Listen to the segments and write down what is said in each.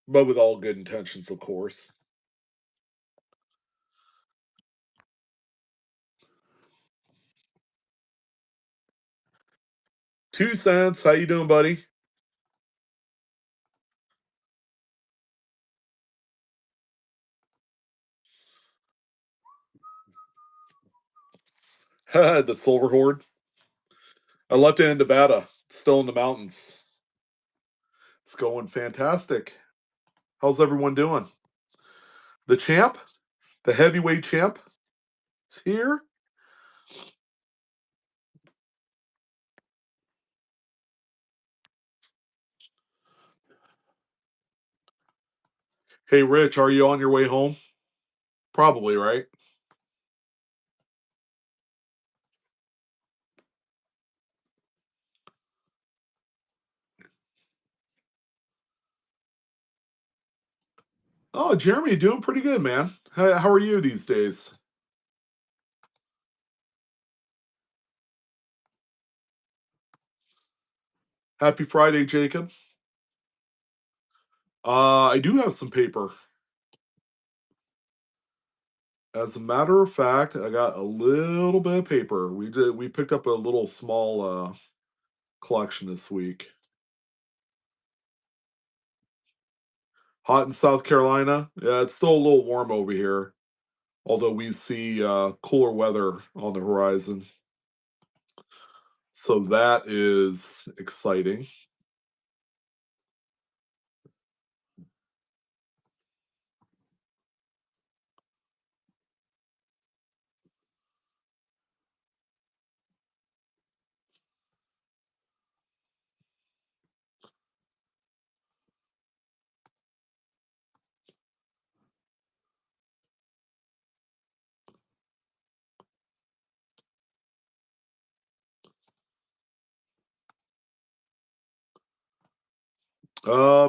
but with all good intentions, of course. 2 cents. How you doing, buddy? The Silver Horde. I left it in Nevada. It's still in the mountains. It's going fantastic. How's everyone doing? The champ, the heavyweight champ, is here. Hey, Rich, are you on your way home? Probably, right? Oh, Jeremy, doing pretty good, man. How are you these days? Happy Friday, Jacob. I do have some paper. As a matter of fact, I got a little bit of paper. We picked up a little small collection this week. Hot in South Carolina. Yeah, it's still a little warm over here, although we see cooler weather on the horizon. So that is exciting.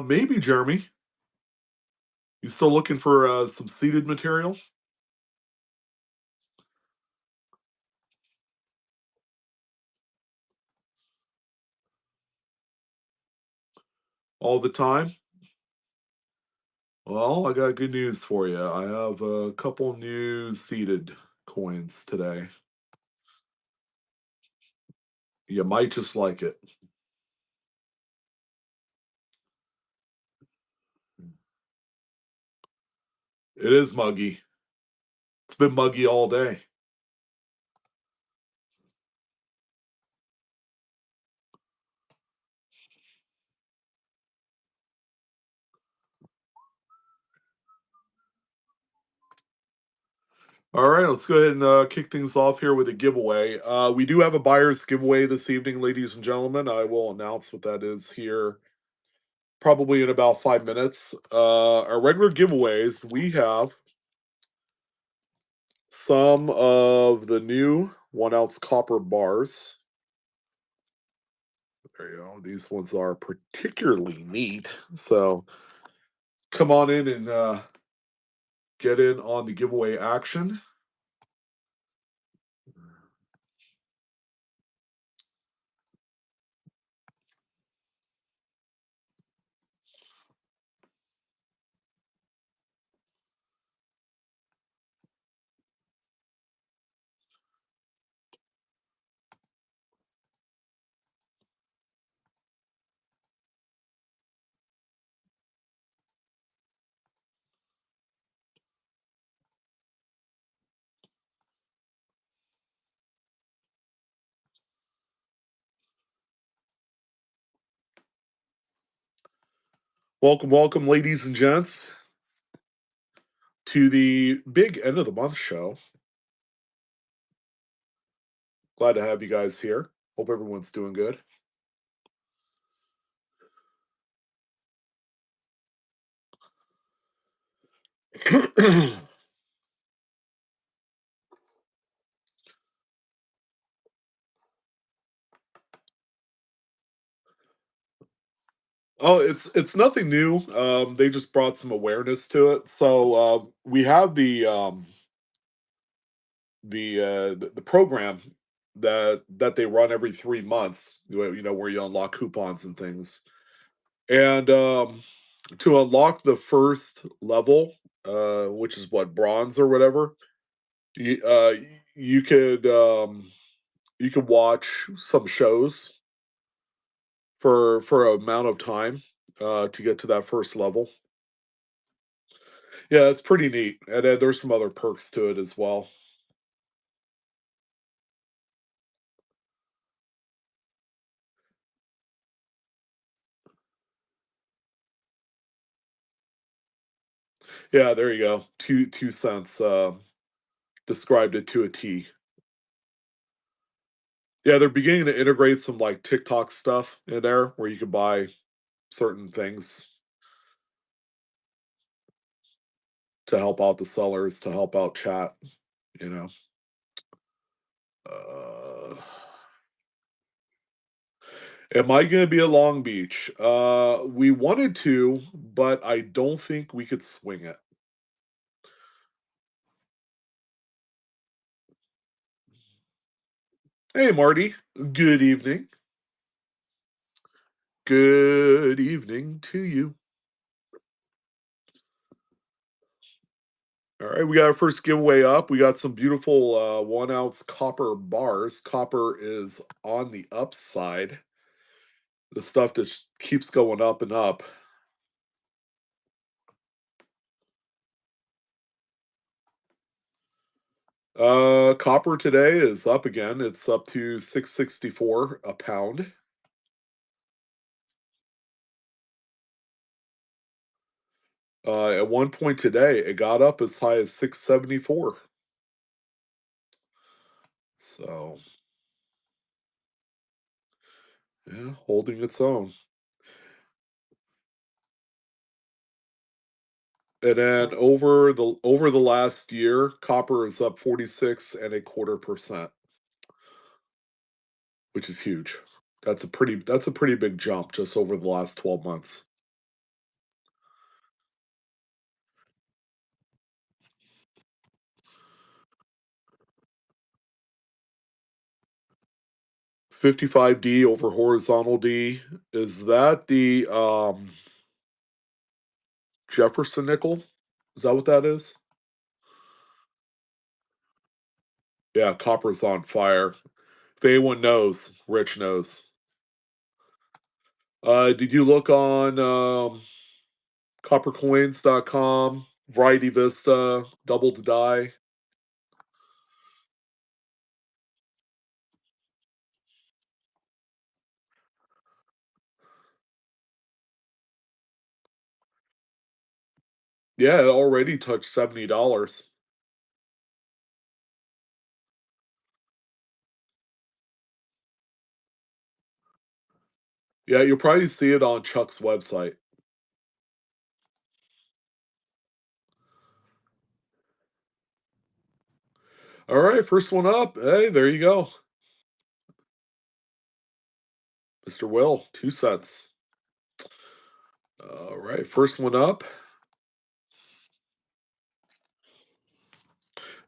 Maybe Jeremy. You still looking for some seated material all the time? Well, I got good news for you. I have a couple new seated coins today. You might just like it. It is muggy. It's been muggy all day. All right, let's go ahead and kick things off here with a giveaway. We do have a buyer's giveaway this evening, ladies and gentlemen. I will announce what that is here probably in about 5 minutes. Our regular giveaways, we have some of the new 1 ounce copper bars. There you go. These ones are particularly neat. So come on in and get in on the giveaway action. Welcome, welcome, ladies and gents, to the big end of the month show. Glad to have you guys here. Hope everyone's doing good. Oh, it's nothing new. They just brought some awareness to it. So we have the program that they run every 3 months. Where you unlock coupons and things. And to unlock the first level, which is what, bronze or whatever. You you could you could watch some shows for a amount of time to get to that first level. Yeah, it's pretty neat, and then there's some other perks to it as well. Yeah, there you go. 2 cents described it to a T. Yeah, they're beginning to integrate some like TikTok stuff in there where you can buy certain things to help out the sellers, to help out chat, you know. Uh, am I going to be at Long Beach? We wanted to, but I don't think we could swing it. Hey, Marty. Good evening. Good evening to you. All right, we got our first giveaway up. We got some beautiful 1 ounce copper bars. Copper is on the upside. The stuff that keeps going up and up. Copper today is up again. It's up to 664 a pound. At one point today, it got up as high as 674. So, yeah, holding its own. And then over the last year, copper is up 46.25%, which is huge. That's a pretty big jump just over the last 12 months. 55D over horizontal D. Is that the Jefferson nickel? Is that what that is? Yeah, copper's on fire. If anyone knows, Rich knows. Did you look on coppercoins.com, Variety Vista, Double to Die? Yeah, it already touched $70. Yeah, you'll probably see it on Chuck's website. All right, first one up. Hey, there you go. Mr. Will, 2 cents. All right, first one up.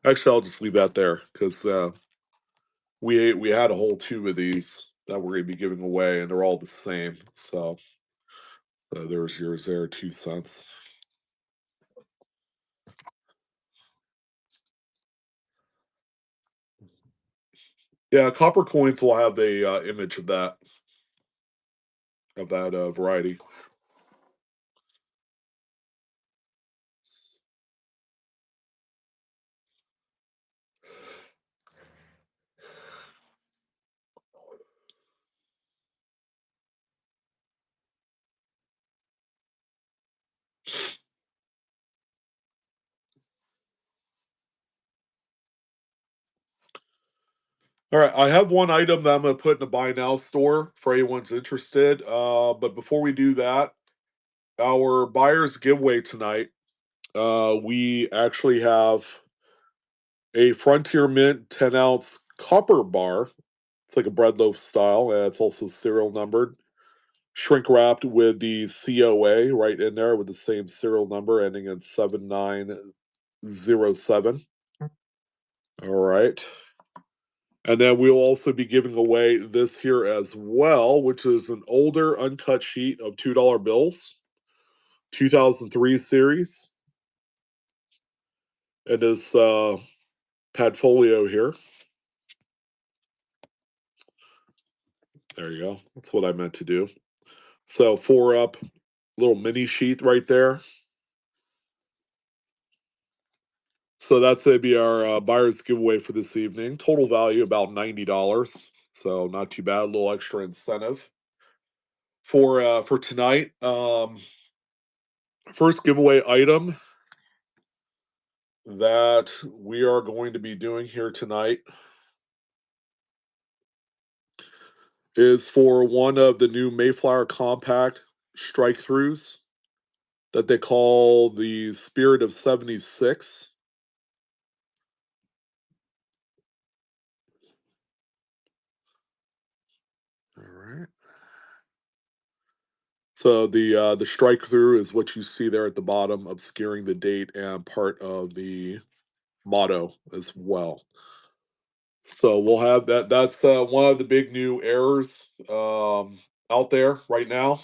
Actually, I'll just leave that there because we had a whole two of these that we're going to be giving away, and they're all the same. So there's yours there, 2 cents. Yeah, copper coins will have a image of that variety. All right, I have one item that I'm going to put in the buy now store for anyone's interested. But before we do that, our buyers giveaway tonight. We actually have a Frontier Mint 10 ounce copper bar. It's like a bread loaf style, and it's also serial numbered. Shrink wrapped with the COA right in there with the same serial number ending in 7907. All right. And then we'll also be giving away this here as well, which is an older uncut sheet of $2 bills. 2003 series. And this Padfolio here. There you go. That's what I meant to do. So 4-up, little mini sheet right there. So that's going to be our buyer's giveaway for this evening. Total value about $90. So not too bad. A little extra incentive for tonight. First giveaway item that we are going to be doing here tonight is for one of the new Mayflower Compact strike throughs that they call the Spirit of 76. All right. So the strike through is what you see there at the bottom, obscuring the date and part of the motto as well. So we'll have that. That's one of the big new errors out there right now.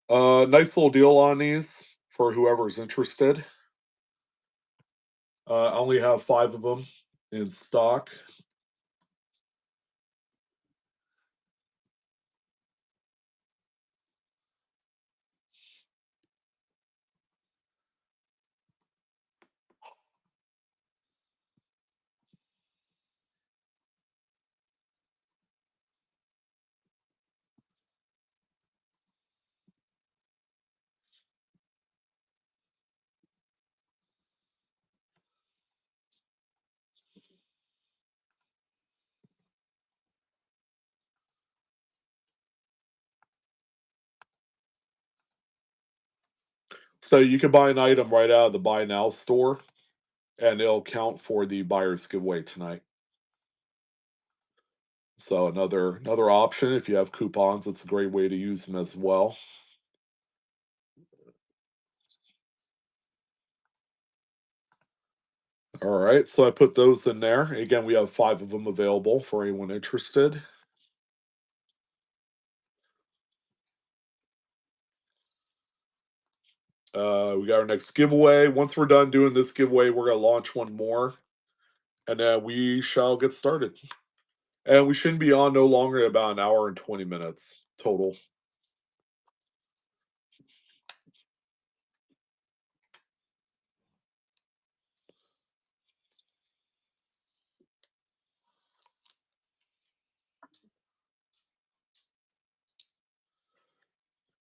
Nice little deal on these for whoever's interested. I only have 5 of them in stock. So you can buy an item right out of the Buy Now store, and it'll count for the buyer's giveaway tonight. So another option if you have coupons, it's a great way to use them as well. All right, so I put those in there. Again, we have 5 of them available for anyone interested. We got our next giveaway. Once we're done doing this giveaway, we're going to launch one more, and then we shall get started. And we shouldn't be on no longer than about an hour and 20 minutes total.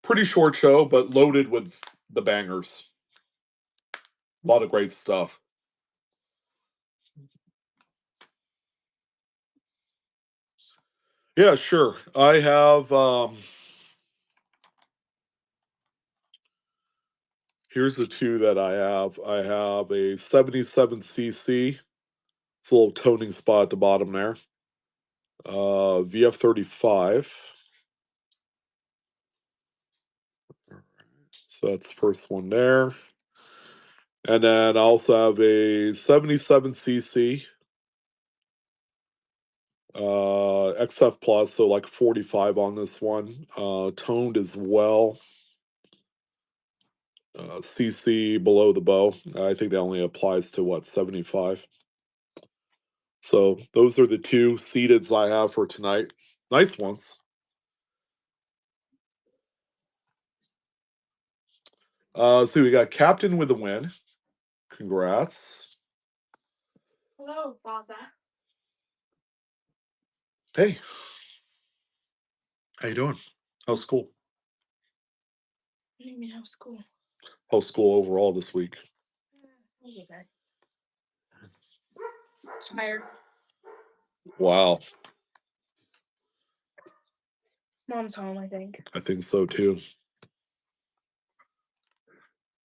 Pretty short show, but loaded with the bangers. A lot of great stuff. Yeah, sure. I have here's the 2 that I have. I have a 77cc. It's a little toning spot at the bottom there. VF35. So that's the first one there. And then I also have a 77cc XF Plus, so like 45 on this one. Toned as well. CC below the bow. I think that only applies to what, 75. So those are the 2 seateds I have for tonight. Nice ones. So we got Captain with a win. Congrats. Hello, Father. Hey. How you doing? How's school? What do you mean, how's school? How's school overall this week? It was okay. Tired. Wow. Mom's home, I think. I think so too.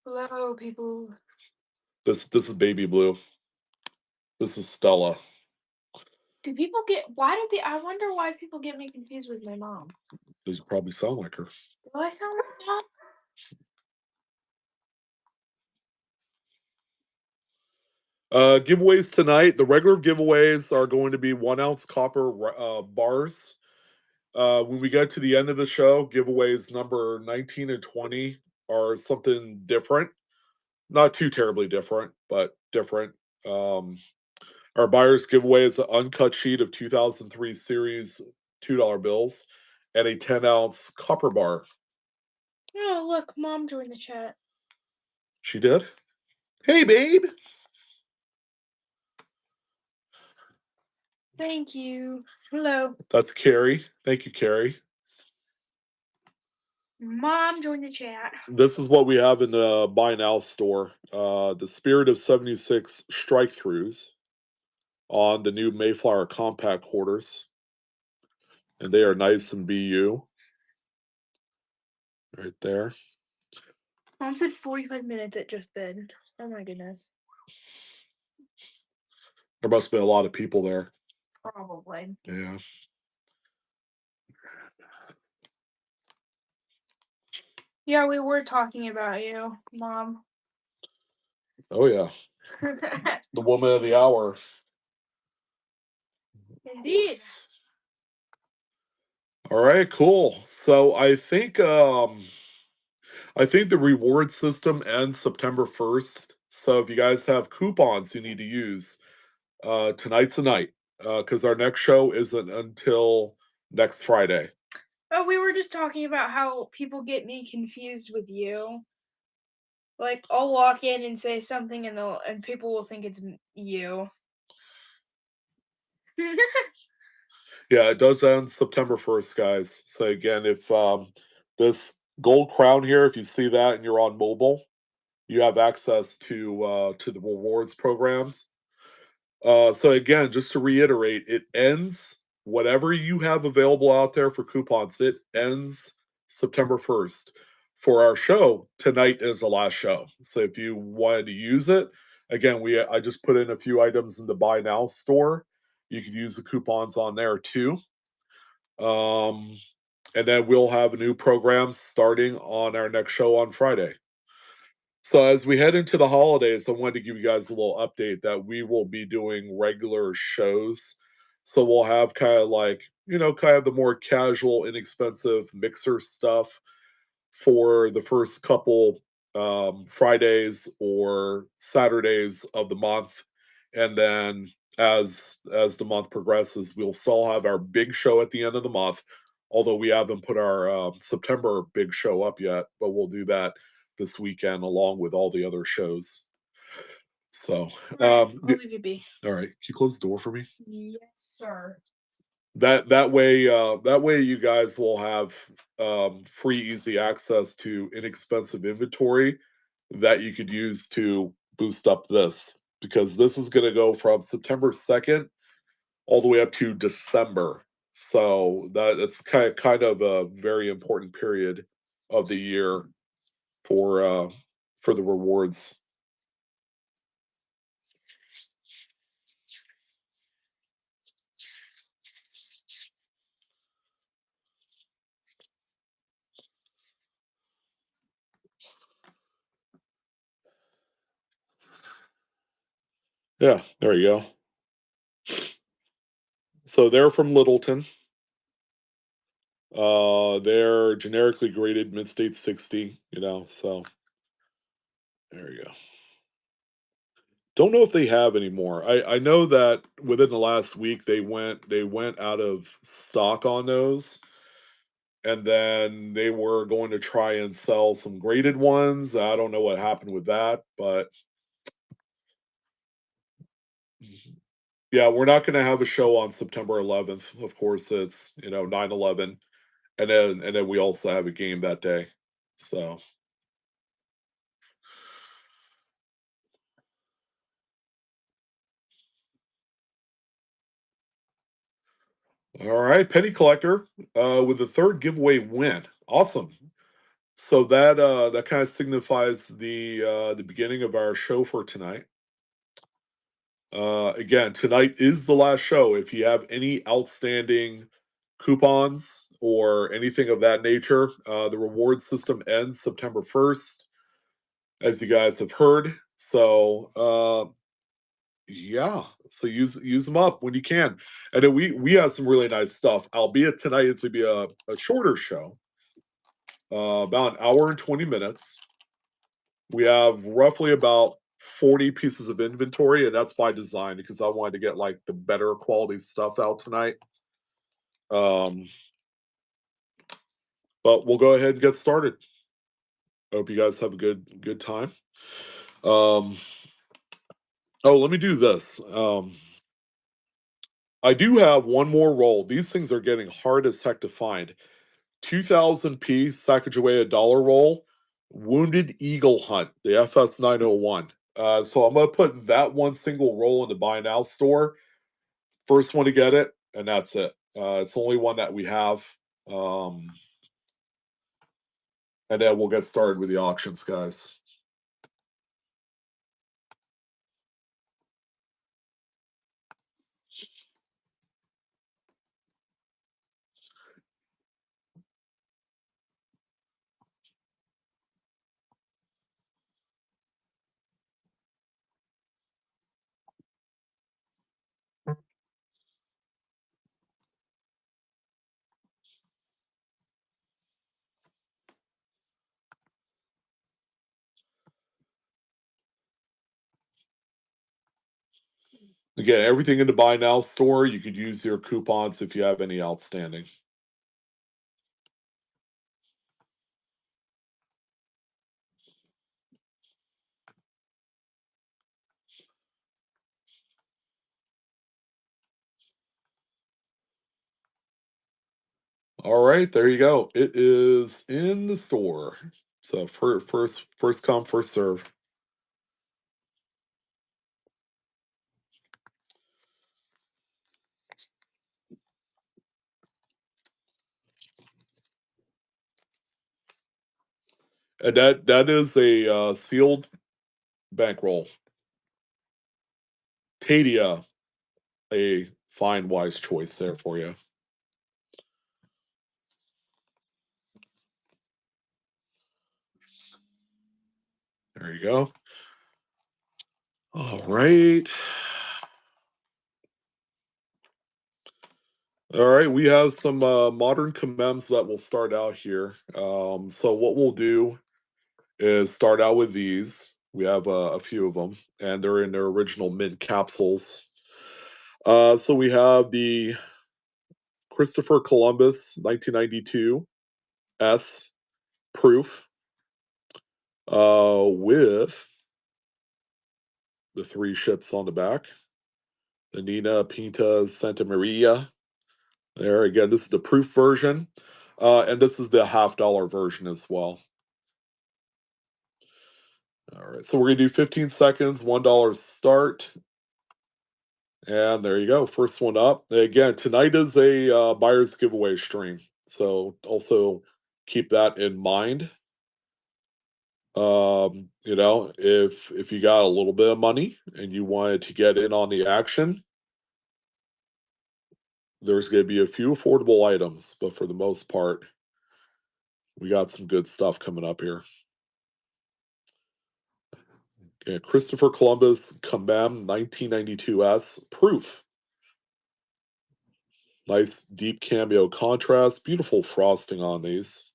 Hello, people. This is Baby Blue. This is Stella. Do people get? I wonder why people get me confused with my mom. These probably sound like her. Do I sound like that? Giveaways tonight. The regular giveaways are going to be 1-ounce copper bars. When we get to the end of the show, giveaways number 19 and 20 are something different. Not too terribly different, but different. Our buyer's giveaway is an uncut sheet of 2003 series $2 bills and a 10-ounce copper bar. Oh, look, Mom joined the chat. She did? Hey, babe. Thank you. Hello. That's Carrie. Thank you, Carrie. Mom joined the chat. This is what we have in the Buy Now store. The Spirit of 76 strike throughs on the new Mayflower compact quarters. And they are nice and BU. Right there. Mom said 45 minutes it just been. Oh my goodness. There must have been a lot of people there. Probably. Yeah. Yeah, we were talking about you, Mom. Oh, yeah. The woman of the hour. Indeed. All right, cool. So I think the reward system ends September 1st. So if you guys have coupons you need to use, tonight's the night. Because our next show isn't until next Friday. Oh, we were just talking about how people get me confused with you. Like, I'll walk in and say something, and people will think it's you. Yeah, it does end September 1st, guys. So again, if this gold crown here, if you see that and you're on mobile, you have access to the rewards programs. So again, just to reiterate, it ends whatever you have available out there for coupons. It ends September 1st. For our show, tonight is the last show. So if you wanted to use it, again, I just put in a few items in the Buy Now store. You could use the coupons on there too. And then we'll have a new program starting on our next show on Friday. So as we head into the holidays, I wanted to give you guys a little update that we will be doing regular shows. So we'll have kind of like, kind of the more casual, inexpensive mixer stuff for the first couple Fridays or Saturdays of the month. And then as the month progresses, we'll still have our big show at the end of the month. Although we haven't put our September big show up yet, but we'll do that this weekend along with all the other shows. So, I'll leave you be. All right, can you close the door for me? Yes, sir. That way you guys will have free, easy access to inexpensive inventory that you could use to boost up this, because this is going to go from September 2nd all the way up to December. So that's kind of a very important period of the year for the rewards. Yeah, there you go. So they're from Littleton. They're generically graded mid-state 60, so there you go. Don't know if they have any more. I know that within the last week they went out of stock on those, and then they were going to try and sell some graded ones. I don't know what happened with that, but yeah, we're not going to have a show on September 11th. Of course, it's 9/11, and then we also have a game that day. So. All right, Penny Collector with the third giveaway win. Awesome. So that kind of signifies the beginning of our show for tonight. Again, tonight is the last show. If you have any outstanding coupons or anything of that nature, the reward system ends September 1st, as you guys have heard. So yeah, so use them up when you can. And then we have some really nice stuff. Albeit tonight it's gonna be a shorter show. about an hour and 20 minutes. We have roughly about 40 pieces of inventory, and that's by design because I wanted to get like the better quality stuff out tonight. Um, but we'll go ahead and get started. Hope you guys have a good time. Um, oh, let me do this. I do have one more roll. These things are getting hard as heck to find. 2000p Sacagawea dollar roll, Wounded Eagle Hunt, the FS 901. So I'm gonna put that one single roll in the buy now store. First one to get it, and that's it. It's the only one that we have. Um, and then we'll get started with the auctions, guys. Again, everything in the buy now store. You could use your coupons if you have any outstanding. All right, there you go. It is in the store. So first come, first serve. And that is a sealed bankroll. Tadia, a fine, wise choice there for you. There you go. All right. All right, we have some modern commems that will start out here. So what we'll do is start out with these. We have a few of them, and they're in their original mint capsules. So we have the Christopher Columbus 1992 S proof with the three ships on the back. The Nina Pinta Santa Maria. There again, this is the proof version. And this is the $50 version as well. All right, so we're gonna do 15 seconds, $1 start. And there you go, first one up. Again, tonight is a buyer's giveaway stream. So also keep that in mind. If you got a little bit of money and you wanted to get in on the action, there's going to be a few affordable items, but for the most part, we got some good stuff coming up here. Okay, Christopher Columbus Commem 1992S proof. Nice deep cameo contrast, beautiful frosting on these.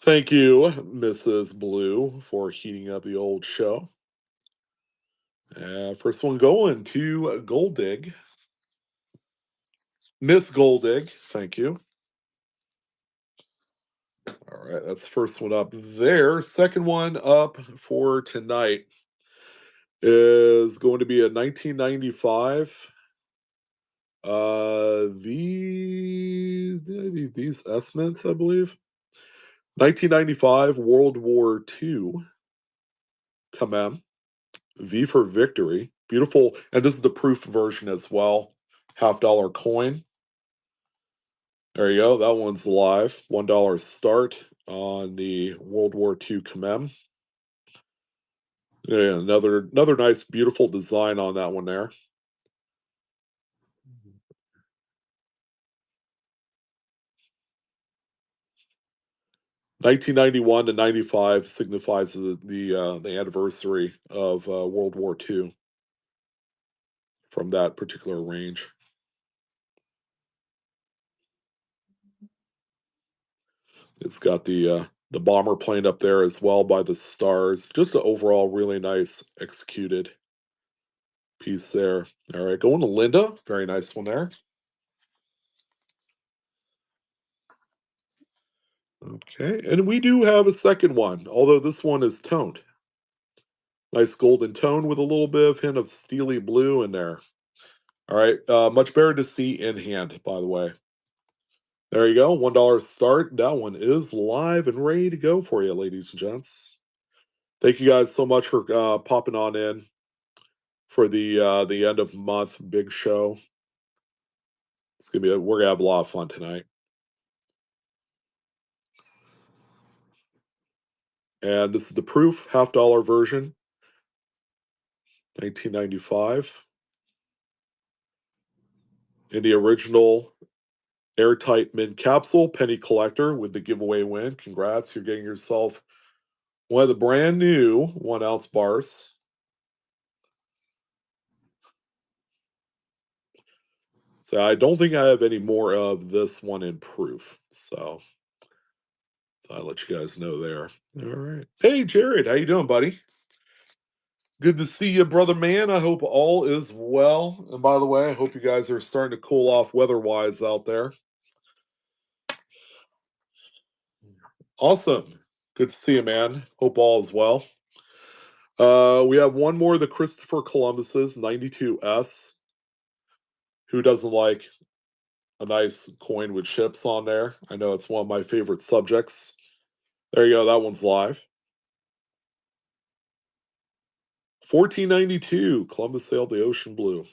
Thank you, Mrs. Blue, for heating up the old show. First one going to Gold Dig. Miss Goldig, thank you. All right, that's the first one up there. Second one up for tonight is going to be a 1995. These estimates, I believe. 1995 World War II. Commem. V for victory. Beautiful. And this is the proof version as well. $50 coin. There you go. That one's live. $1 start on the World War II Commem. Yeah, another nice, beautiful design on that one there. 1991 to 95 signifies the anniversary of World War II from that particular range. It's got the bomber plane up there as well by the stars. Just an overall really nice executed piece there. All right, going to Linda. Very nice one there. Okay, and we do have a second one, although this one is toned. Nice golden tone with a little bit of hint of steely blue in there. All right, much better to see in hand, by the way. There you go, $1 start. That one is live and ready to go for you, ladies and gents. Thank you guys so much for popping on in for the end of month big show. It's gonna be we're gonna have a lot of fun tonight. And this is the proof half-dollar version, 1995. In the original airtight mint capsule, penny collector with the giveaway win. Congrats, you're getting yourself one of the brand new 1 ounce bars. So I don't think I have any more of this one in proof. So I'll let you guys know there. All right. Hey Jared, how you doing, buddy? Good to see you, brother man. I hope all is well. And by the way, I hope you guys are starting to cool off weather-wise out there. Awesome. Good to see you, man. Hope all is well. We have one more, the Christopher Columbus's 92S. Who doesn't like a nice coin with chips on there? I know it's one of my favorite subjects. There you go. That one's live. 1492. Columbus sailed the ocean blue.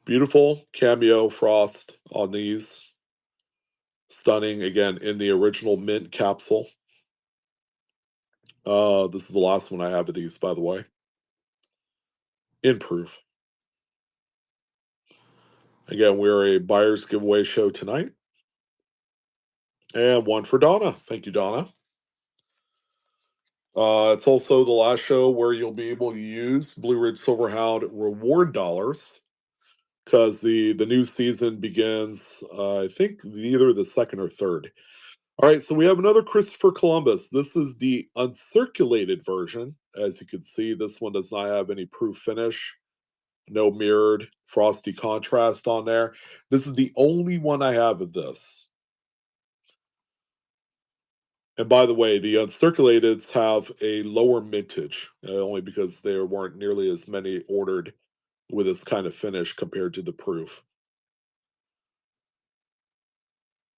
Beautiful cameo frost on these. Stunning again in the original mint capsule. This is the last one I have of these, by the way. In proof. Again, we're a buyer's giveaway show tonight. And one for Donna. Thank you, Donna. It's also the last show where you'll be able to use Blue Ridge Silverhound reward dollars because the new season begins, I think, either the second or third. All right, so we have another Christopher Columbus. This is the uncirculated version. As you can see, this one does not have any proof finish, no mirrored frosty contrast on there. This is the only one I have of this. And by the way, the uncirculateds have a lower mintage, only because there weren't nearly as many ordered with this kind of finish compared to the proof.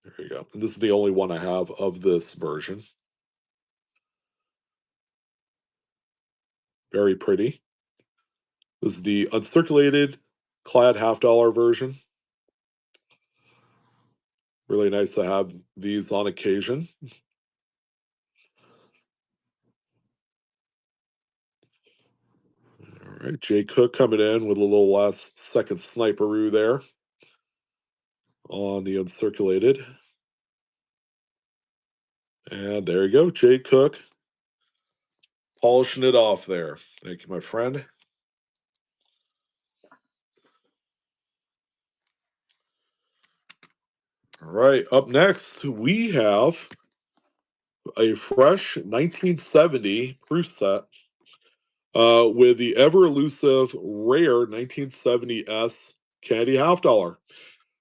There you go. And this is the only one I have of this version. Very pretty. This is the uncirculated clad half-dollar version. Really nice to have these on occasion. All right, Jay Cook coming in with a little last second sniperoo there on the uncirculated. And there you go, Jay Cook polishing it off there. Thank you, my friend. All right, up next, we have a fresh 1970 proof set with the ever elusive rare 1970S candy half dollar.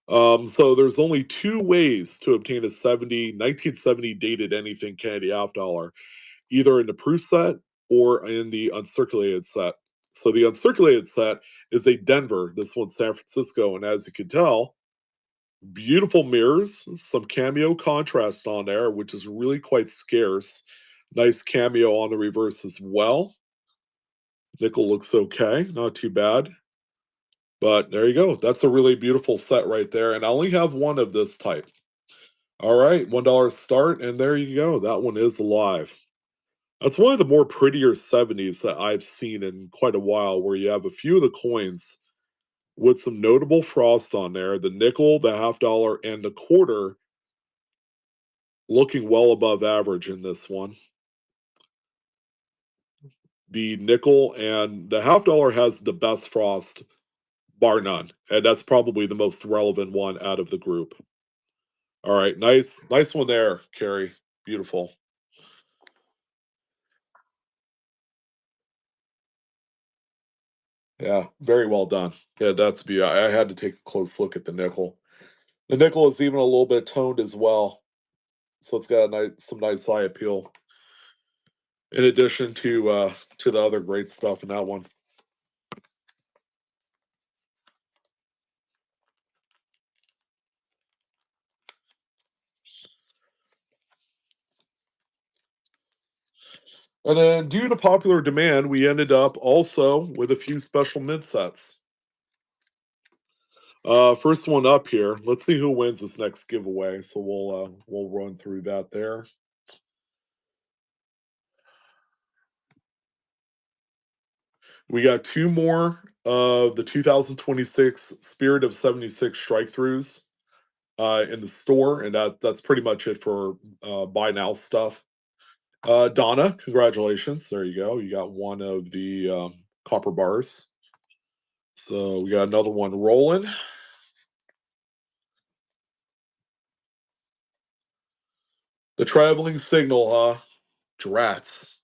So there's only two ways to obtain a 1970 dated anything candy half dollar, either in the proof set or in the uncirculated set. So the uncirculated set is a Denver, this one's San Francisco, and as you can tell, beautiful mirrors, some cameo contrast on there, which is really quite scarce. Nice cameo on the reverse as well. Nickel looks okay, not too bad. But there you go. That's a really beautiful set right there. And I only have one of this type. All right, $1 start, and there you go. That one is alive. That's one of the more prettier 70s that I've seen in quite a while, where you have a few of the coins with some notable frost on there. The nickel, the half dollar, and the quarter looking well above average in this one. the nickel, and the half dollar has the best frost, bar none. And that's probably the most relevant one out of the group. All right, nice one there, Carrie. Beautiful. Yeah, very well done. Yeah, that's I had to take a close look at the nickel. The nickel is even a little bit toned as well, so it's got some nice eye appeal. In addition to the other great stuff in that one. And then, due to popular demand, we ended up also with a few special mint sets. First one up here. Let's see who wins this next giveaway. So we'll run through that there. We got two more of the 2026 Spirit of 76 strike throughs in the store, and that's pretty much it for buy now stuff. Donna, congratulations. There you go. You got one of the copper bars. So we got another one rolling. The traveling signal, huh? Drats.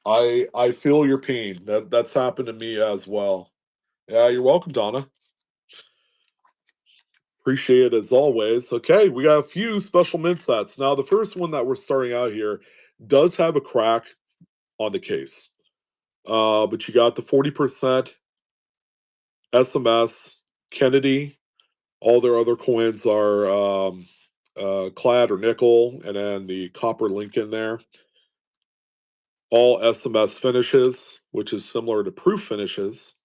I feel your pain. That's happened to me as well. Yeah, you're welcome, Donna. Appreciate it as always. Okay, we got a few special mint sets. Now, the first one that we're starting out here does have a crack on the case. But you got the 40% SMS, Kennedy. All their other coins are clad or nickel, and then the copper link in there. All SMS finishes, which is similar to proof finishes,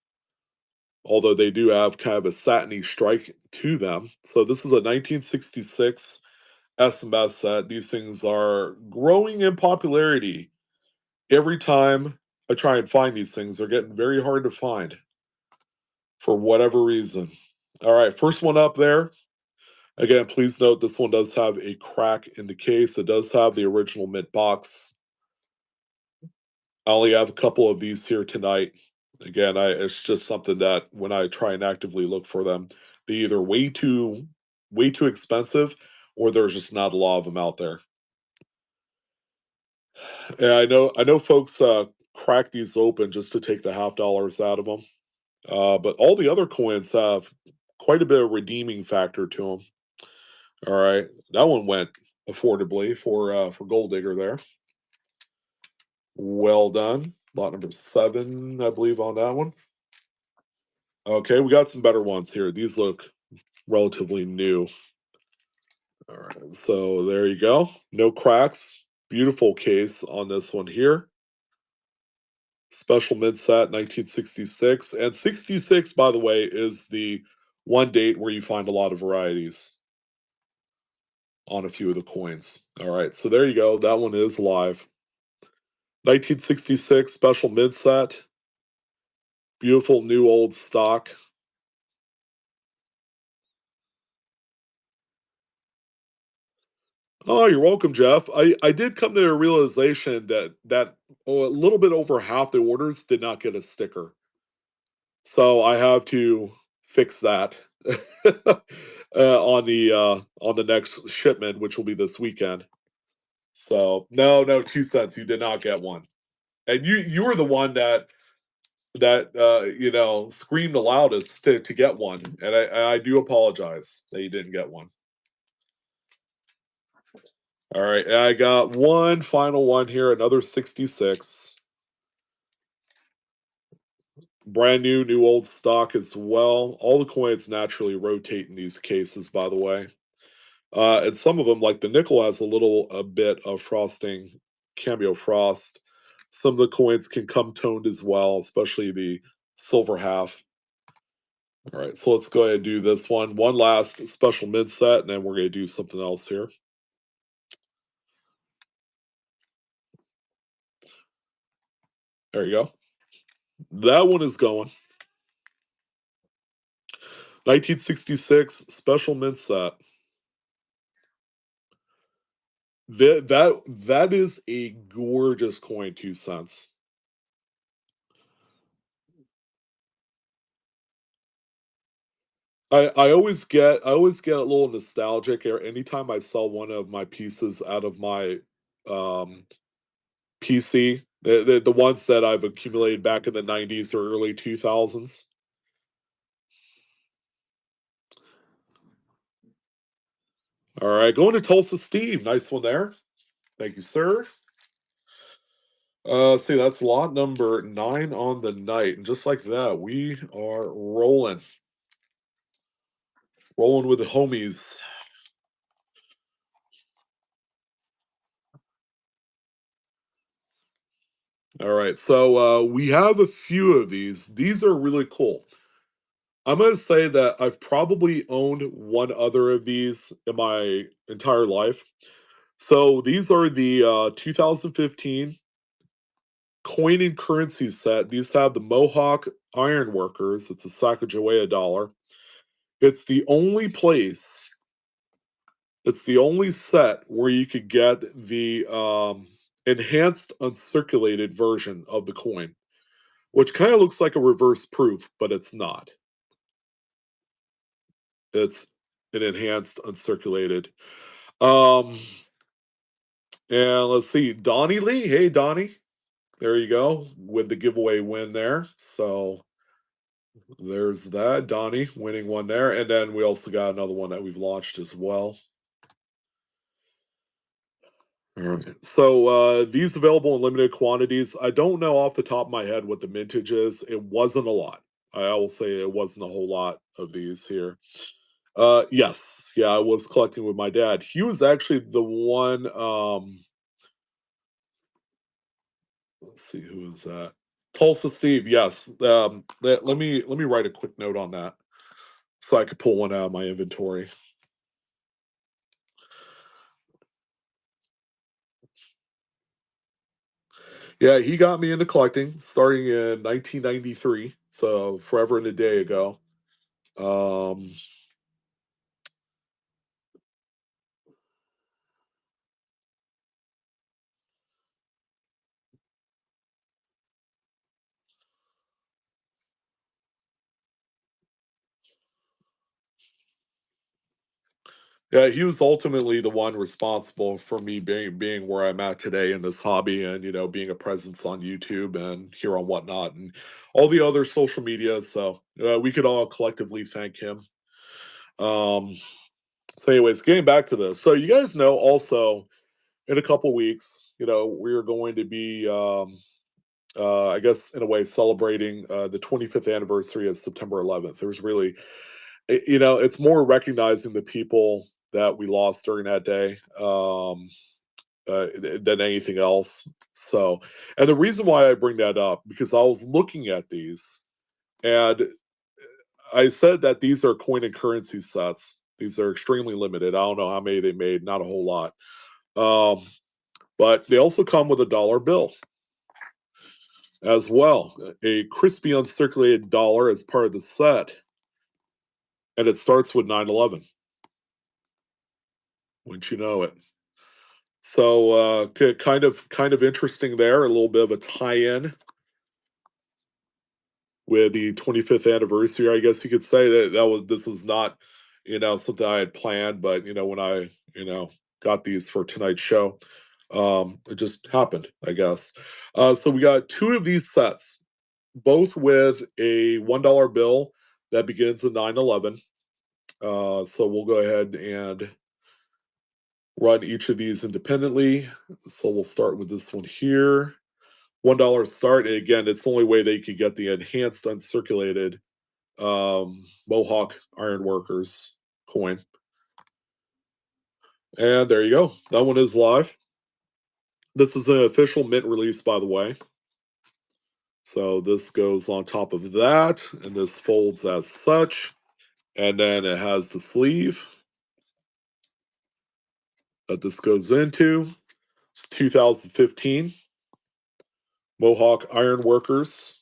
although they do have kind of a satiny strike to them. So this is a 1966 SMS set. These things are growing in popularity. Every time I try and find these things, they're getting very hard to find for whatever reason. All right, first one up there. Again, please note this one does have a crack in the case. It does have the original mint box. I only have a couple of these here tonight. Again, it's just something that when I try and actively look for them, they're either way too expensive, or there's just not a lot of them out there. And I know folks crack these open just to take the half dollars out of them. But all the other coins have quite a bit of redeeming factor to them. All right, that one went affordably for Gold Digger there. Well done. Lot number 7, I believe, on that one. Okay, we got some better ones here. These look relatively new. All right, so there you go. No cracks. Beautiful case on this one here. Special mid set 1966. And 66, by the way, is the one date where you find a lot of varieties on a few of the coins. All right, so there you go. That one is live. 1966 special mid set. Beautiful new old stock. Oh, you're welcome, Jeff. I did come to a realization that a little bit over half the orders did not get a sticker. So I have to fix that on the next shipment, which will be this weekend. So no 2 cents. You did not get one, and you were the one that screamed the loudest to get one, and I do apologize that you didn't get one. All right, I got one final one here, another 66. Brand new old stock as well. All the coins naturally rotate in these cases, by the way. And some of them, like the nickel, has a bit of frosting, cameo frost. Some of the coins can come toned as well, especially the silver half. All right, so let's go ahead and do this one. One last special mid set, and then we're going to do something else here. There you go. That one is going. 1966 special mint set. That is a gorgeous coin, 2 cents. I always get a little nostalgic anytime I sell one of my pieces out of my um, PC, the ones that I've accumulated back in the '90s or early 2000s. All right, going to Tulsa Steve. Nice one there. Thank you, sir. See, that's lot number 9 on the night. And just like that, we are rolling. Rolling with the homies. All right, so we have a few of these. These are really cool. I'm going to say that I've probably owned one other of these in my entire life. So these are the 2015 coin and currency set. These have the Mohawk Ironworkers. It's a Sacagawea dollar. It's the only place, it's the only set where you could get the enhanced uncirculated version of the coin, which kind of looks like a reverse proof, but it's not. It's an enhanced uncirculated. Um, and let's see, Donnie Lee. Hey, Donnie. There you go with the giveaway win there. So there's that. Donnie winning one there. And then we also got another one that we've launched as well. All right. So these available in limited quantities. I don't know off the top of my head what the mintage is. It wasn't a lot. I will say it wasn't a whole lot of these here. Yes, yeah, I was collecting with my dad. He was actually the one. Let's see, who is that? Tulsa Steve. Yes. Let me write a quick note on that so I could pull one out of my inventory. Yeah, he got me into collecting starting in 1993, so forever and a day ago. Um, yeah, he was ultimately the one responsible for me being where I'm at today in this hobby, and being a presence on YouTube and here on Whatnot and all the other social media. So we could all collectively thank him. Um, so, anyways, getting back to this, so you guys know also in a couple weeks, we're going to be, I guess, in a way, celebrating the 25th anniversary of September 11th. There's really, it's more recognizing the people that we lost during that day than anything else. So, and the reason why I bring that up because I was looking at these and I said that these are coin and currency sets. These are extremely limited. I don't know how many they made, not a whole lot. Um, but they also come with a dollar bill as well. A crispy uncirculated dollar as part of the set. And it starts with 9/11. Wouldn't you know it? So kind of interesting there, a little bit of a tie-in with the 25th anniversary, I guess you could say this was not, something I had planned, but when I, got these for tonight's show, it just happened, I guess. So we got two of these sets, both with a $1 bill that begins at 9/11. So we'll go ahead and run each of these independently. So we'll start with this one here. $1 start. And again, it's the only way they could get the enhanced uncirculated Mohawk Ironworkers coin. And there you go. That one is live. This is an official mint release, by the way. So this goes on top of that, and this folds as such. And then it has the sleeve that this goes into. It's 2015 Mohawk Ironworkers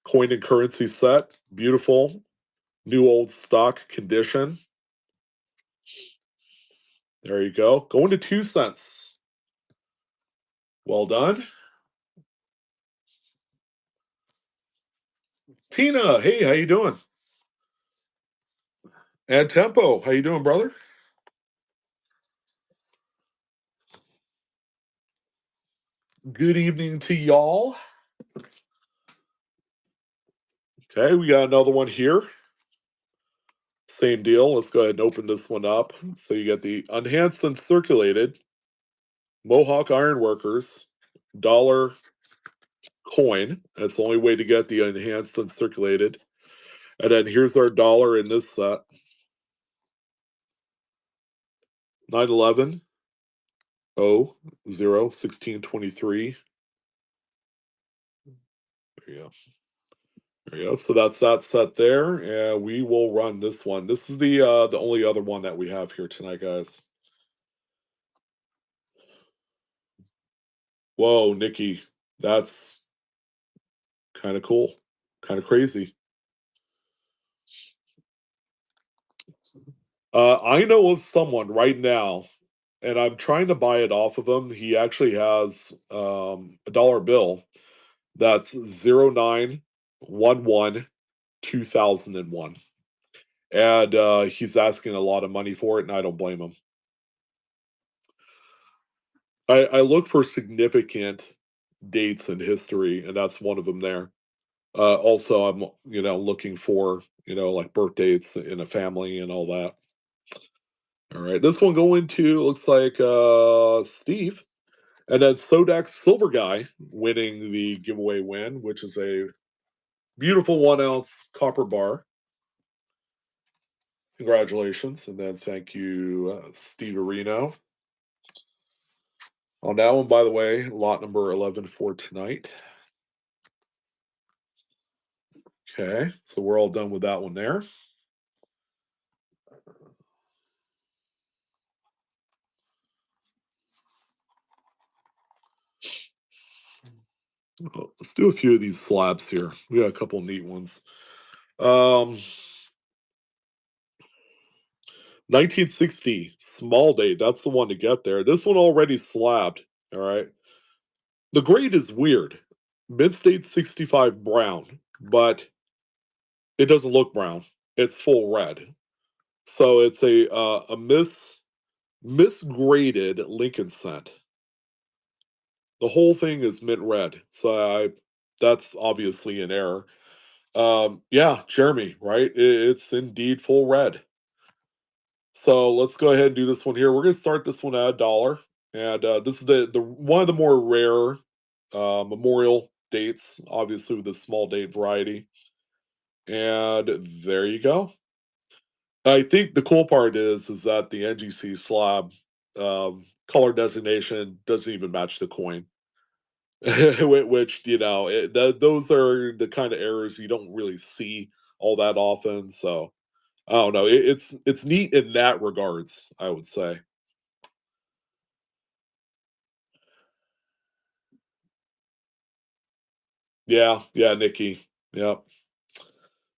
coin and currency set. Beautiful, new old stock condition. There you go. Going to 2 cents. Well done. Tina, hey, how you doing? And Tempo, how you doing, brother? Good evening to y'all. Okay, we got another one here. Same deal. Let's go ahead and open this one up. So you get the enhanced and circulated Mohawk Ironworkers dollar coin. That's the only way to get the enhanced and circulated. And then here's our dollar in this set. 9/11 0 0 1623. There you go. There you go. So that's that set there, and we will run this one. This is the only other one that we have here tonight, guys. Whoa, Nikki, that's kind of cool, kind of crazy. I know of someone right now, and I'm trying to buy it off of him. He actually has a dollar bill that's 0911 2001, and he's asking a lot of money for it, and I don't blame him. I look for significant dates in history, and that's one of them there. Also, I'm looking for like birth dates in a family and all that. All right, this one going to looks like Steve, and then Sodak Silver Guy winning the giveaway win, which is a beautiful 1 ounce copper bar. Congratulations, and then thank you, Steve Areno. On that one, by the way, lot number 11 for tonight. Okay, so we're all done with that one there. Let's do a few of these slabs here. We got a couple neat ones. 1960 small date. That's the one to get there. This one already slabbed. All right. The grade is weird. Mid state 65 brown, but it doesn't look brown. It's full red. So it's a misgraded Lincoln cent. The whole thing is mint red. So that's obviously an error. Yeah, Jeremy, right? It's indeed full red. So let's go ahead and do this one here. We're going to start this one at $1, and this is the one of the more rare memorial dates, obviously with the small date variety. And there you go. I think the cool part is that the NGC slab color designation doesn't even match the coin, which those are the kind of errors you don't really see all that often. So I don't know. It's neat in that regards, I would say. Yeah, yeah, Nikki. Yep,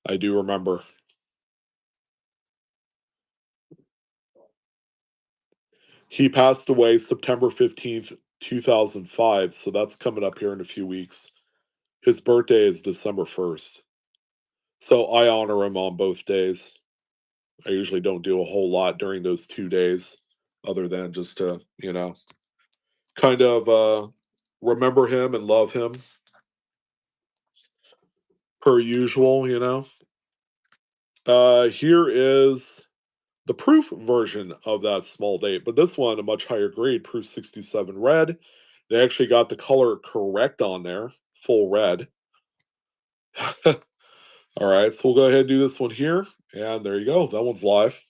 I do remember. He passed away September 15th, 2005, so that's coming up here in a few weeks. His birthday is December 1st. So I honor him on both days. I usually don't do a whole lot during those 2 days, other than just to, kind of remember him and love him per usual. Here is the proof version of that small date, but this one a much higher grade, proof 67 red. They actually got the color correct on there, full red. All right, so we'll go ahead and do this one here, and there you go. That one's live.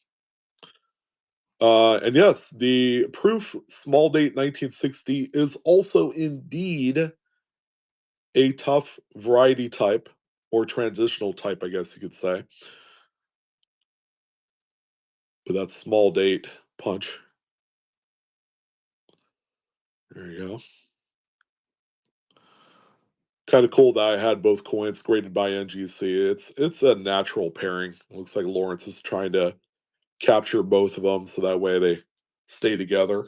And yes, the proof small date 1960 is also indeed a tough variety type or transitional type, I guess you could say. But that's small date punch. There you go. Kind of cool that I had both coins graded by NGC. It's a natural pairing. Looks like Lawrence is trying to capture both of them so that way they stay together.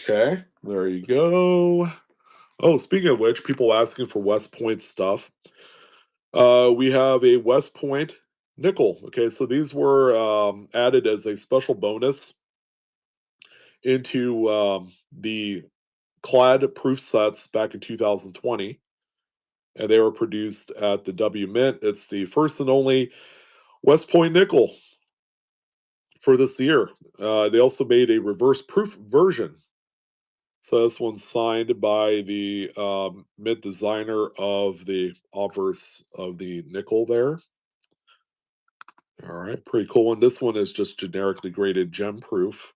Okay, there you go. Oh, speaking of which, people asking for West Point stuff. We have a West Point nickel. Okay, so these were added as a special bonus into the clad proof sets back in 2020, and they were produced at the W Mint. It's the first and only West Point nickel for this year. They also made a reverse proof version. So this one's signed by the mint designer of the obverse of the nickel there. All right, pretty cool one. This one is just generically graded gem proof.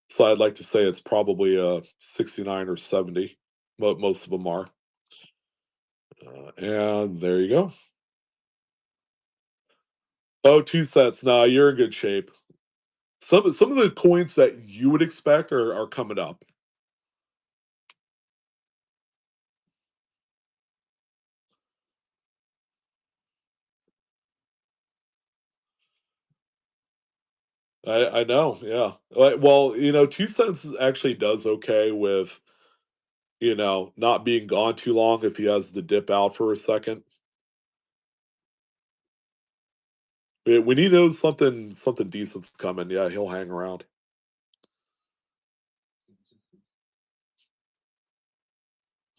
So I'd like to say it's probably a 69 or 70. But most of them are. And there you go. Oh, two sets. Nah, you're in good shape. Some of the coins that you would expect are coming up. I know, yeah. Well, 2 cents actually does okay with not being gone too long if he has to dip out for a second. When he knows something decent's coming, yeah, he'll hang around.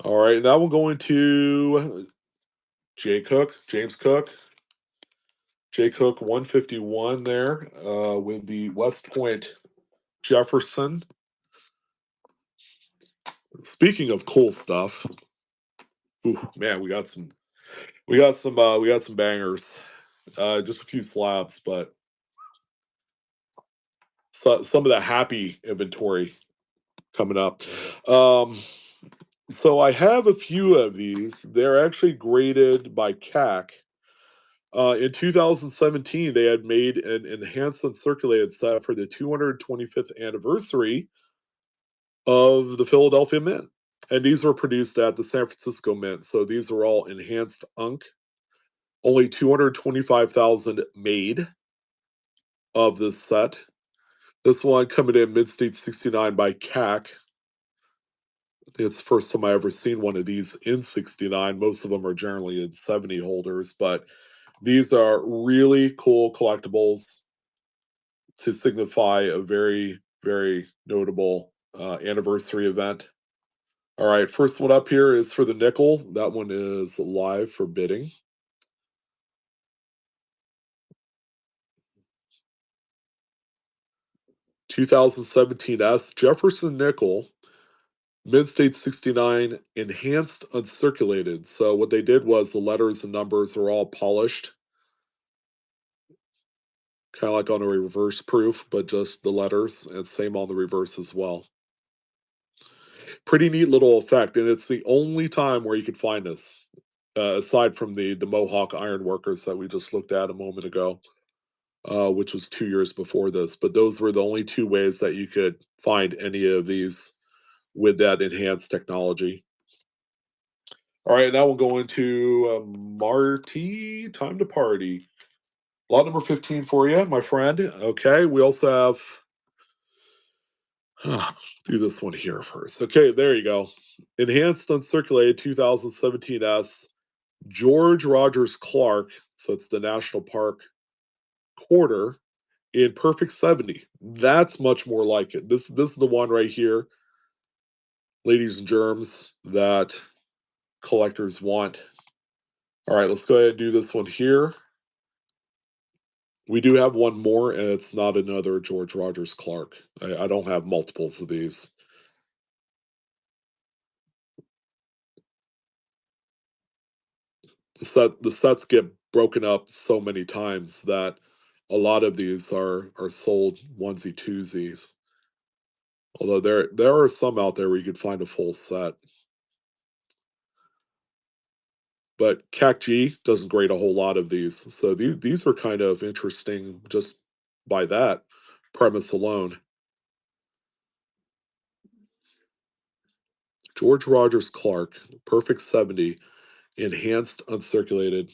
All right, now we're going to James Cook, J Cook 151 there with the West Point Jefferson. Speaking of cool stuff, ooh, man, we got some bangers. Just a few slabs, but some of the happy inventory coming up. Um, so I have a few of these. They're actually graded by CAC. In 2017, they had made an enhanced and circulated set for the 225th anniversary of the Philadelphia Mint. And these were produced at the San Francisco Mint. So these are all enhanced unk. Only 225,000 made of this set. This one coming in mid state 69 by CAC. I think it's the first time I ever seen one of these in 69. Most of them are generally in 70 holders, but these are really cool collectibles to signify a very, very notable anniversary event. All right, first one up here is for the nickel. That one is live for bidding. $2017 Jefferson nickel, mid state 69, enhanced uncirculated. So what they did was the letters and numbers are all polished, kind of like on a reverse proof, but just the letters, and same on the reverse as well. Pretty neat little effect, and it's the only time where you could find this, aside from the Mohawk ironworkers that we just looked at a moment ago, which was 2 years before this. But those were the only two ways that you could find any of these with that enhanced technology. All right, now we'll go into Marty. Time to party. Lot number 15 for you, my friend. Okay, we also have. Do this one here first. Okay, there you go. Enhanced uncirculated 2017 S George Rogers Clark. So it's the National Park quarter in perfect 70. That's much more like it. This is the one right here, ladies and germs, that collectors want. All right, let's go ahead and do this one here. We do have one more, and it's not another George Rogers Clark. I don't have multiples of these. The sets get broken up so many times that a lot of these are sold onesie twosies. Although there are some out there where you could find a full set. But CAC-G doesn't grade a whole lot of these. So these are kind of interesting just by that premise alone. George Rogers Clark, perfect 70, enhanced uncirculated.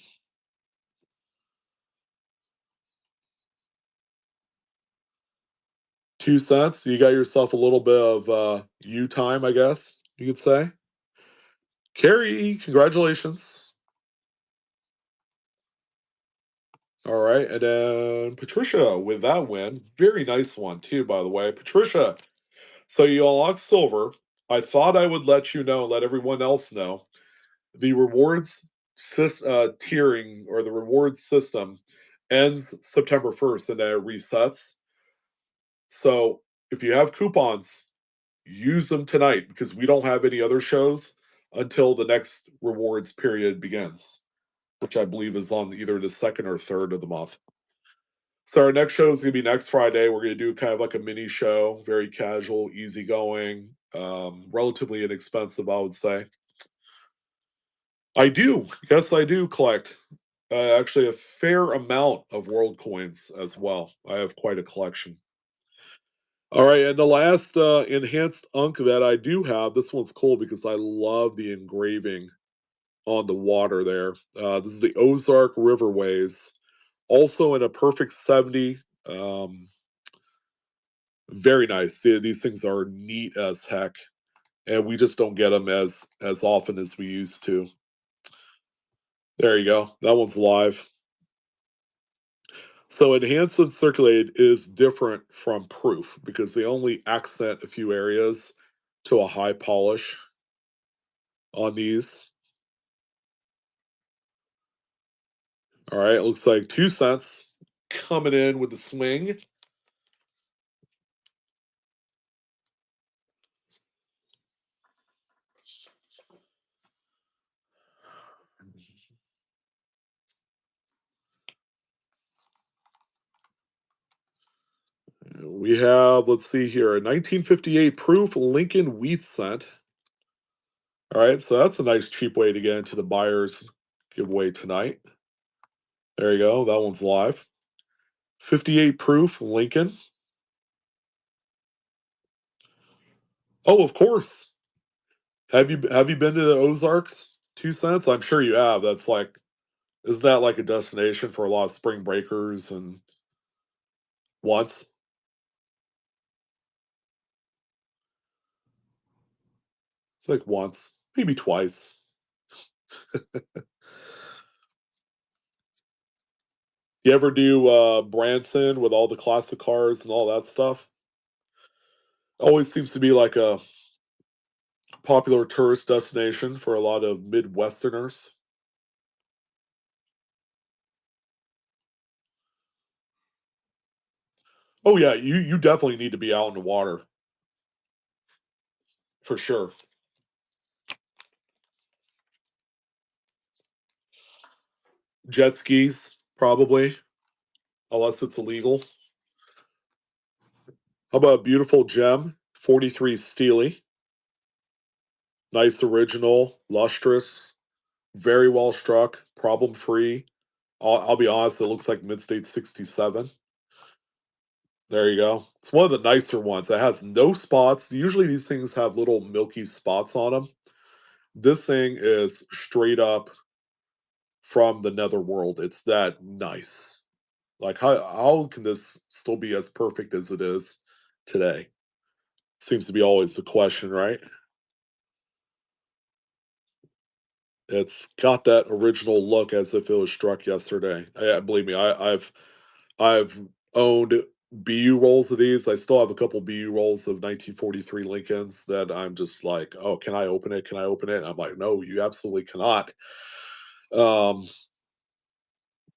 2 cents. You got yourself a little bit of you time, I guess you could say. Carrie, congratulations. All right, and then Patricia with that win. Very nice one, too, by the way. Patricia, so you unlocked silver. I thought I would let you know, let everyone else know. The rewards tiering or the rewards system ends September 1st and then it resets. So if you have coupons, use them tonight because we don't have any other shows until the next rewards period begins, which I believe is on either the second or third of the month. So our next show is going to be next Friday. We're going to do kind of like a mini show, very casual, easygoing, relatively inexpensive, I would say. I do. Yes, I do collect actually a fair amount of world coins as well. I have quite a collection. All right, and the last enhanced unk that I do have, this one's cool because I love the engraving on the water there. This is the Ozark Riverways, also in a perfect 70. Um, Very nice. These things are neat as heck, and we just don't get them as often as we used to. There you go. That one's live. So enhanced and circulated is different from proof because they only accent a few areas to a high polish on these. All right, it looks like 2 cents coming in with the swing. We have, let's see here, a 1958 proof Lincoln wheat cent. All right, so that's a nice cheap way to get into the buyer's giveaway tonight. There you go. That one's live. 58 proof Lincoln. Oh, of course. Have you been to the Ozarks? 2 cents? I'm sure you have. That's like, isn't that like a destination for a lot of spring breakers and once? It's like once, maybe twice. You ever do Branson with all the classic cars and all that stuff? Always seems to be like a popular tourist destination for a lot of Midwesterners. Oh yeah, you definitely need to be out in the water for sure. Jet skis, probably, unless it's illegal. How about a beautiful gem, 43 Steely? Nice original, lustrous, very well struck, problem free. I'll be honest, it looks like mid state 67. There you go. It's one of the nicer ones. It has no spots. Usually these things have little milky spots on them. This thing is straight up from the netherworld. It's that nice. Like how can this still be as perfect as it is today? Seems to be always the question, right? It's got that original look as if it was struck yesterday. Believe me, I've owned BU rolls of these. I still have a couple BU rolls of 1943 Lincolns that I'm just like, oh, can I open it? Can I open it? And I'm like, no, you absolutely cannot. Um,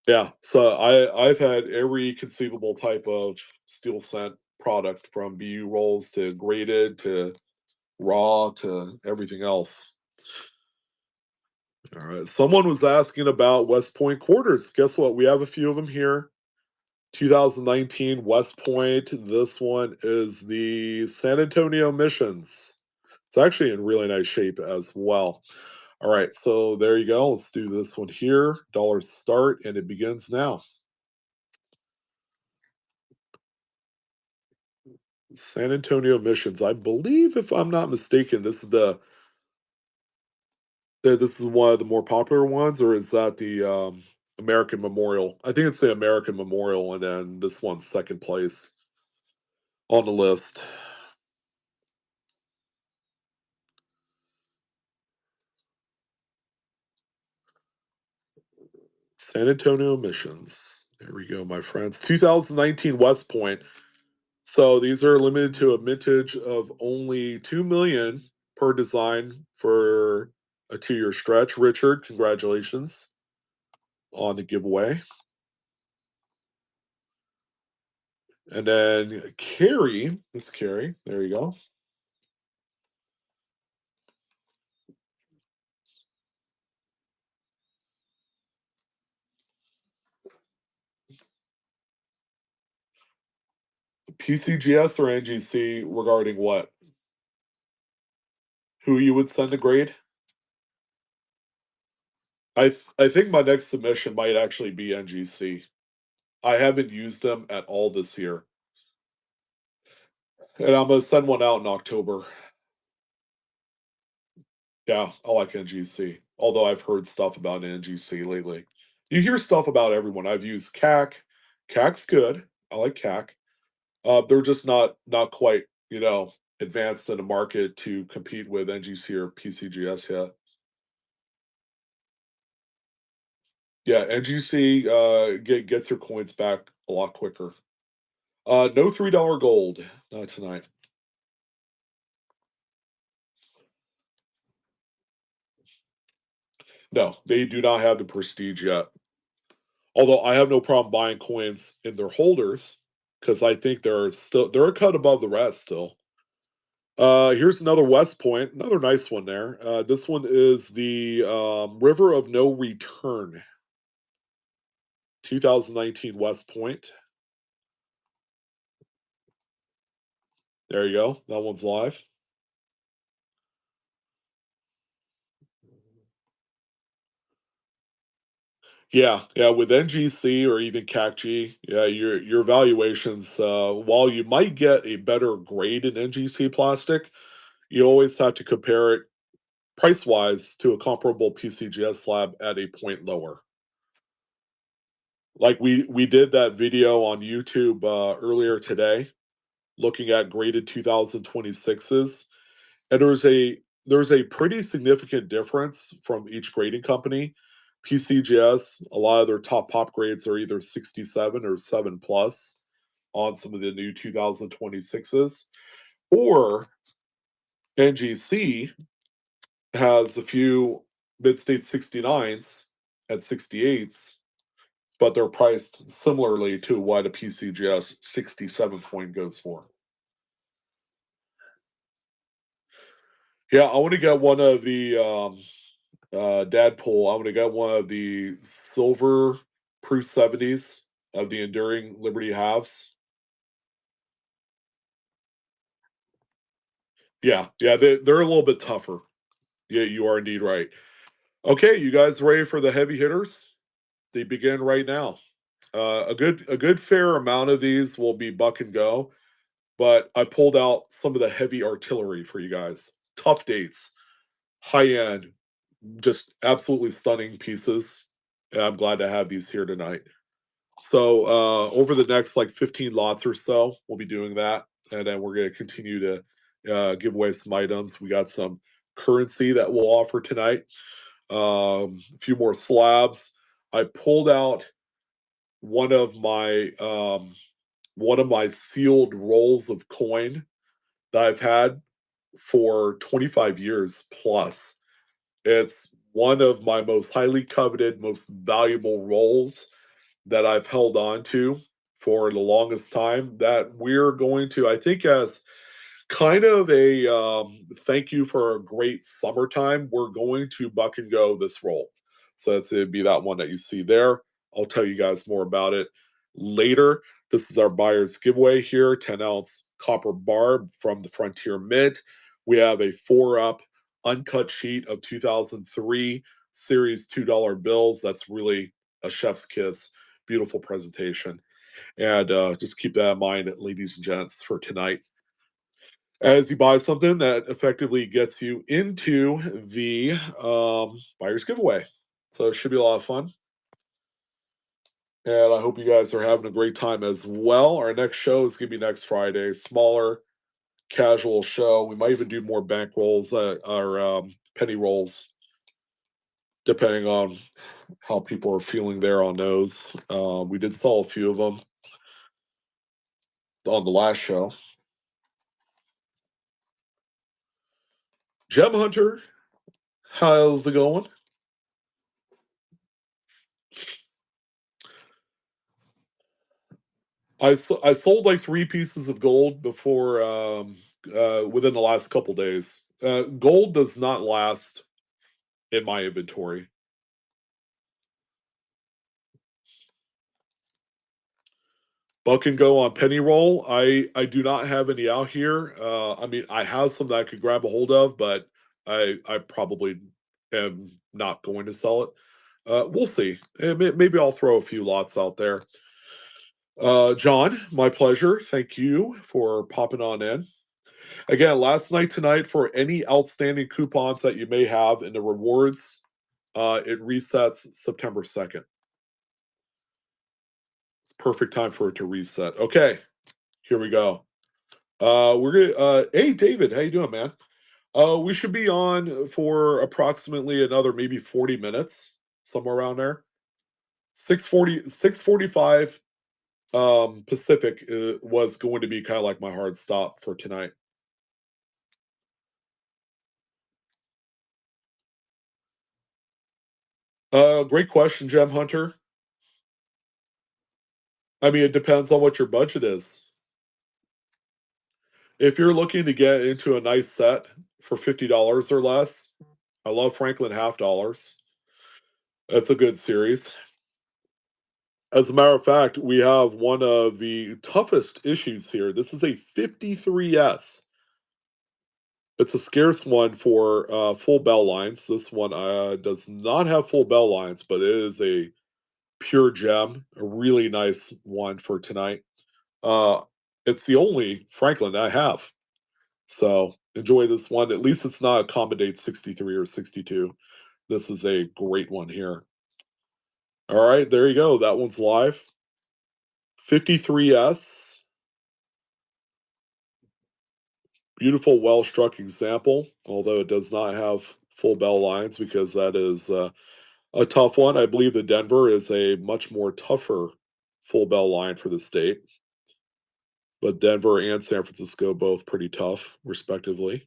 yeah, so I've had every conceivable type of steel scent product from BU rolls to graded to raw to everything else. All right. Someone was asking about West Point quarters. Guess what? We have a few of them here. 2019 West Point. This one is the San Antonio Missions. It's actually in really nice shape as well. All right. So there you go. Let's do this one here. Dollar start, and it begins now. San Antonio Missions. I believe, if I'm not mistaken, this is one of the more popular ones, or is that the American Memorial? I think it's the American Memorial, and then this one's second place on the list. San Antonio missions. There we go, my friends. 2019 West Point. So these are limited to a mintage of only 2 million per design for a 2-year stretch. Richard, congratulations on the giveaway. And then Carrie, Miss Carrie, there you go. PCGS or NGC regarding what? Who you would send a grade? I think my next submission might actually be NGC. I haven't used them at all this year. And I'm gonna send one out in October. Yeah, I like NGC. Although I've heard stuff about NGC lately. You hear stuff about everyone. I've used CAC. CAC's good. I like CAC. They're just not quite, advanced in the market to compete with NGC or PCGS yet. Yeah, NGC gets your coins back a lot quicker. No $3 gold, not tonight. No, they do not have the prestige yet. Although I have no problem buying coins in their holders because I think they're a cut above the rest still. Here's another West Point, another nice one there. This one is the River of No Return, 2019 West Point. There you go. That one's live. Yeah, yeah. With NGC or even CACG, yeah, your valuations. While you might get a better grade in NGC plastic, you always have to compare it price wise to a comparable PCGS slab at a point lower. Like we did that video on YouTube earlier today, looking at graded 2026s, and there's a pretty significant difference from each grading company. PCGS, a lot of their top pop grades are either 67 or 7 plus on some of the new 2026s, or NGC has a few mid-state 69s at 68s, but they're priced similarly to what a PCGS 67 coin goes for. Yeah, I want to get one of the Dadpool. I want to get one of the silver proof 70s of the Enduring Liberty halves. Yeah, yeah, they're a little bit tougher. Yeah, you are indeed right. Okay, you guys ready for the heavy hitters? They begin right now. A good fair amount of these will be buck and go, but I pulled out some of the heavy artillery for you guys. Tough dates, high end, just absolutely stunning pieces. And I'm glad to have these here tonight. So over the next like 15 lots or so, we'll be doing that, and then we're going to continue to give away some items. We got some currency that we'll offer tonight. A few more slabs. I pulled out one of my sealed rolls of coin that I've had for 25 years plus. It's one of my most highly coveted, most valuable rolls that I've held on to for the longest time that we're going to, I think, as kind of a thank you for a great summertime, we're going to buck and go this roll. So it'd be that one that you see there. I'll tell you guys more about it later. This is our buyer's giveaway here, 10-ounce copper barb from the Frontier Mint. We have a 4-up uncut sheet of 2003 series $2 bills. That's really a chef's kiss. Beautiful presentation. And just keep that in mind, ladies and gents, for tonight. As you buy something that effectively gets you into the buyer's giveaway. So it should be a lot of fun. And I hope you guys are having a great time as well. Our next show is going to be next Friday. Smaller, casual show. We might even do more bank rolls, or penny rolls. depending on how people are feeling there on those. We did sell a few of them on the last show. Gem Hunter, how's it going? I sold like 3 pieces of gold before within the last couple days. Gold does not last in my inventory. Buck and go on penny roll. I do not have any out here. I mean, I have some that I could grab a hold of, but I probably am not going to sell it. We'll see. Maybe I'll throw a few lots out there. John, my pleasure. Thank you for popping on in. Again, last night tonight for any outstanding coupons that you may have in the rewards, it resets September 2nd. It's perfect time for it to reset. Okay, here we go. We're gonna hey David, how you doing, man? We should be on for approximately another maybe 40 minutes, somewhere around there. 6:45 Pacific was going to be kind of like my hard stop for tonight. Great question, Gem Hunter. I mean, it depends on what your budget is. If you're looking to get into a nice set for $50 or less, I love Franklin half dollars. That's a good series. As a matter of fact, we have one of the toughest issues here. This is a 53S. It's a scarce one for full bell lines. This one does not have full bell lines, but it is a pure gem, a really nice one for tonight. Uh, it's the only Franklin that I have. So enjoy this one. At least it's not accommodate 63 or 62. This is a great one here. All right, there you go. That one's live. 53S. Beautiful, well struck example, although it does not have full bell lines because that is a tough one. I believe the Denver is a much more tougher full bell line for the state, but Denver and San Francisco both pretty tough, respectively.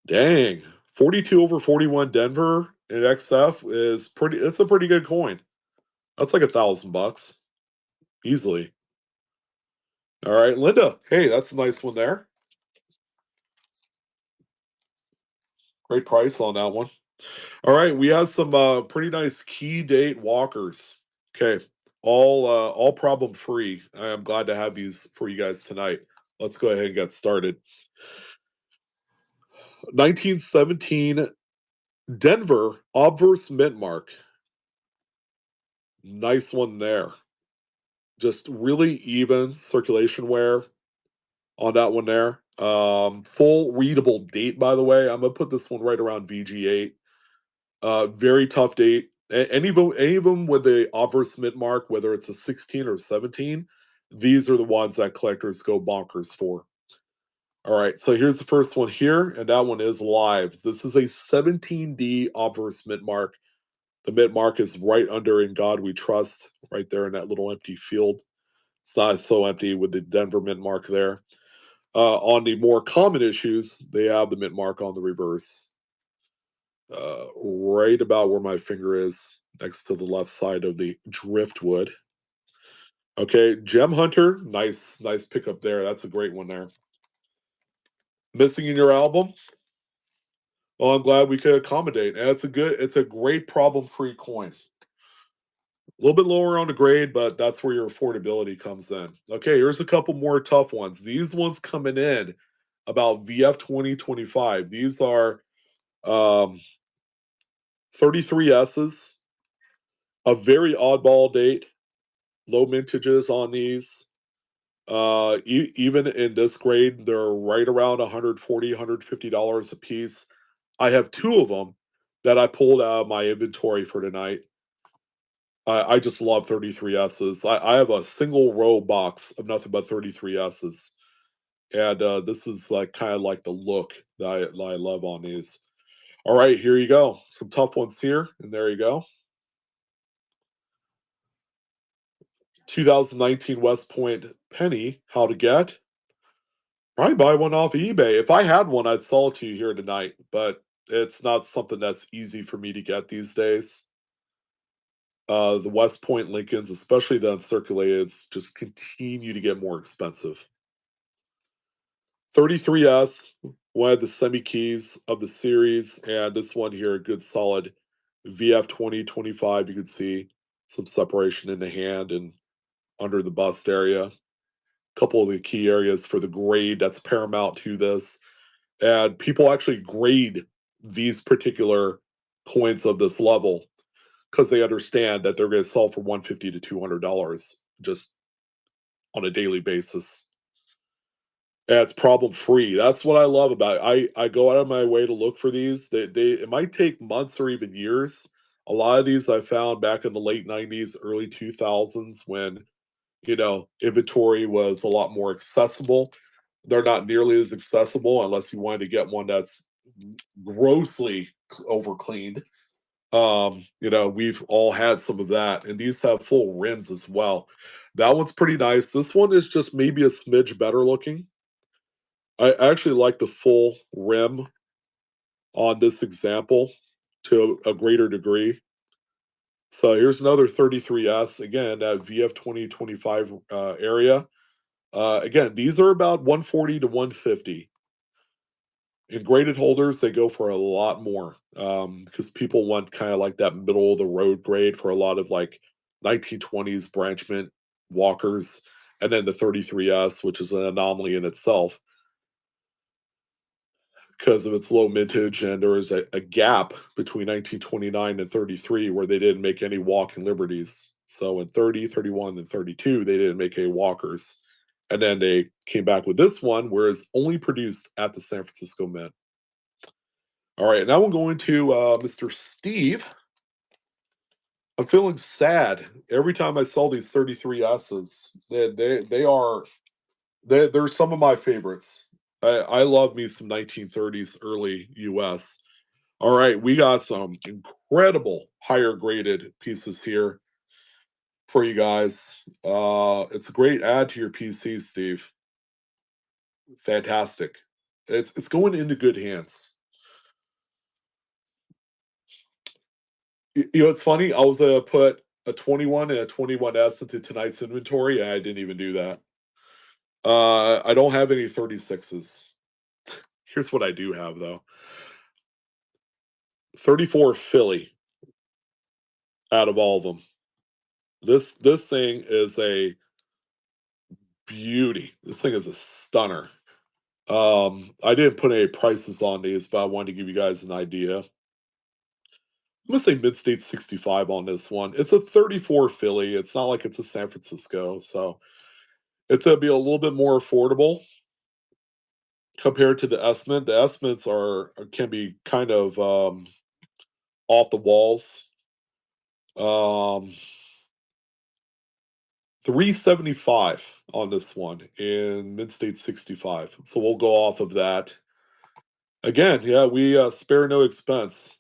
Dang, 42 over 41 Denver in XF is pretty. It's a pretty good coin. That's like $1,000 easily. All right, Linda. Hey, that's a nice one there. Great price on that one. All right, we have some pretty nice key date walkers. Okay, all problem free. I am glad to have these for you guys tonight. Let's go ahead and get started. 1917 Denver obverse mint mark. Nice one there. Just really even circulation wear on that one there. Full readable date, by the way. I'm gonna put this one right around VG8. Very tough date. Any of them with the obverse mint mark, whether it's a 16 or 17, these are the ones that collectors go bonkers for. All right, so here's the first one here, and that one is live. This is a 17D obverse mint mark. The mint mark is right under "In God We Trust," right there in that little empty field. It's not so empty with the Denver mint mark there. On the more common issues, they have the mint mark on the reverse, right about where my finger is, next to the left side of the driftwood. Okay, Gem Hunter, nice pickup there. That's a great one there. Missing in your album? Well, I'm glad we could accommodate. And it's a great problem-free coin. A little bit lower on the grade, but that's where your affordability comes in. Okay, here's a couple more tough ones. These ones coming in about VF 2025. These are 33S's, a very oddball date, low mintages on these. Even in this grade, they're right around $140, $150 a piece. I have 2 of them that I pulled out of my inventory for tonight. I just love 33S's. I have a single row box of nothing but 33S's. And this is like kind of like the look that I love on these. All right, here you go. Some tough ones here, and there you go. 2019 West Point penny. How to get? Probably buy one off eBay. If I had one, I'd sell it to you here tonight, but it's not something that's easy for me to get these days. The West Point Lincolns, especially the uncirculated, just continue to get more expensive. 33S, one of the semi keys of the series, and this one here, a good solid VF 2025. You can see some separation in the hand and under the bust area. A couple of the key areas for the grade that's paramount to this. And people actually grade these particular coins of this level because they understand that they're going to sell for $150 to $200 just on a daily basis. And it's problem free. That's what I love about it. I go out of my way to look for these. They it might take months or even years. A lot of these I found back in the late 90s, early 2000s when, inventory was a lot more accessible. They're not nearly as accessible unless you wanted to get one that's grossly over cleaned. We've all had some of that, and these have full rims as well. That one's pretty nice. This one is just maybe a smidge better looking. I actually like the full rim on this example to a greater degree. So here's another 33S, again, that VF 2025 area. Again, these are about 140 to 150. In graded holders, they go for a lot more because people want kind of like that middle of the road grade for a lot of like 1920s branchment walkers, and then the 33S, which is an anomaly in itself because of its low mintage, and there is a gap between 1929 and 33 where they didn't make any walking liberties. So in 30, 31, and 32, they didn't make any walkers. And then they came back with this one, where it's only produced at the San Francisco Mint. All right, now we're going to Mr. Steve. I'm feeling sad every time I sell these 33 S's. They're some of my favorites. I love me some 1930s early US. All right, we got some incredible higher graded pieces here for you guys. It's a great add to your PC, Steve. Fantastic. It's going into good hands. It's funny. I was put a 21 and a 21S into tonight's inventory, and I didn't even do that. I don't have any 36s. Here's what I do have though. 34 Philly out of all of them. This thing is a beauty. This thing is a stunner. I didn't put any prices on these, but I wanted to give you guys an idea. I'm gonna say mid-state 65 on this one. It's a 34 Philly. It's not like it's a San Francisco, so it's gonna be a little bit more affordable compared to the S Mint. The S Mints can be kind of off the walls. 375 on this one in mid-state 65. So we'll go off of that. Again, yeah, we spare no expense.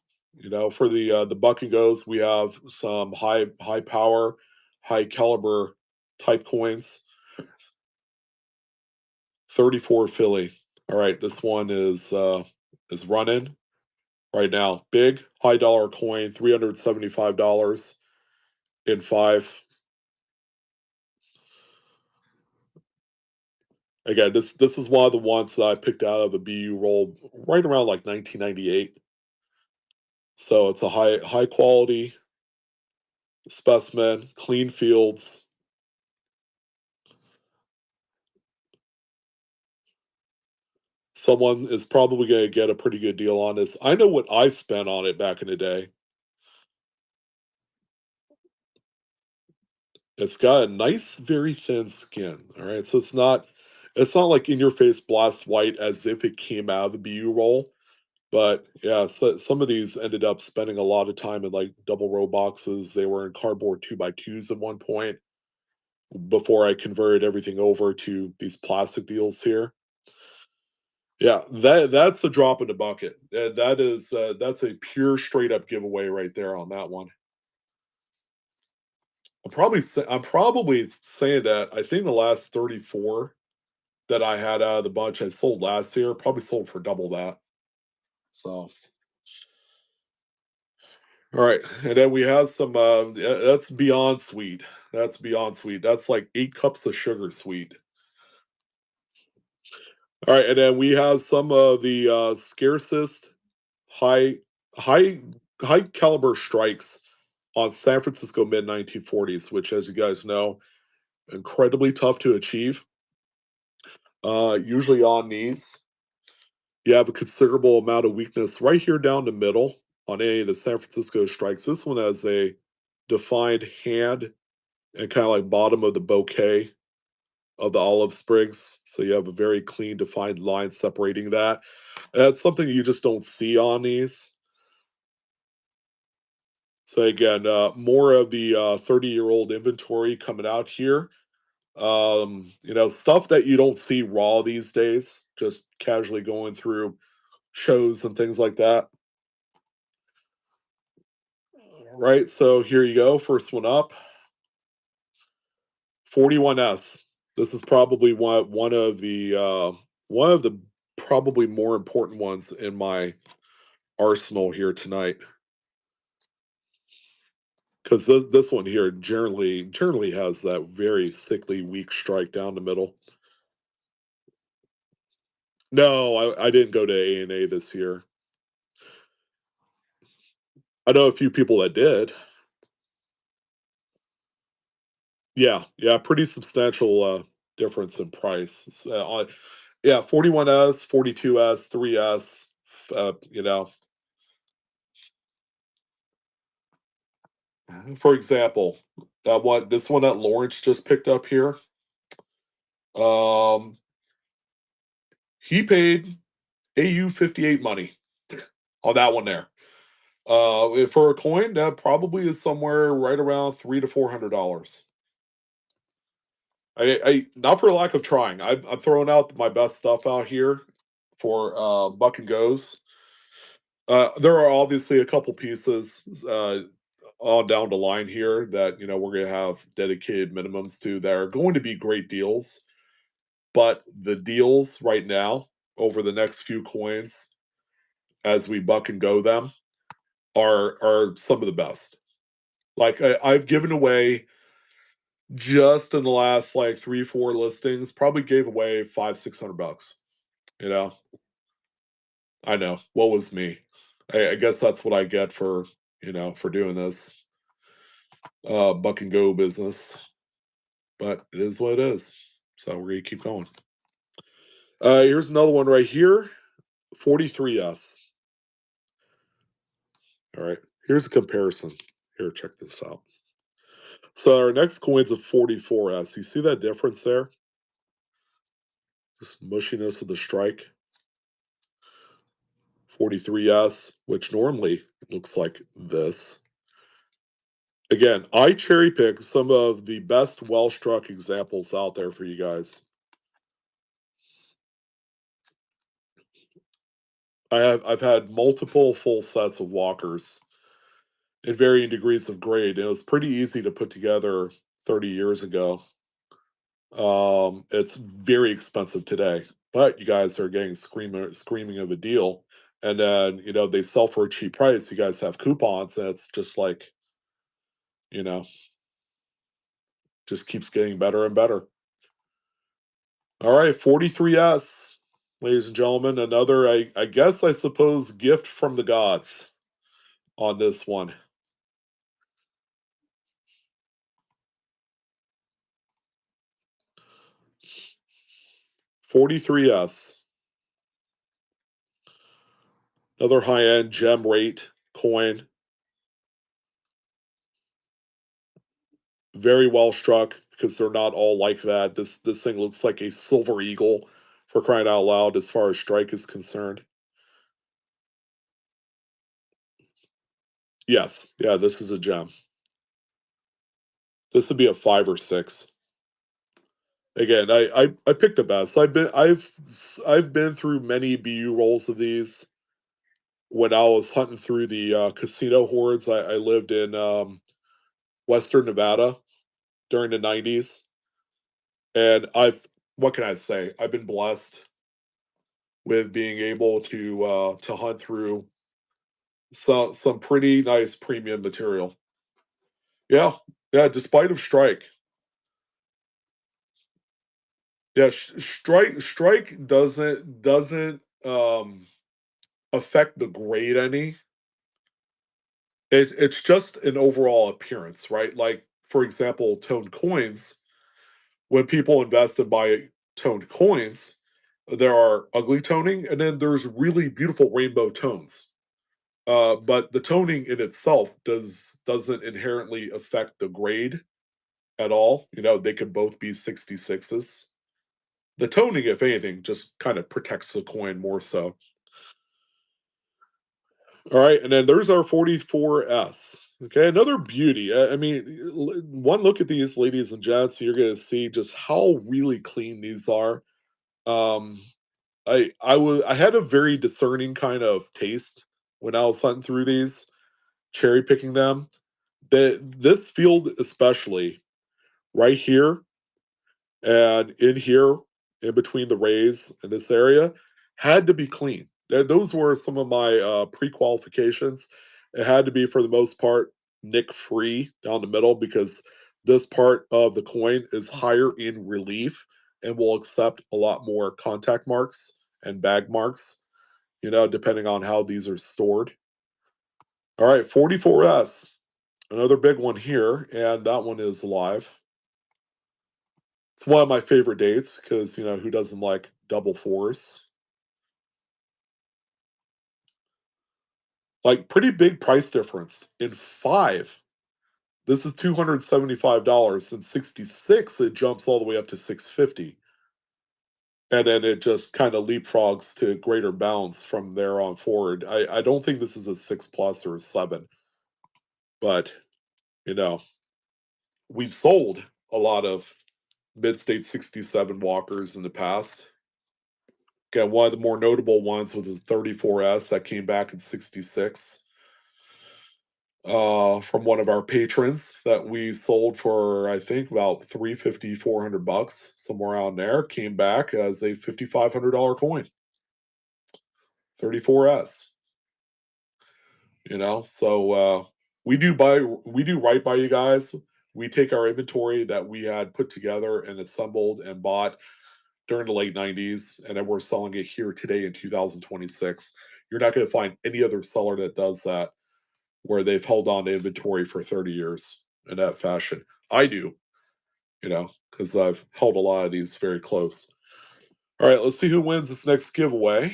For the buck and goes, we have some high power, high caliber type coins. 34 Philly. All right, this one is running right now. Big high dollar coin, $375 in 5. Again, this is one of the ones that I picked out of a BU roll right around like 1998. So it's a high quality specimen, clean fields. Someone is probably going to get a pretty good deal on this. I know what I spent on it back in the day. It's got a nice, very thin skin. All right, so it's not like in your face blast white as if it came out of a BU roll. But yeah, so some of these ended up spending a lot of time in like double row boxes. They were in cardboard 2x2s at one point before I converted everything over to these plastic deals here. Yeah, that's a drop in the bucket. That's a pure straight up giveaway right there on that one. I'm probably saying that I think the last 34 that I had out of the bunch I sold last year probably sold for double that. So, all right, and then we have some. That's beyond sweet. That's beyond sweet. That's like 8 cups of sugar sweet. All right, and then we have some of the scarcest high high high caliber strikes on San Francisco mid 1940s, which, as you guys know, incredibly tough to achieve. Usually on these, you have a considerable amount of weakness right here down the middle on any of the San Francisco strikes. This one has a defined hand and kind of like bottom of the bouquet of the olive sprigs. So you have a very clean, defined line separating that. That's something you just don't see on these. So again, more of the 30-year-old inventory coming out here. Stuff that you don't see raw these days, just casually going through shows and things like that. Right. So here you go. First one up, 41S. This is probably one of the probably more important ones in my arsenal here tonight. Because this one here generally has that very sickly weak strike down the middle. No, I didn't go to A&A this year. I know a few people that did. Yeah, pretty substantial difference in price. Yeah, 41S, 42S, 3S. For example, what this one that Lawrence just picked up here. Um, he paid AU 58 money on that one there. For a coin, that probably is somewhere right around $300 to $400. I not for lack of trying. I'm throwing out my best stuff out here for Buck and Goes. There are obviously a couple pieces on down the line here that we're going to have dedicated minimums to that are going to be great deals. But the deals right now over the next few coins, as we buck and go them, are some of the best. Like I've given away just in the last like 3-4 listings, probably gave away $500-600. You know, I know what was me. I guess that's what I get for for doing this buck and go business. But it is what it is. So we're gonna keep going. Here's another one right here, 43S. All right, here's a comparison. Here, check this out. So our next coin's a 44S. You see that difference there? Just mushiness of the strike. 43S, which normally looks like this. Again, I cherry pick some of the best well struck examples out there for you guys. I've had multiple full sets of walkers in varying degrees of grade, and it was pretty easy to put together 30 years ago. It's very expensive today, but you guys are getting screaming of a deal, and then they sell for a cheap price. You guys have coupons, and it's just like you know just keeps getting better and better. All right, 43S, ladies and gentlemen, another I guess I suppose gift from the gods on this one. 43S. Another high-end gem rate coin. Very well struck because they're not all like that. This thing looks like a silver eagle for crying out loud as far as strike is concerned. Yes, yeah, this is a gem. This would be a 5 or 6. Again, I picked the best. I've been through many BU rolls of these. When I was hunting through the casino hordes, I lived in Western Nevada during the '90s, and what can I say? I've been blessed with being able to hunt through some pretty nice premium material. Yeah, yeah. Despite of strike, yeah, strike doesn't affect the grade any. It's just an overall appearance, right? Like for example, toned coins. When people invest and buy toned coins, there are ugly toning, and then there's really beautiful rainbow tones. But the toning in itself doesn't inherently affect the grade at all. You know, they could both be 66s. The toning, if anything, just kind of protects the coin more so. All right, and then there's our 44S. Okay, another beauty. I mean, one look at these, ladies and gents, you're going to see just how really clean these are. Um, I had a very discerning kind of taste when I was hunting through these, cherry picking them. This field especially right here and in here, in between the rays in this area, had to be clean. Those were some of my pre-qualifications. It had to be, for the most part, nick free down the middle because this part of the coin is higher in relief and will accept a lot more contact marks and bag marks, you know, depending on how these are stored. All right, 44S, another big one here, and that one is live. It's one of my favorite dates because, you know, who doesn't like double fours? Like, pretty big price difference. In 5, this is $275. In 66, it jumps all the way up to 650. And then it just kind of leapfrogs to greater bounds from there on forward. I don't think this is a 6 plus or a 7, but, you know, we've sold a lot of mid-state 67 walkers in the past. Again, one of the more notable ones was the 34S that came back in 66 from one of our patrons that we sold for, I think, about 350, $400, somewhere around there. Came back as a $5,500 coin, 34S. You know, so we do right by you guys. We take our inventory that we had put together and assembled and bought during the late '90s, and then we're selling it here today in 2026. You're not going to find any other seller that does that, where they've held on to inventory for 30 years in that fashion. I do, you know, because I've held a lot of these very close. All right, let's see who wins this next giveaway.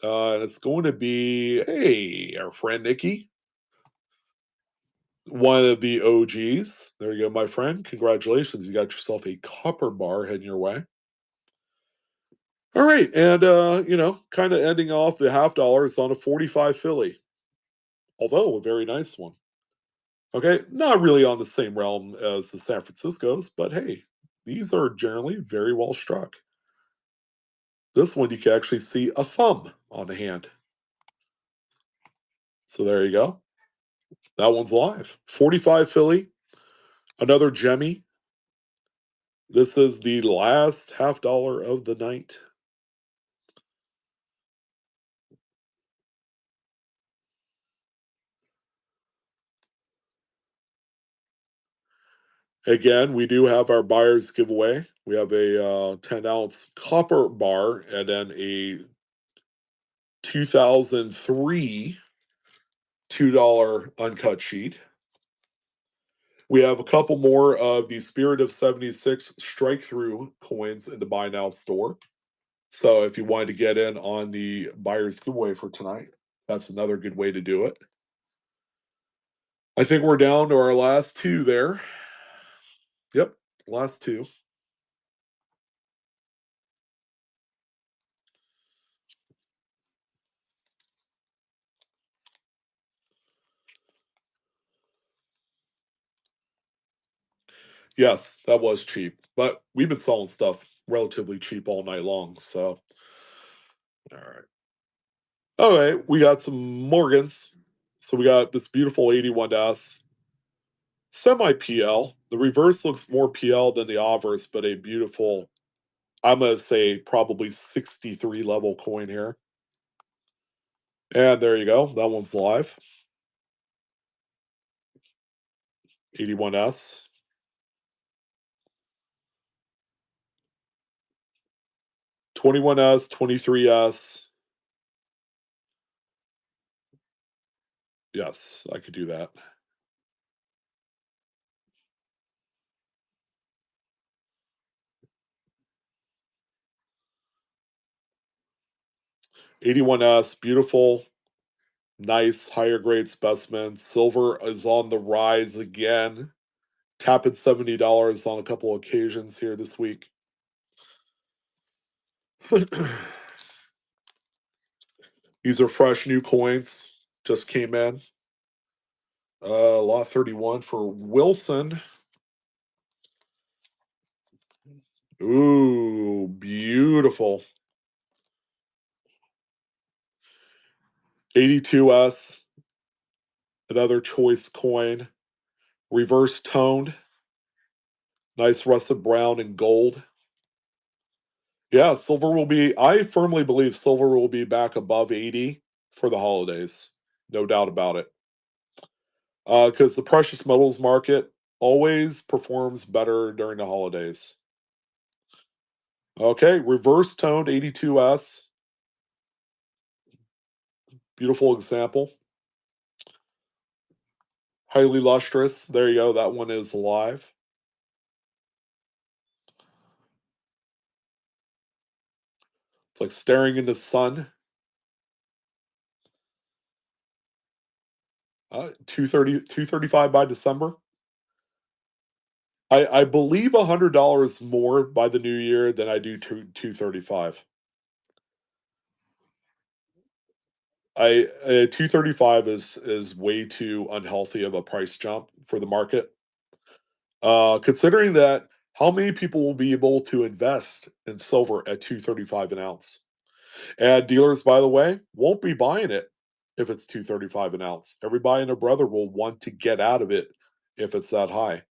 And it's going to be, hey, our friend Nikki, one of the OGs. There you go, my friend. Congratulations. You got yourself a copper bar heading your way. All right, and you know, kind of ending off the half dollars on a 45 Philly, although a very nice one. Okay, not really on the same realm as the San Franciscos, but hey, these are generally very well struck. This one you can actually see a thumb on the hand. So there you go. That one's live. 45 Philly, another Jemmy. This is the last half dollar of the night. Again, we do have our buyer's giveaway. We have a 10-ounce copper bar and then a 2003 $2 uncut sheet. We have a couple more of the Spirit of 76 strike through coins in the Buy Now store. So if you wanted to get in on the buyer's giveaway for tonight, that's another good way to do it. I think we're down to our last two there. Yep, last two. Yes, that was cheap. But we've been selling stuff relatively cheap all night long. So, all right. All right. We got some Morgans. So we got this beautiful 81S semi PL. The reverse looks more PL than the obverse, but a beautiful, I'm going to say probably 63 level coin here. And there you go. That one's live. 81S. 21S, 23S. Yes, I could do that. 81S, beautiful, nice, higher grade specimen. Silver is on the rise again. Tapping $70 on a couple occasions here this week. These are fresh new coins. Just came in. Lot 31 for Wilson. Ooh, beautiful. 82S, another choice coin. Reverse toned. Nice russet brown and gold. Yeah, silver will be, I firmly believe silver will be back above 80 for the holidays. No doubt about it. Because the precious metals market always performs better during the holidays. Okay, reverse toned 82S. Beautiful example. Highly lustrous. There you go. That one is live. It's like staring into the sun. 235 by December. I believe $100 more by the new year than I do 235. I 235 is way too unhealthy of a price jump for the market. Considering that how many people will be able to invest in silver at 235 an ounce? And dealers, by the way, won't be buying it if it's 235 an ounce. Everybody and their brother will want to get out of it if it's that high.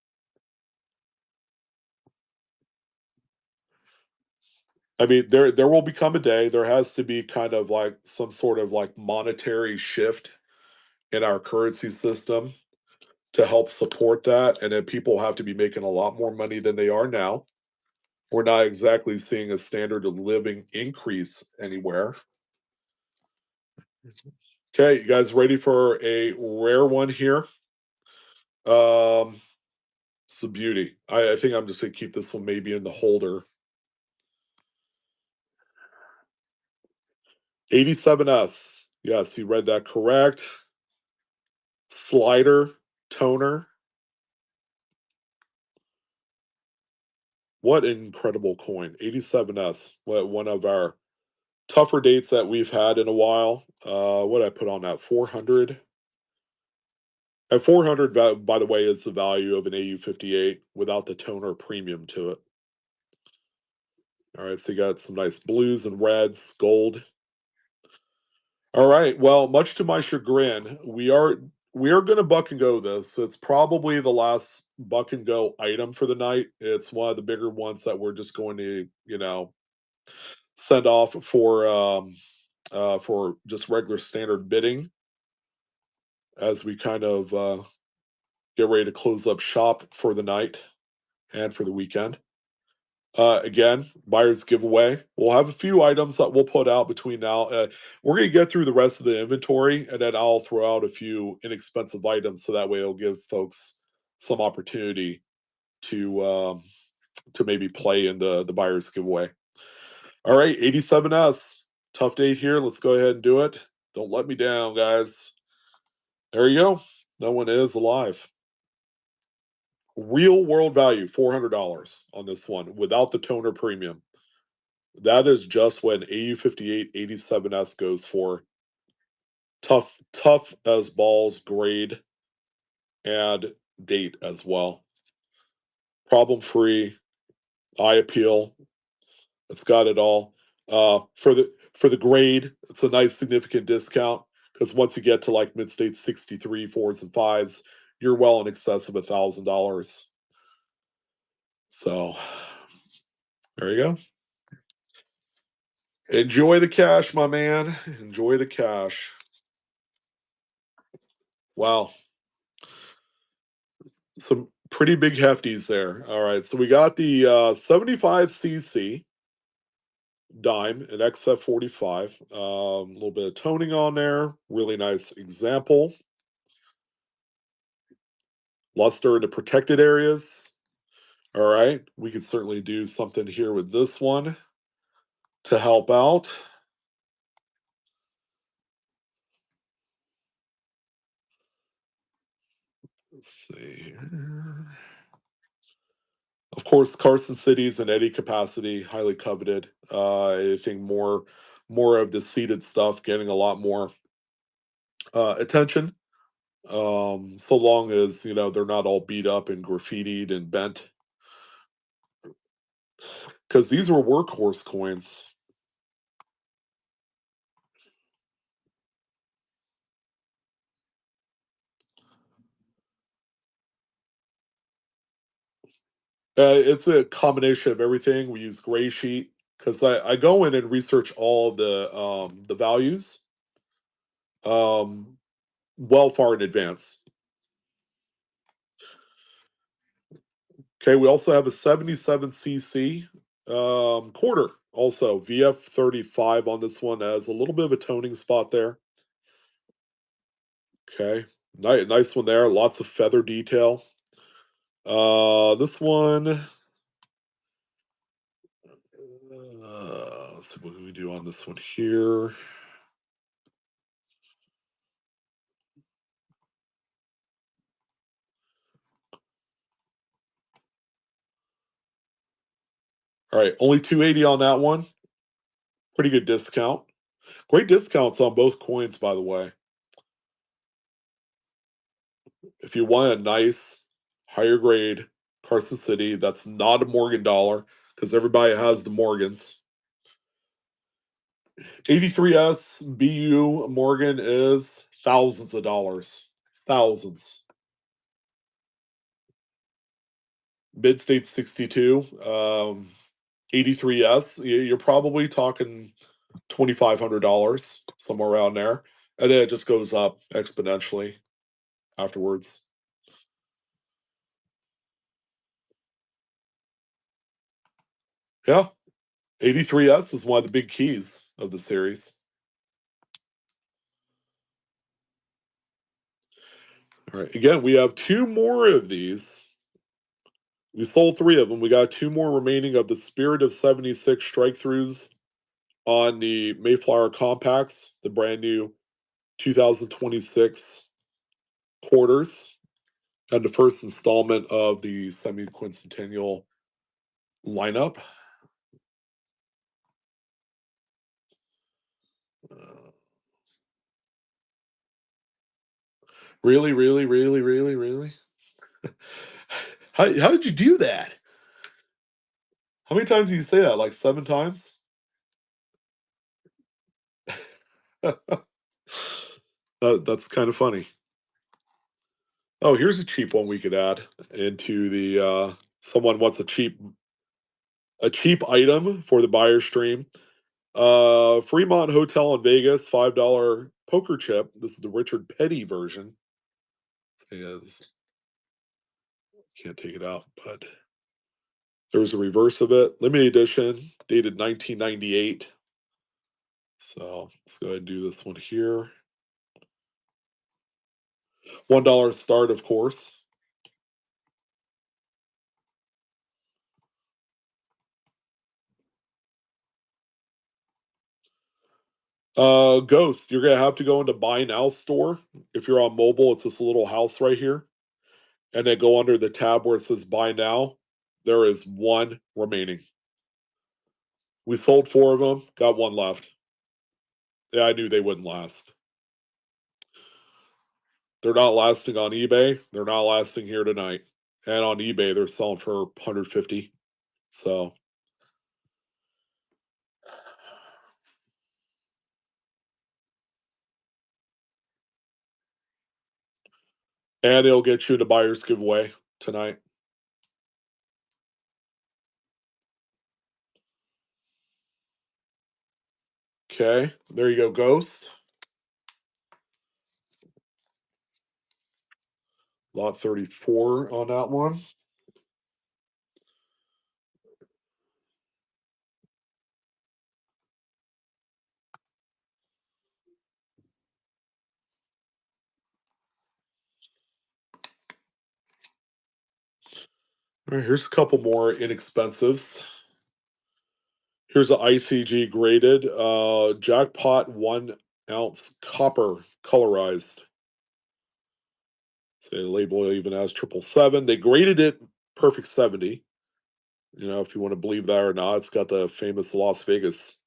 I mean, there will become a day. There has to be kind of like some sort of like monetary shift in our currency system to help support that, and then people have to be making a lot more money than they are now. We're not exactly seeing a standard of living increase anywhere. Okay, you guys ready for a rare one here? It's a beauty. I think I'm just gonna keep this one maybe in the holder. 87S. Yes, you read that correct. Slider toner. What an incredible coin. 87S. What one of our tougher dates that we've had in a while. What did I put on that? 400. At 400, by the way, is the value of an AU58 without the toner premium to it. All right, so you got some nice blues and reds, gold. All right, well, much to my chagrin, we are going to buck and go this. It's probably the last buck and go item for the night. It's one of the bigger ones that we're just going to, send off for just regular standard bidding as we kind of get ready to close up shop for the night and for the weekend. Again, buyer's giveaway. We'll have a few items that we'll put out between now. We're going to get through the rest of the inventory, and then I'll throw out a few inexpensive items so that way it'll give folks some opportunity to maybe play in the buyer's giveaway. All right, 87S. Tough date here. Let's go ahead and do it. Don't let me down, guys. There you go. That one is alive. Real world value, $400 on this one without the toner premium. That is just when AU58 87S goes for. Tough as balls grade and date as well. Problem free. eye appeal. It's got it all. For the grade, it's a nice significant discount because once you get to like mid-state 63 fours and fives, you're well in excess of $1,000. So there you go. Enjoy the cash, my man. Enjoy the cash. Wow. Some pretty big hefties there. All right. So we got the 75cc dime in XF45. A little bit of toning on there. Really nice example. Luster in the protected areas. All right. We could certainly do something here with this one to help out. Let's see. Of course, Carson Cities and Eddy capacity, highly coveted. I think more of the seated stuff getting a lot more attention. So long as they're not all beat up and graffitied and bent, because these were workhorse coins. It's a combination of everything. We use gray sheet because I go in and research all of the values um, well far in advance. Okay, we also have a 77cc quarter, also VF35 on this one, as a little bit of a toning spot there. Okay, nice one there. Lots of feather detail. This one. Let's see what do we do on this one here. All right, only 280 on that one. Pretty good discount. Great discounts on both coins, by the way. If you want a nice, higher grade Carson City, that's not a Morgan dollar because everybody has the Morgans. 83S BU Morgan is thousands of dollars. Thousands. Mid State 62, 83S, you're probably talking $2,500, somewhere around there. And then it just goes up exponentially afterwards. Yeah. 83S is one of the big keys of the series. All right. Again, we have two more of these. We sold three of them. We got two more remaining of the Spirit of 76 strike throughs on the Mayflower Compacts, the brand new 2026 quarters, and the first installment of the semi quincentennial lineup. Really, really, really, really, really? How did you do that? How many times do you say that? Like 7 times? That's kind of funny. Oh, here's a cheap one we could add into the someone wants a cheap item for the buyer stream. Fremont Hotel in Vegas, $5 poker chip. This is the Richard Petty version. Is can't take it out, but there's a reverse of it. Limited edition, dated 1998. So let's go ahead and do this one here. $1 start, of course. Ghost, you're gonna have to go into Buy Now store. If you're on mobile, it's this little house right here. And then go under the tab where it says Buy Now. There is one remaining. We sold four of them, got one left. Yeah, I knew they wouldn't last. They're not lasting on eBay. They're not lasting here tonight. And on eBay, they're selling for 150. So, and it'll get you the buyer's giveaway tonight. Okay, there you go, Ghost. Lot 34 on that one. All right, here's a couple more inexpensives. Here's a ICG graded jackpot 1 ounce copper colorized. Say label even has 777. They graded it perfect 70. You know, if you want to believe that or not, it's got the famous Las Vegas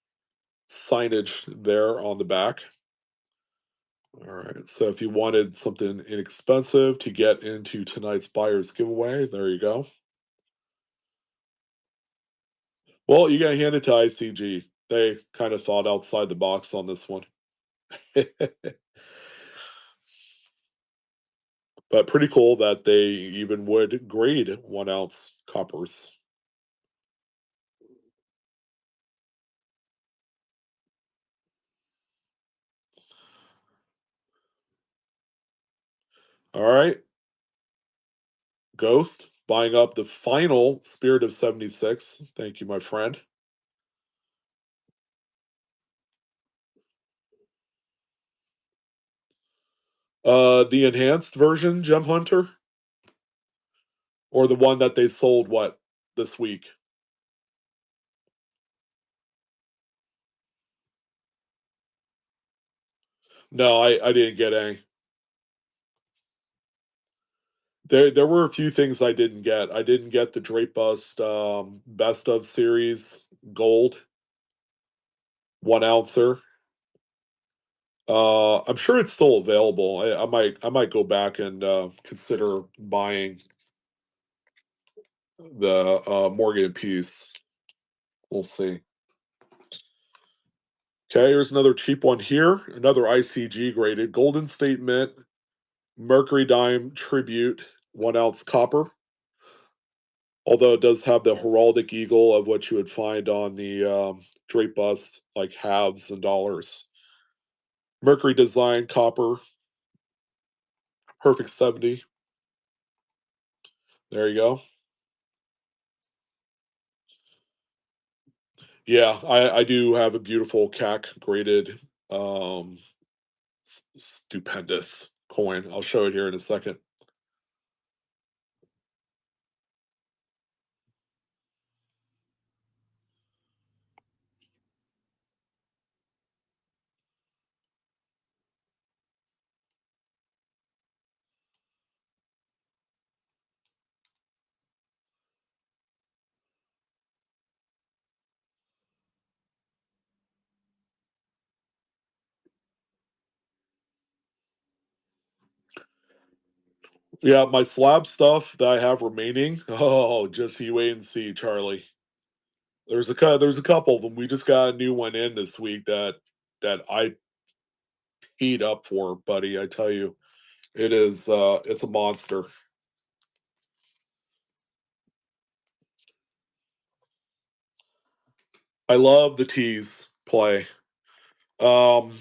signage there on the back. All right, so if you wanted something inexpensive to get into tonight's buyer's giveaway, there you go. Well, you got to hand it to ICG. They kind of thought outside the box on this one. But pretty cool that they even would grade 1 ounce coppers. All right, Ghost buying up the final Spirit of 76. Thank you, my friend. The enhanced version, Gem Hunter, or the one that they sold what this week? No, I didn't get any. There were a few things I didn't get. I didn't get the Drape Bust Best of series gold 1 ouncer. I'm sure it's still available. I might go back and consider buying the Morgan piece. We'll see. Okay, here's another cheap one here. Another ICG graded Golden State Mint Mercury Dime Tribute 1 ounce copper. Although it does have the heraldic eagle of what you would find on the drape bust, like halves and dollars. Mercury design copper, perfect 70. There you go. Yeah, I do have a beautiful CAC graded, um, stupendous coin. I'll show it here in a second. Yeah, my slab stuff that I have remaining. Oh, just you wait and see, Charlie. There's a couple of them. We just got a new one in this week that I paid up for, buddy. I tell you, it's a monster. I love the tease play. Um,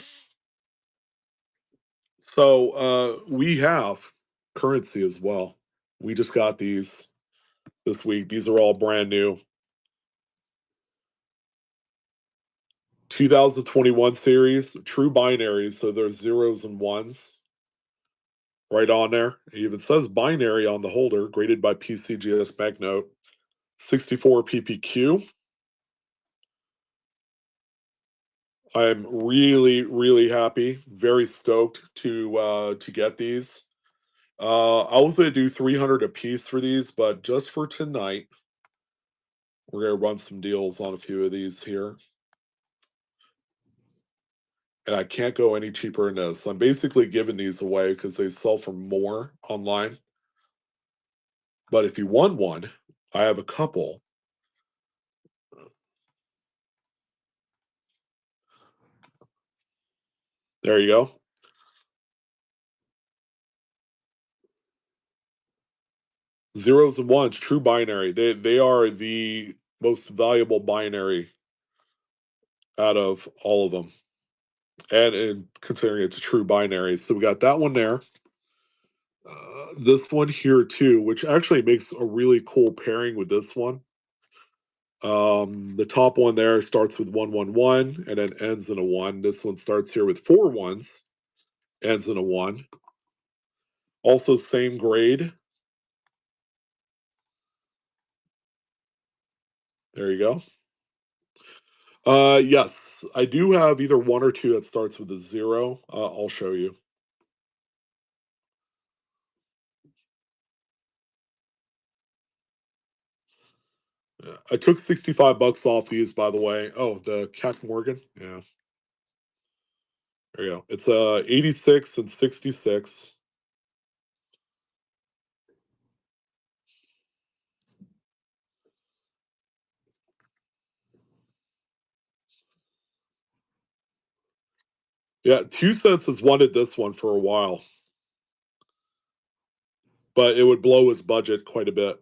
we have currency as well. We just got these this week. These are all brand new. 2021 series, true binaries, so there's zeros and ones right on there. It even says binary on the holder, graded by PCGS Banknote, 64 PPQ. I'm really, really happy, very stoked to get these. I was gonna do 300 a piece for these, but just for tonight, we're gonna run some deals on a few of these here. And I can't go any cheaper than this. I'm basically giving these away because they sell for more online. But if you want one, I have a couple. There you go. Zeros and ones, true binary. They are the most valuable binary out of all of them. And considering it's a true binary. So we got that one there. This one here too, which actually makes a really cool pairing with this one. The top one there starts with 111 and then ends in a one. This one starts here with four ones, ends in a one. Also, same grade. There you go. Yes, I do have either one or two that starts with a zero. I'll show you. Yeah, I took 65 bucks off these, by the way. Oh, the Cat Morgan. Yeah, there you go. It's 86 and 66. Yeah, 2 cents has wanted this one for a while, but it would blow his budget quite a bit.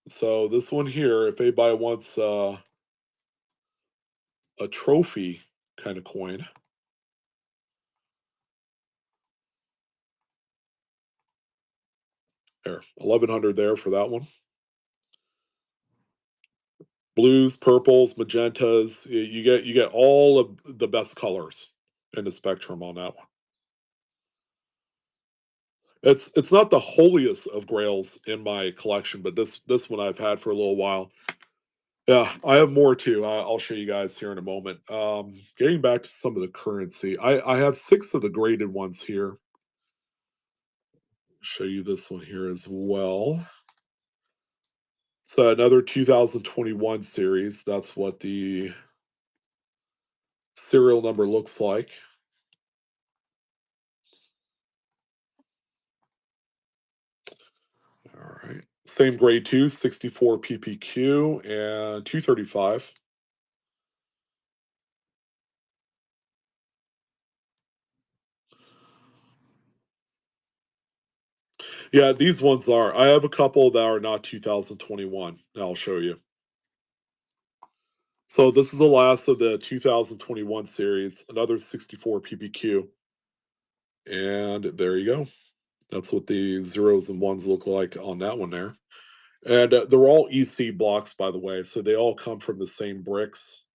So this one here, if anybody wants a trophy kind of coin, there, 1100 there for that one. Blues, purples, magentas, you get all of the best colors in the spectrum on that one. It's not the holiest of grails in my collection, but this one I've had for a little while. Yeah, I have more too. I'll show you guys here in a moment. Getting back to some of the currency, I have six of the graded ones here. Show you this one here as well. So another 2021 series. That's what the serial number looks like. All right. Same grade two, 64 PPQ and 235. Yeah, these ones are. I have a couple that are not 2021. I'll show you. So this is the last of the 2021 series, another 64 PPQ. And there you go. That's what the zeros and ones look like on that one there. And they're all EC blocks, by the way. So they all come from the same bricks.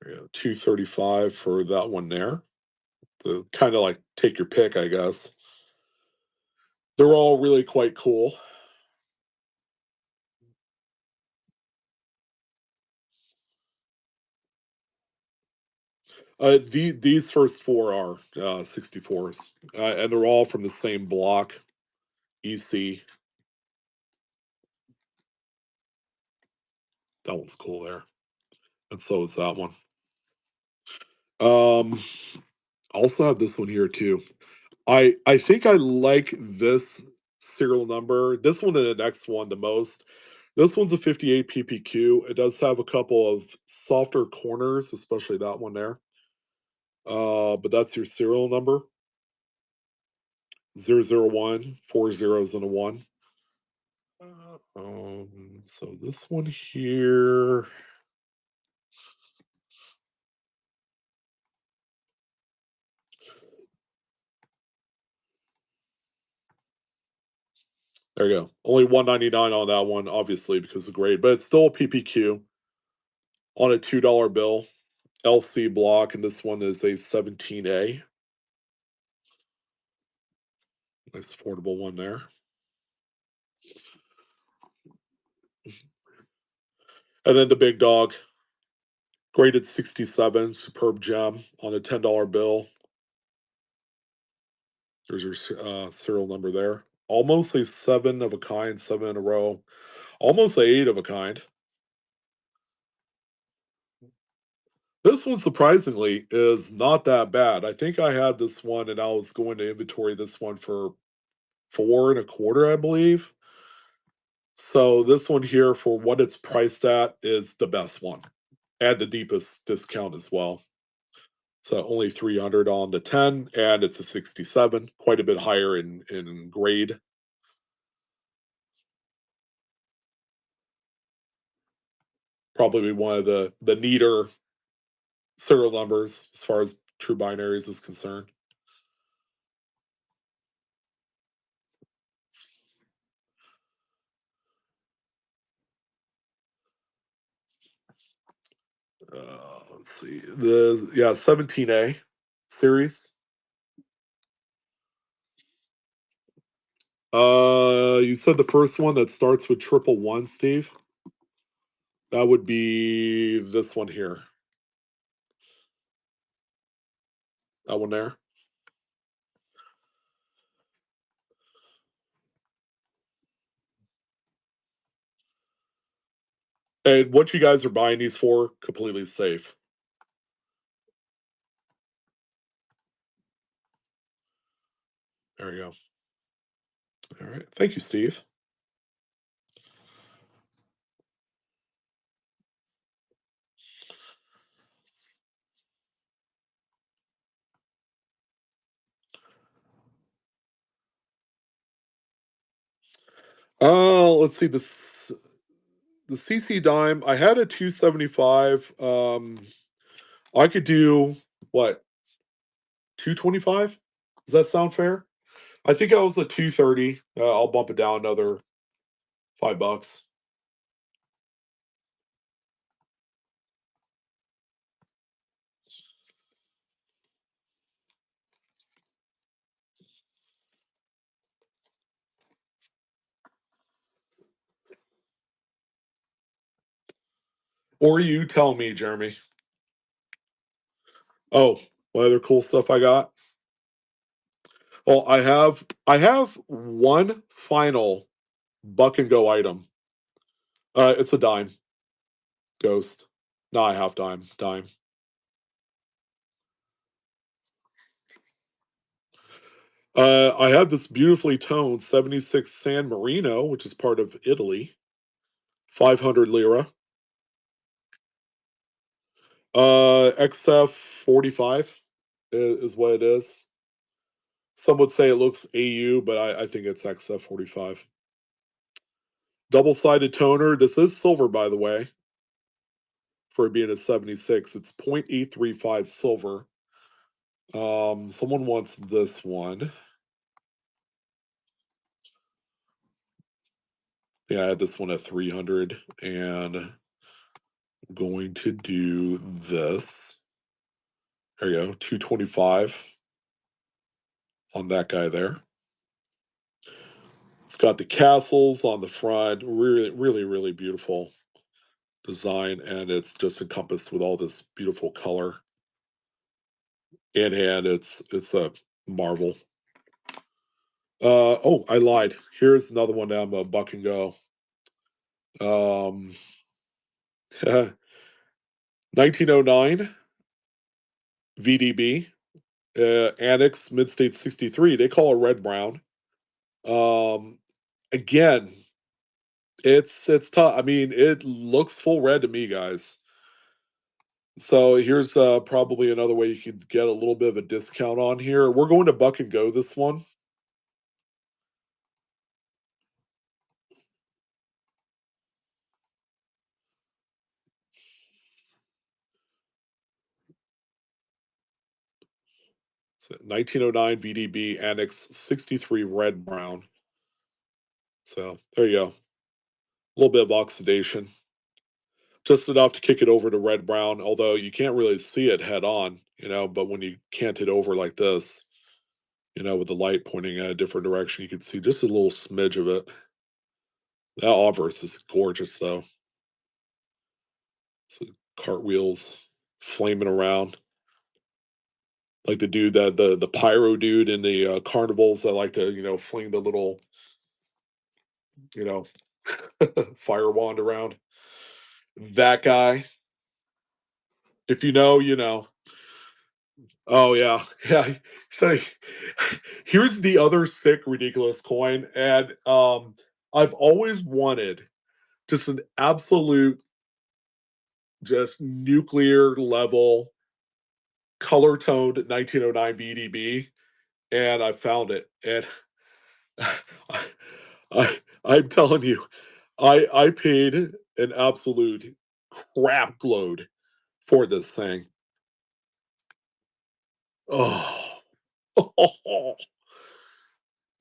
235 for that one there. The kind of like take your pick, I guess. They're all really quite cool. These first four are 64s, and they're all from the same block, EC. That one's cool there, and so is that one. Um, also have this one here too. I think I like this serial number. This one and the next one the most. This one's a 58 PPQ. It does have a couple of softer corners, especially that one there. But that's your serial number. 001, four zeros and a one. So this one here. There you go. Only 199 on that one, obviously, because of grade, but it's still a PPQ on a $2 bill. LC block, and this one is a 17A. Nice affordable one there. And then the big dog, graded 67, superb gem on a $10 bill. There's your serial number there. Almost a seven of a kind, seven in a row. Almost a eight of a kind. This one, surprisingly, is not that bad. I think I had this one and I was going to inventory this one for four and a quarter, I believe. So this one here, for what it's priced at, is the best one, and the deepest discount as well. So only 300 on the 10, and it's a 67, quite a bit higher in grade. Probably one of the neater serial numbers as far as true binaries is concerned. Let's see, the 17A series. You said the first one that starts with triple one, Steve. That would be this one here. That one there. And what you guys are buying these for, completely safe. There you go. All right. Thank you, Steve. Let's see, the CC dime. I had a 275. I could do what, 225? Does that sound fair? I think I was at 230. I'll bump it down another $5. Or you tell me, Jeremy. Oh, what other cool stuff I got? Well, I have one final buck and go item. It's a dime ghost. No, I have dime. I have this beautifully toned 76 San Marino, which is part of Italy. 500 lira. XF 45 is what it is. Some would say it looks AU, but I think it's XF 45. Double sided toner. This is silver, by the way, for it being a 76. It's 0.835 silver. Someone wants this one. Yeah, I had this one at 300, and I'm going to do this. There you go, 225 on that guy there. It's got the castles on the front. Really, really, really beautiful design, and it's just encompassed with all this beautiful color. In hand, it's a marvel. Oh, I lied. Here's another one that I'm a buck and go. 1909 VDB, Annex Mid-State 63. They call it red brown. Um, Again, it's tough. I mean, it looks full red to me, guys. So here's probably another way you could get a little bit of a discount on here. We're going to buck and go this one. So 1909 VDB Annex 63 red brown. So there you go. A little bit of oxidation. Just enough to kick it over to red brown, although you can't really see it head on, but when you cant it over like this, with the light pointing in a different direction, you can see just a little smidge of it. That obverse is gorgeous, though. So cartwheels flaming around. Like the dude that the pyro dude in the carnivals that like to, fling the little, you know, fire wand around. That guy. If you know, you know. Oh yeah, yeah. So here's the other sick, ridiculous coin, and I've always wanted just an absolute, just nuclear level, color toned 1909 VDB, and I found it. And I'm telling you, I paid an absolute crap load for this thing. Oh,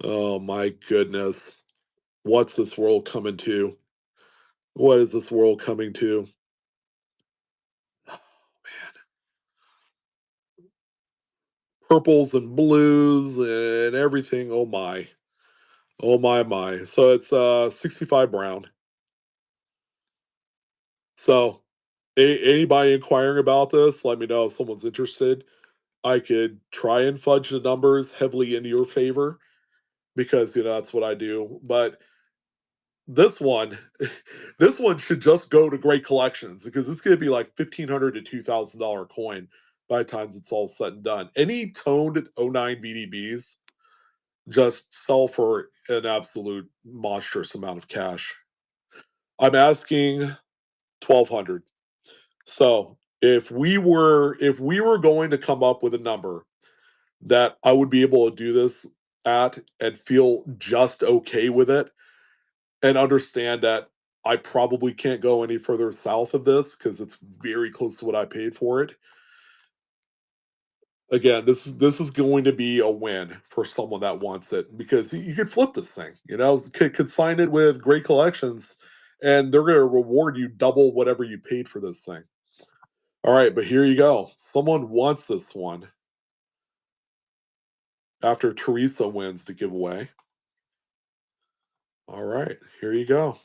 oh my goodness. What's this world coming to? What is this world coming to? Purples and blues and everything. Oh my. Oh my my. So it's 65 brown. So anybody inquiring about this, let me know if someone's interested. I could try and fudge the numbers heavily into your favor because that's what I do. But this one, this one should just go to great collections because it's going to be like $1,500 to $2,000 coin by the time it's all said and done. Any toned '09 VDBs just sell for an absolute monstrous amount of cash. I'm asking 1,200. So if we were going to come up with a number that I would be able to do this at and feel just okay with it, and understand that I probably can't go any further south of this because it's very close to what I paid for it. Again, this is going to be a win for someone that wants it because you could flip this thing, could sign it with great collections, and they're going to reward you double whatever you paid for this thing. All right, but here you go. Someone wants this one after Teresa wins the giveaway. All right, here you go.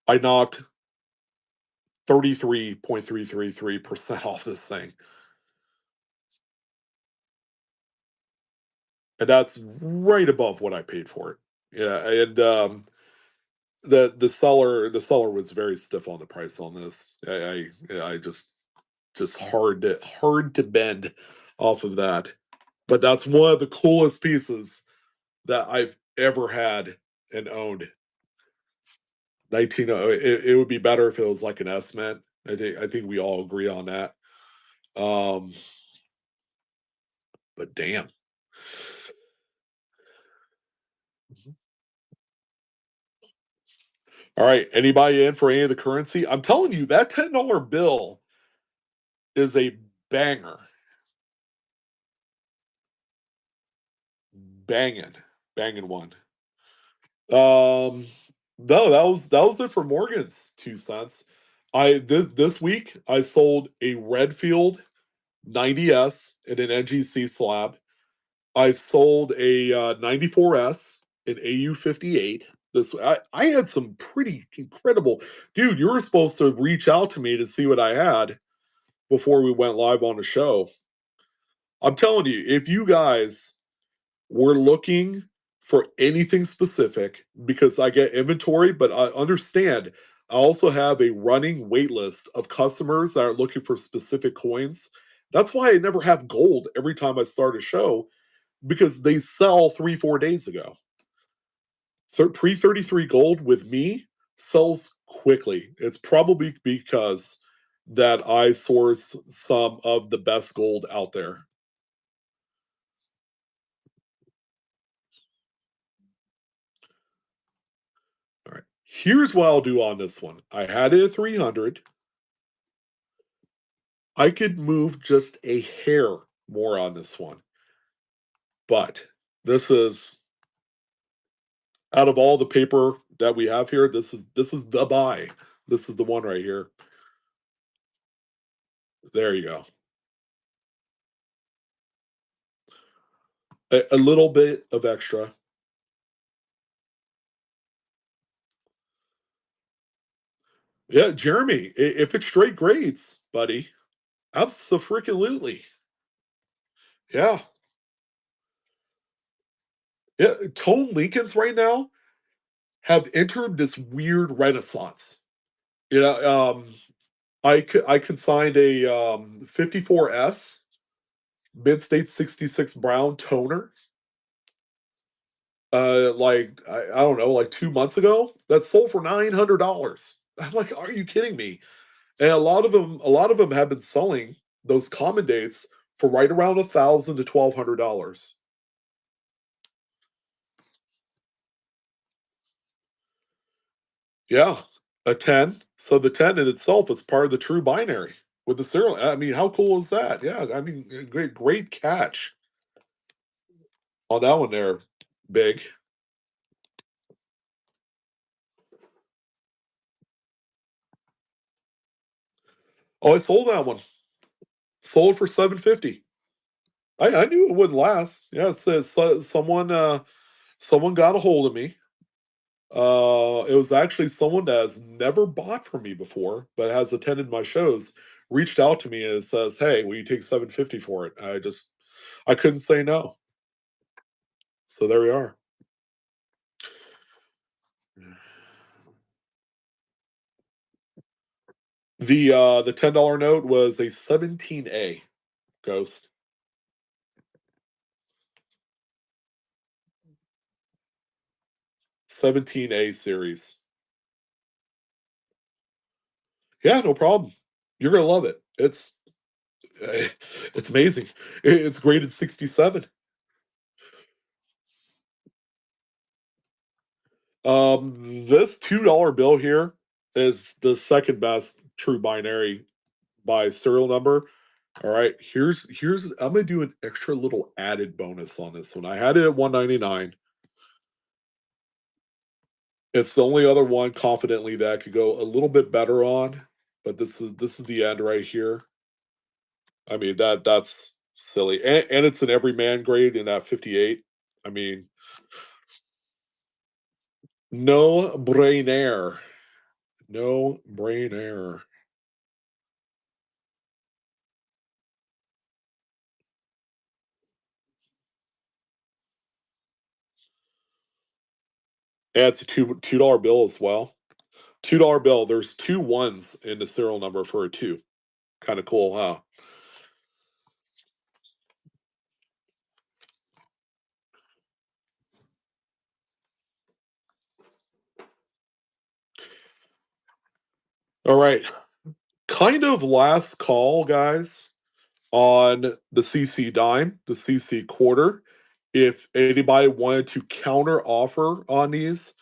I knocked 33.333% off this thing. And that's right above what I paid for it. Yeah, and the seller was very stiff on the price on this. I just hard to bend off of that. But that's one of the coolest pieces that I've ever had and owned. 19 it would be better if it was like an S Mint. I think we all agree on that. Um but damn. All right, anybody in for any of the currency? I'm telling you that $10 bill is a banger. Banging. Banging one. Um no, that was it for Morgan's 2 cents. This week I sold a Redfield 90S in an NGC slab. I sold a 94S in AU 58. I had some pretty incredible, dude. You were supposed to reach out to me to see what I had before we went live on the show. I'm telling you, if you guys were looking for anything specific, because I get inventory, but I understand I also have a running wait list of customers that are looking for specific coins. That's why I never have gold every time I start a show because they sell 3-4 days ago. Pre 33 gold with me sells quickly. It's probably because that I source some of the best gold out there. All right. Here's what I'll do on this one. I had it at 300. I could move just a hair more on this one. But this is out of all the paper that we have here, this is the buy. This is the one right here. There you go. A little bit of extra. Yeah, Jeremy, if it's straight grades, buddy, absolutely. Yeah, yeah. Tone Lincolns right now have entered this weird renaissance. I consigned a 54S mid state 66 brown toner. Like I don't know, like 2 months ago, that sold for $900. I'm like, are you kidding me? And a lot of them have been selling those common dates for right around $1,000 to $1,200. Yeah, a 10. So the 10 in itself is part of the true binary with the serial. I mean, how cool is that? Yeah, I mean, great catch on that one there, big. Oh, I sold that one. Sold for 750. I knew it wouldn't last. Yeah, someone got a hold of me. It was actually someone that has never bought from me before, but has attended my shows, reached out to me and says, "Hey, will you take 750 for it?" I couldn't say no. So there we are. The $10 note was a 17A Ghost. 17A series. Yeah, no problem. You're gonna love it. It's amazing. It's graded 67. This $2 bill here is the second best true binary by serial number. All right, here's I'm gonna do an extra little added bonus on this one. I had it at 199. It's the only other one confidently that I could go a little bit better on, but this is the end right here. I mean that's silly, and it's an everyman grade in that 58. I mean, no brainer, no brainer. And it's a $2 bill as well. $2 bill. There's two ones in the serial number for a two. Kind of cool, huh? All right. Kind of last call, guys, on the CC dime, the CC quarter. If anybody wanted to counter offer on these,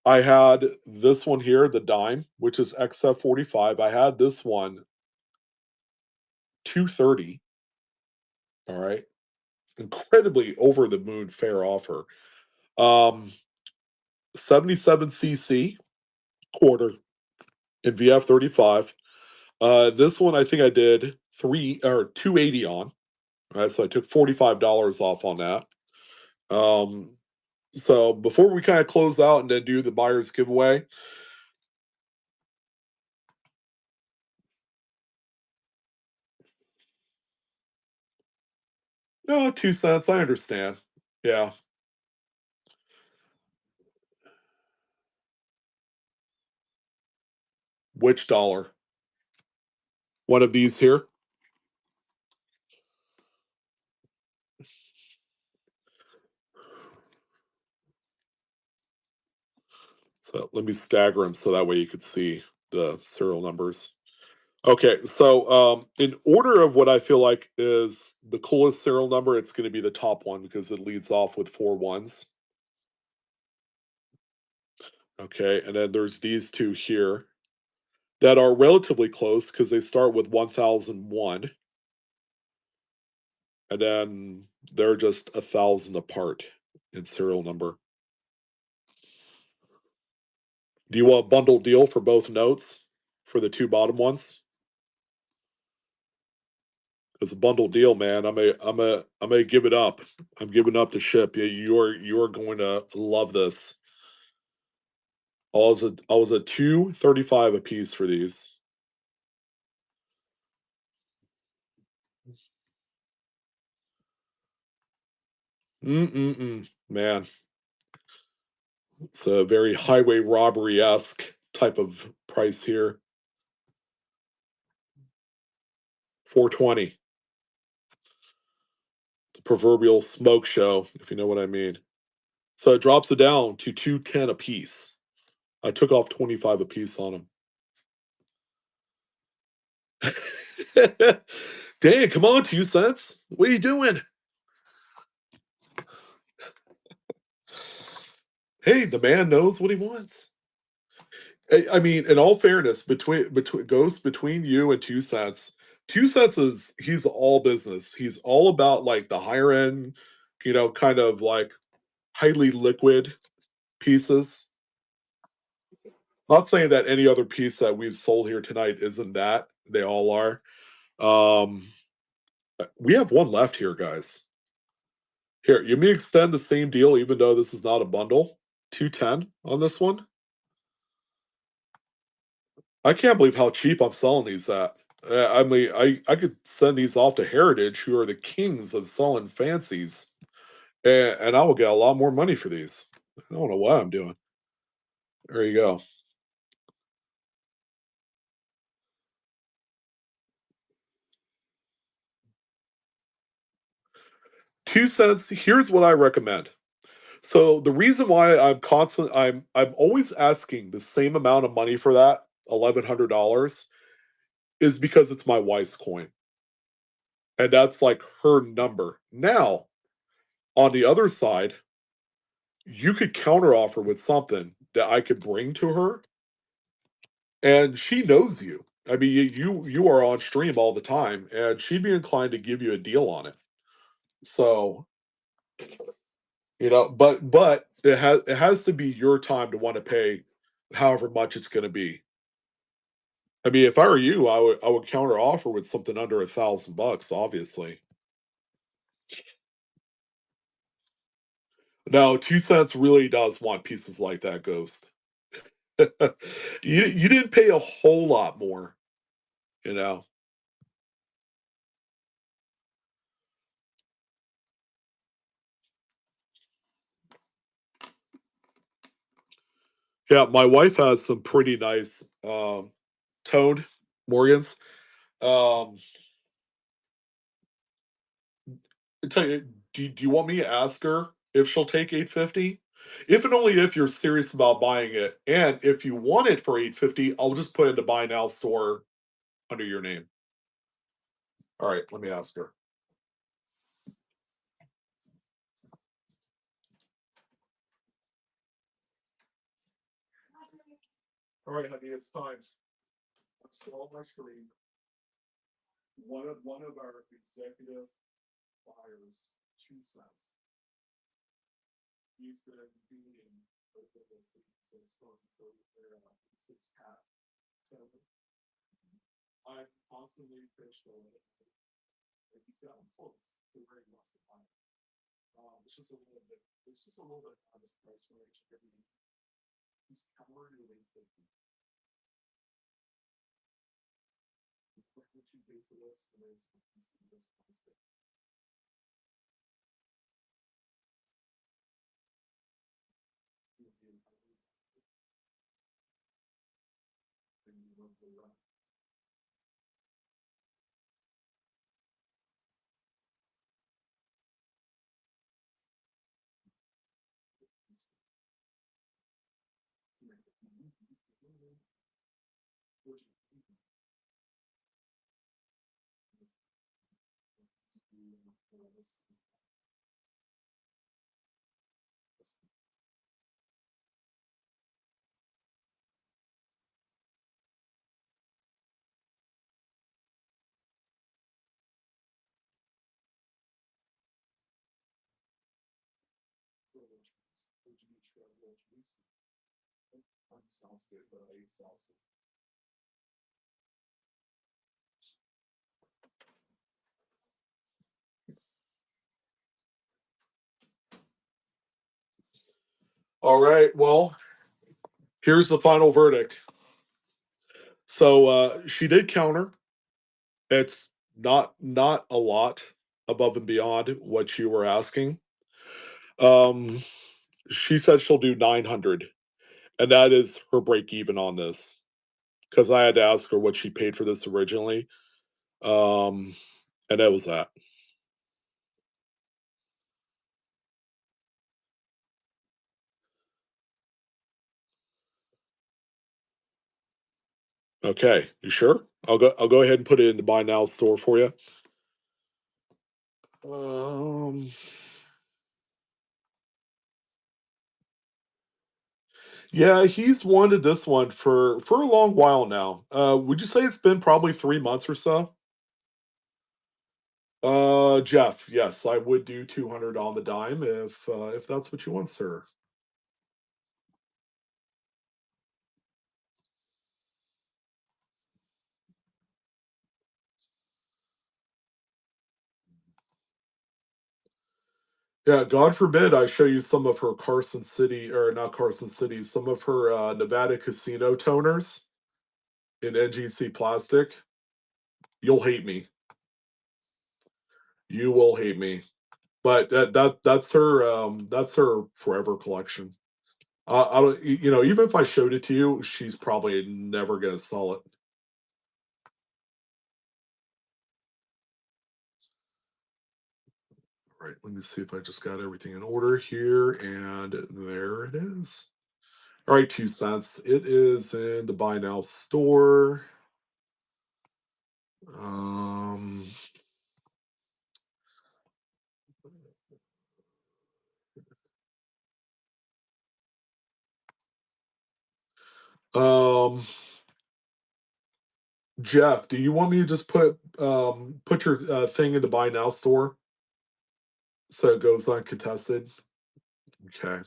I had this one here, the dime, which is XF45. I had this one 230. All right. Incredibly over the moon fair offer. Um 77cc quarter in VF35. This one I think I did 280 on. Right, so I took $45 off on that. Um, so before we kind of close out and then do the buyer's giveaway, 2 cents. I understand. Yeah, which dollar? One of these here. So let me stagger them so that way you could see the serial numbers. Okay, so in order of what I feel like is the coolest serial number, it's going to be the top one because it leads off with four ones. Okay, and then there's these two here that are relatively close because they start with 1001, and then they're just 1,000 apart in serial number. Do you want a bundle deal for both notes for the two bottom ones? It's a bundle deal, man. I'm a give it up. I'm giving up the ship. Yeah, you're going to love this. I was at 235 a piece for these. Man, it's a very highway robbery esque type of price here. 420, the proverbial smoke show, if you know what I mean. So it drops it down to 210 a piece. I took off 25 a piece on them. Dan, come on, 2 cents. What are you doing? Hey, the man knows what he wants. I mean, in all fairness, between you and 2 cents, 2 cents is he's all business. He's all about like the higher end, kind of like highly liquid pieces. Not saying that any other piece that we've sold here tonight isn't that. They all are. Um, we have one left here, guys. Here, you may extend the same deal, even though this is not a bundle. 210 on this one. I can't believe how cheap I'm selling these at. I mean, I could send these off to Heritage, who are the kings of selling fancies, and I will get a lot more money for these. I don't know what I'm doing. There you go. 2 cents. Here's what I recommend. So the reason why I'm always asking the same amount of money for that $1,100 is because it's my wife's coin, and that's like her number. Now, on the other side, you could counteroffer with something that I could bring to her, and she knows you. I mean, you are on stream all the time, and she'd be inclined to give you a deal on it. So, but it has to be your time to want to pay however much it's going to be. I mean, if I were you, I would counter offer with something under $1,000, obviously. No, 2 cents really does want pieces like that, Ghost. You didn't pay a whole lot more, you know. Yeah, my wife has some pretty nice toned Morgans. Um, I tell you, do you want me to ask her if she'll take 850? If and only if you're serious about buying it, and if you want it for 850, I'll just put it in the buy now store under your name. All right, let me ask her. All right, honey, it's time. I'm still on my stream. One of our executive buyers, 2 cents. He's been beating the listing since their six cat. So I've constantly pitched on it. Like he's gotten close to where he wants to buy it. It's just a little bit. It's just a little bit out of his price range. He's covered at 850. What would you pay for this? And there's this constant. Sounds good, but I eat salsa. All right, well, here's the final verdict. So she did counter. It's not a lot above and beyond what you were asking. Um, she said she'll do 900, and that is her break even on this. Because I had to ask her what she paid for this originally, um, and that was that. Okay, you sure? I'll go ahead and put it in the buy now store for you. Um, yeah, he's wanted this one for a long while now. Would you say it's been probably 3 months or so? Jeff, yes, I would do 200 on the dime if that's what you want, sir. Yeah, God forbid I show you some of her Carson City, or not Carson City, some of her Nevada casino toners in NGC plastic. You'll hate me. You will hate me. But that's her forever collection. I don't, even if I showed it to you, she's probably never gonna sell it. Right, let me see if I just got everything in order here, and there it is. All right, 2 cents. It is in the buy now store. Um, um, Jeff, do you want me to just put your thing in the buy now store so it goes uncontested? Okay.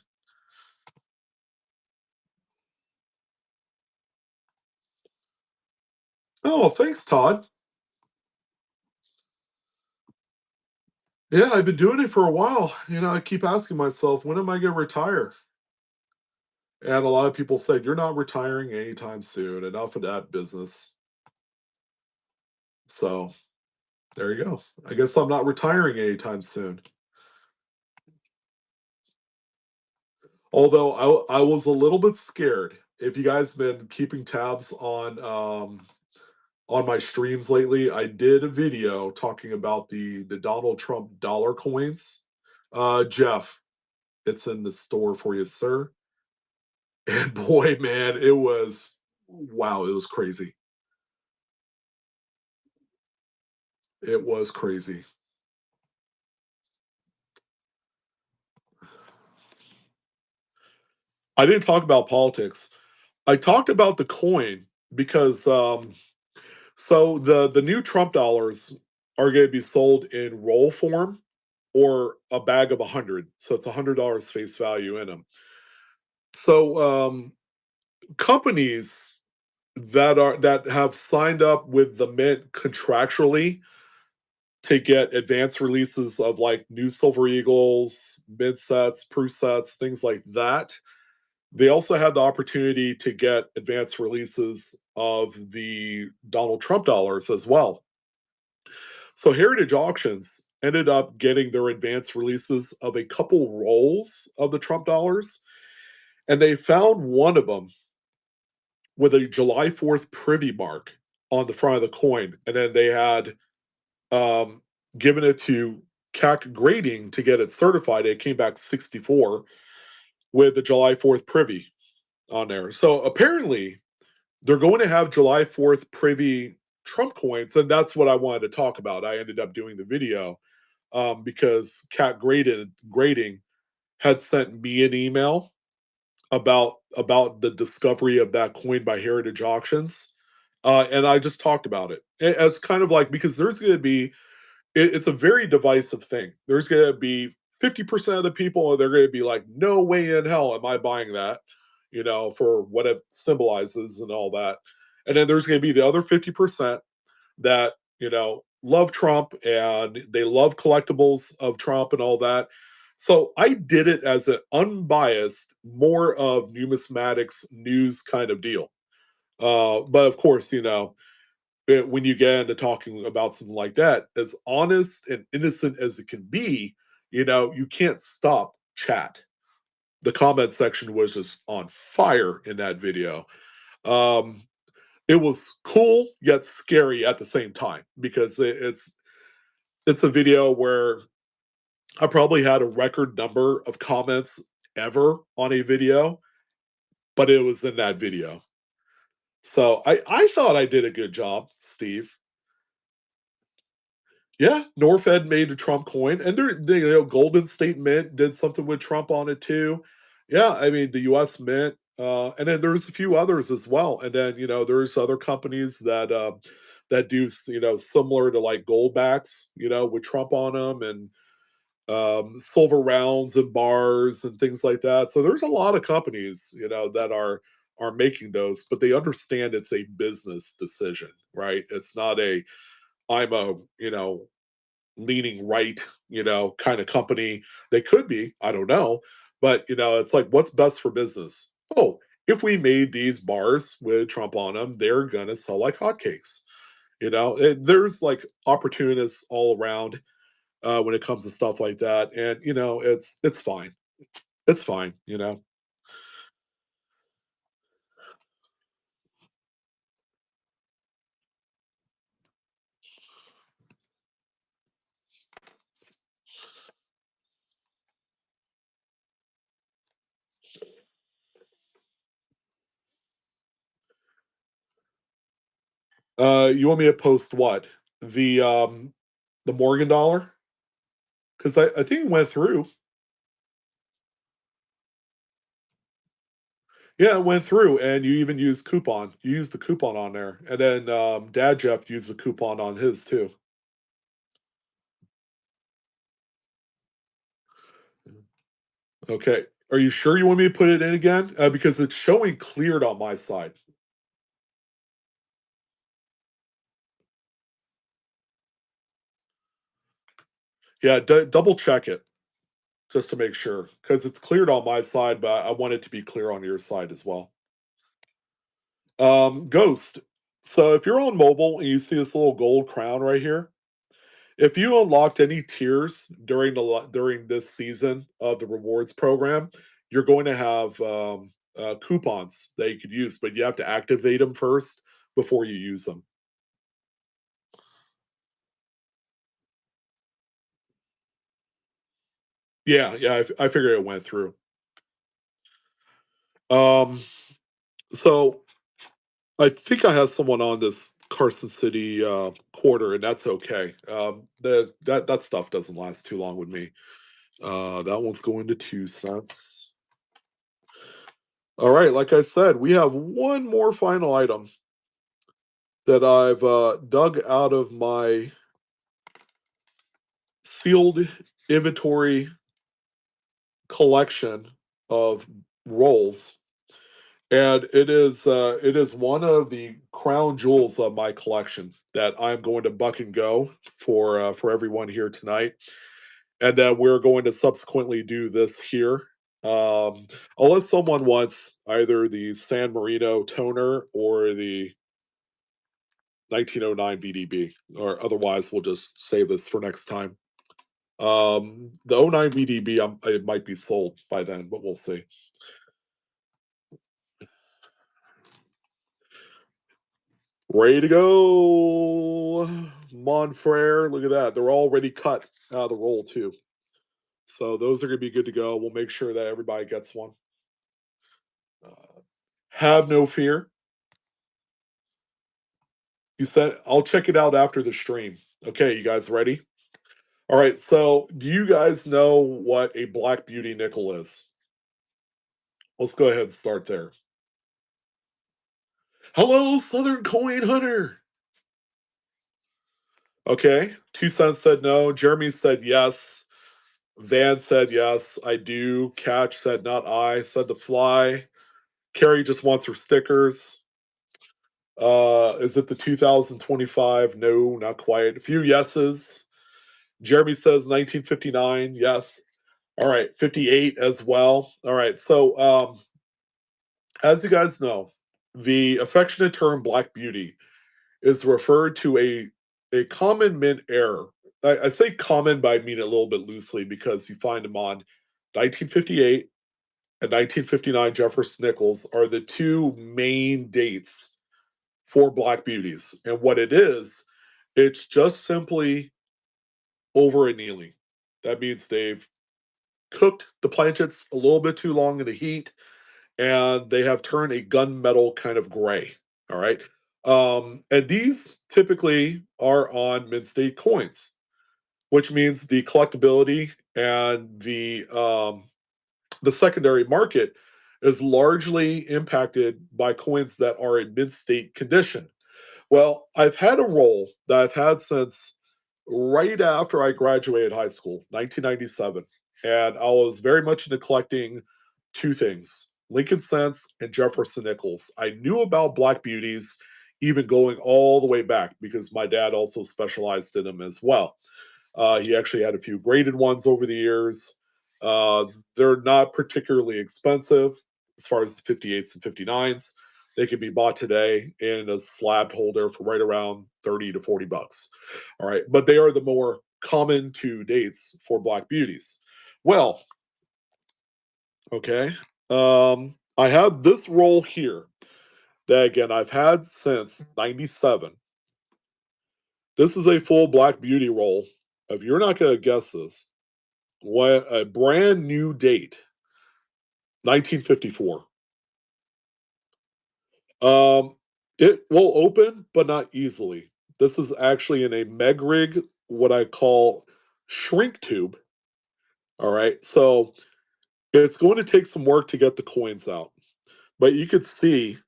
Oh, thanks, Todd. Yeah, I've been doing it for a while. I keep asking myself, when am I going to retire? And a lot of people said, you're not retiring anytime soon. Enough of that business. So there you go. I guess I'm not retiring anytime soon. Although I was a little bit scared. If you guys been keeping tabs on my streams lately, I did a video talking about the Donald Trump dollar coins. Jeff, it's in the store for you, sir. And boy, man, it was wow, it was crazy. It was crazy. I didn't talk about politics. I talked about the coin because so the new Trump dollars are going to be sold in roll form or a bag of 100. So it's $100 face value in them. So companies that have signed up with the mint contractually to get advanced releases of like new Silver Eagles, mid sets, Pru sets, things like that. They also had the opportunity to get advanced releases of the Donald Trump dollars as well. So Heritage Auctions ended up getting their advanced releases of a couple rolls of the Trump dollars, and they found one of them with a July 4th privy mark on the front of the coin, and then they had um, given it to CAC grading to get it certified. It came back 64 with the July 4th privy on there. So apparently, they're going to have July 4th privy Trump coins, and that's what I wanted to talk about. I ended up doing the video because Cat Grading had sent me an email about the discovery of that coin by Heritage Auctions, and I just talked about it as kind of like because there's going to be it's a very divisive thing. There's going to be 50% of the people, and they're going to be like, no way in hell am I buying that, for what it symbolizes and all that. And then there's going to be the other 50% that, love Trump and they love collectibles of Trump and all that. So I did it as an unbiased, more of numismatics news kind of deal. But of course, when you get into talking about something like that, as honest and innocent as it can be, you can't stop chat. The comment section was just on fire in that video. Um, it was cool yet scary at the same time because it's a video where I probably had a record number of comments ever on a video, but it was in that video. So I thought I did a good job, Steve. Yeah, Norfed made a Trump coin, and Golden State Mint did something with Trump on it too. Yeah, I mean the U.S. Mint, and then there's a few others as well. And then there's other companies that do similar to like Goldbacks, with Trump on them, and silver rounds and bars and things like that. So there's a lot of companies that are making those, but they understand it's a business decision, right? It's not a I'm a leaning right, kind of company. They could be, I don't know. But, it's like, what's best for business? Oh, if we made these bars with Trump on them, they're going to sell like hotcakes. There's like opportunists all around when it comes to stuff like that. And, it's fine. It's fine. You want me to post what? The Morgan dollar? Because I think it went through. Yeah, it went through, and you even used coupon. You used the coupon on there, and then Dad Jeff used the coupon on his too. Okay, are you sure you want me to put it in again? Because it's showing cleared on my side. Yeah, double check it just to make sure, because it's cleared on my side, but I want it to be clear on your side as well. Ghost. So if you're on mobile and you see this little gold crown right here, if you unlocked any tiers during this season of the rewards program, you're going to have coupons that you could use, but you have to activate them first before you use them. Yeah, yeah, I figured it went through. Um, so I think I have someone on this Carson City quarter, and that's okay. That stuff doesn't last too long with me. That one's going to 2 cents. All right, like I said, we have one more final item that I've dug out of my sealed inventory collection of rolls, and it is one of the crown jewels of my collection that I'm going to buck and go for everyone here tonight, and then we're going to subsequently do this here. Unless someone wants either the San Marino toner or the 1909 VDB, or otherwise we'll just save this for next time. The '09 VDB, it might be sold by then, but we'll see. Ready to go, Monfrere. Look at that; they're already cut out of the roll too. So those are going to be good to go. We'll make sure that everybody gets one. Have no fear. You said I'll check it out after the stream. Okay, you guys ready? All right. So, do you guys know what a Black Beauty nickel is? Let's go ahead and start there. Hello, Southern Coin Hunter. Okay. 2 cents said no. Jeremy said yes. Van said yes. I do. Catch said not I. Said to fly. Carrie just wants her stickers. Is it the 2025? No, not quite. A few yeses. Jeremy says 1959. Yes. All right. 58 as well. All right. So, as you guys know, the affectionate term Black Beauty is referred to a common mint error. I say common, but I mean it a little bit loosely because you find them on 1958 and 1959 Jefferson Nichols are the two main dates for Black Beauties. And what it is, it's just simply over annealing. That means they've cooked the planchets a little bit too long in the heat and they have turned a gunmetal kind of gray. All right. And these typically are on mint state coins, which means the collectability and the secondary market is largely impacted by coins that are in mint state condition. Well, I've had a role that I've had since right after I graduated high school, 1997. And I was very much into collecting two things, Lincoln Cents and Jefferson Nickels. I knew about Black Beauties even going all the way back because my dad also specialized in them as well. He actually had a few graded ones over the years. Uh, they're not particularly expensive as far as the 58s and 59s. They can be bought today in a slab holder for right around 30 to 40 bucks. All right. But they are the more common two dates for Black Beauties. Well, okay. I have this roll here that again I've had since 97. This is a full Black Beauty roll. If you're not going to guess this, what a brand new date, 1954. Um, it will open, but not easily. This is actually in a Meg rig, what I call shrink tube. All right, so it's going to take some work to get the coins out, but you can see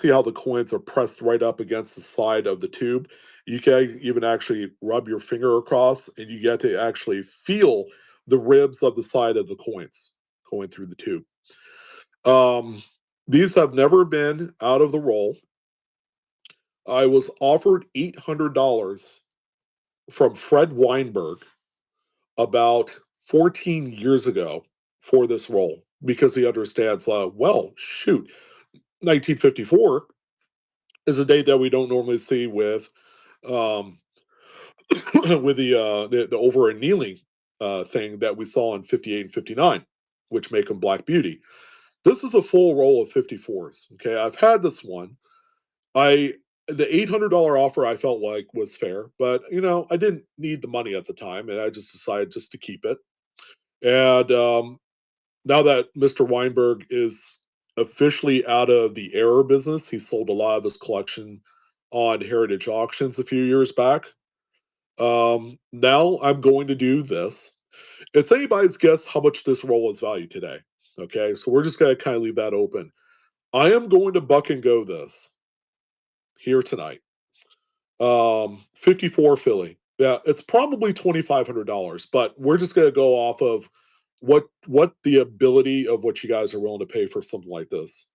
how the coins are pressed right up against the side of the tube. You can even actually rub your finger across, and you get to actually feel the ribs of the side of the coins going through the tube. Um, these have never been out of the roll. I was offered $800 from Fred Weinberg about 14 years ago for this role because he understands, well, shoot, 1954 is a date that we don't normally see with um, with the over annealing thing that we saw in 58 and 59, which make them Black Beauty. This is a full roll of 54s. Okay, I've had this one. I The $800 offer I felt like was fair, but I didn't need the money at the time, and I just decided just to keep it. And now that Mr. Weinberg is officially out of the error business, he sold a lot of his collection on heritage auctions a few years back. Now I'm going to do this. It's anybody's guess how much this roll is valued today. Okay, so we're just going to kind of leave that open. I am going to buck and go this here tonight. 54 Philly. Yeah, it's probably $2,500, but we're just gonna go off of what the ability of what you guys are willing to pay for something like this.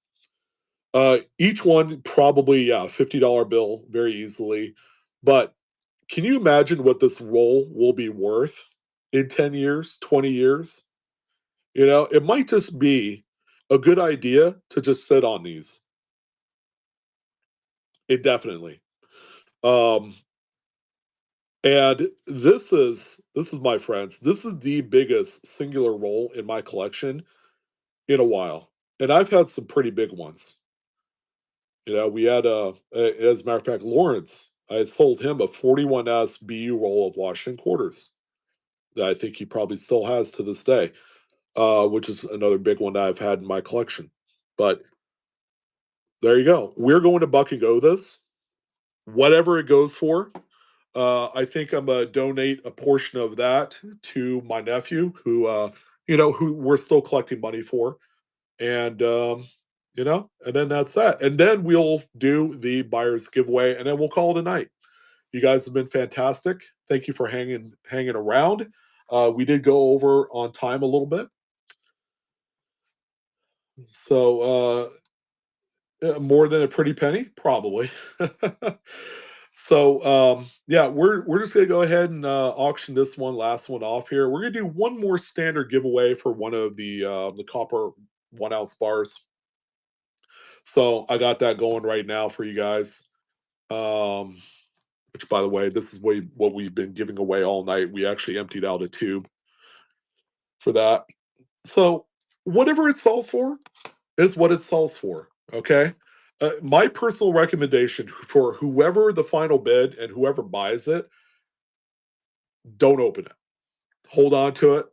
Each one probably, yeah, $50 bill very easily. But can you imagine what this roll will be worth in 10 years, 20 years? It might just be a good idea to just sit on these indefinitely. Um, And this is my friends. This is the biggest singular role in my collection in a while, and I've had some pretty big ones. We had as a matter of fact, Lawrence. I sold him a 41S BU roll of Washington quarters that I think he probably still has to this day, which is another big one that I've had in my collection. But there you go. We're going to buck and go this, whatever it goes for. I think I'm gonna donate a portion of that to my nephew, who we're still collecting money for, and and then that's that. And then we'll do the buyer's giveaway, and then we'll call it a night. You guys have been fantastic. Thank you for hanging around. We did go over on time a little bit, so more than a pretty penny, probably. So yeah, we're just gonna go ahead and auction this last one off here. We're gonna do one more standard giveaway for one of the copper 1 ounce bars. So I got that going right now for you guys. Um, which by the way, this is what we've been giving away all night. We actually emptied out a tube for that. So whatever it sells for is what it sells for. Okay. My personal recommendation for whoever the final bid and whoever buys it, don't open it. Hold on to it.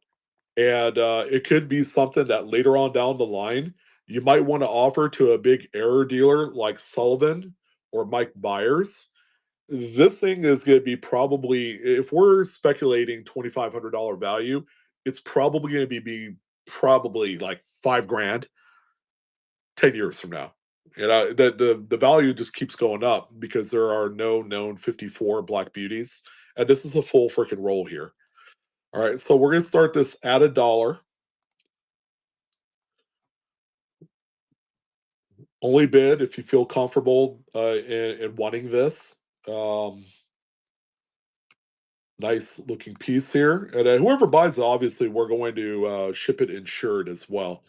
And it could be something that later on down the line, you might want to offer to a big error dealer like Sullivan or Mike Myers, this thing is going to be probably, if we're speculating $2,500 value, it's probably going to be probably like 5 grand 10 years from now. The value just keeps going up because there are no known 54 Black Beauties, and this is a full freaking roll here. All right, so we're gonna start this at $1. Only bid if you feel comfortable in wanting this. Um, nice looking piece here, and whoever buys it, obviously, we're going to ship it insured as well,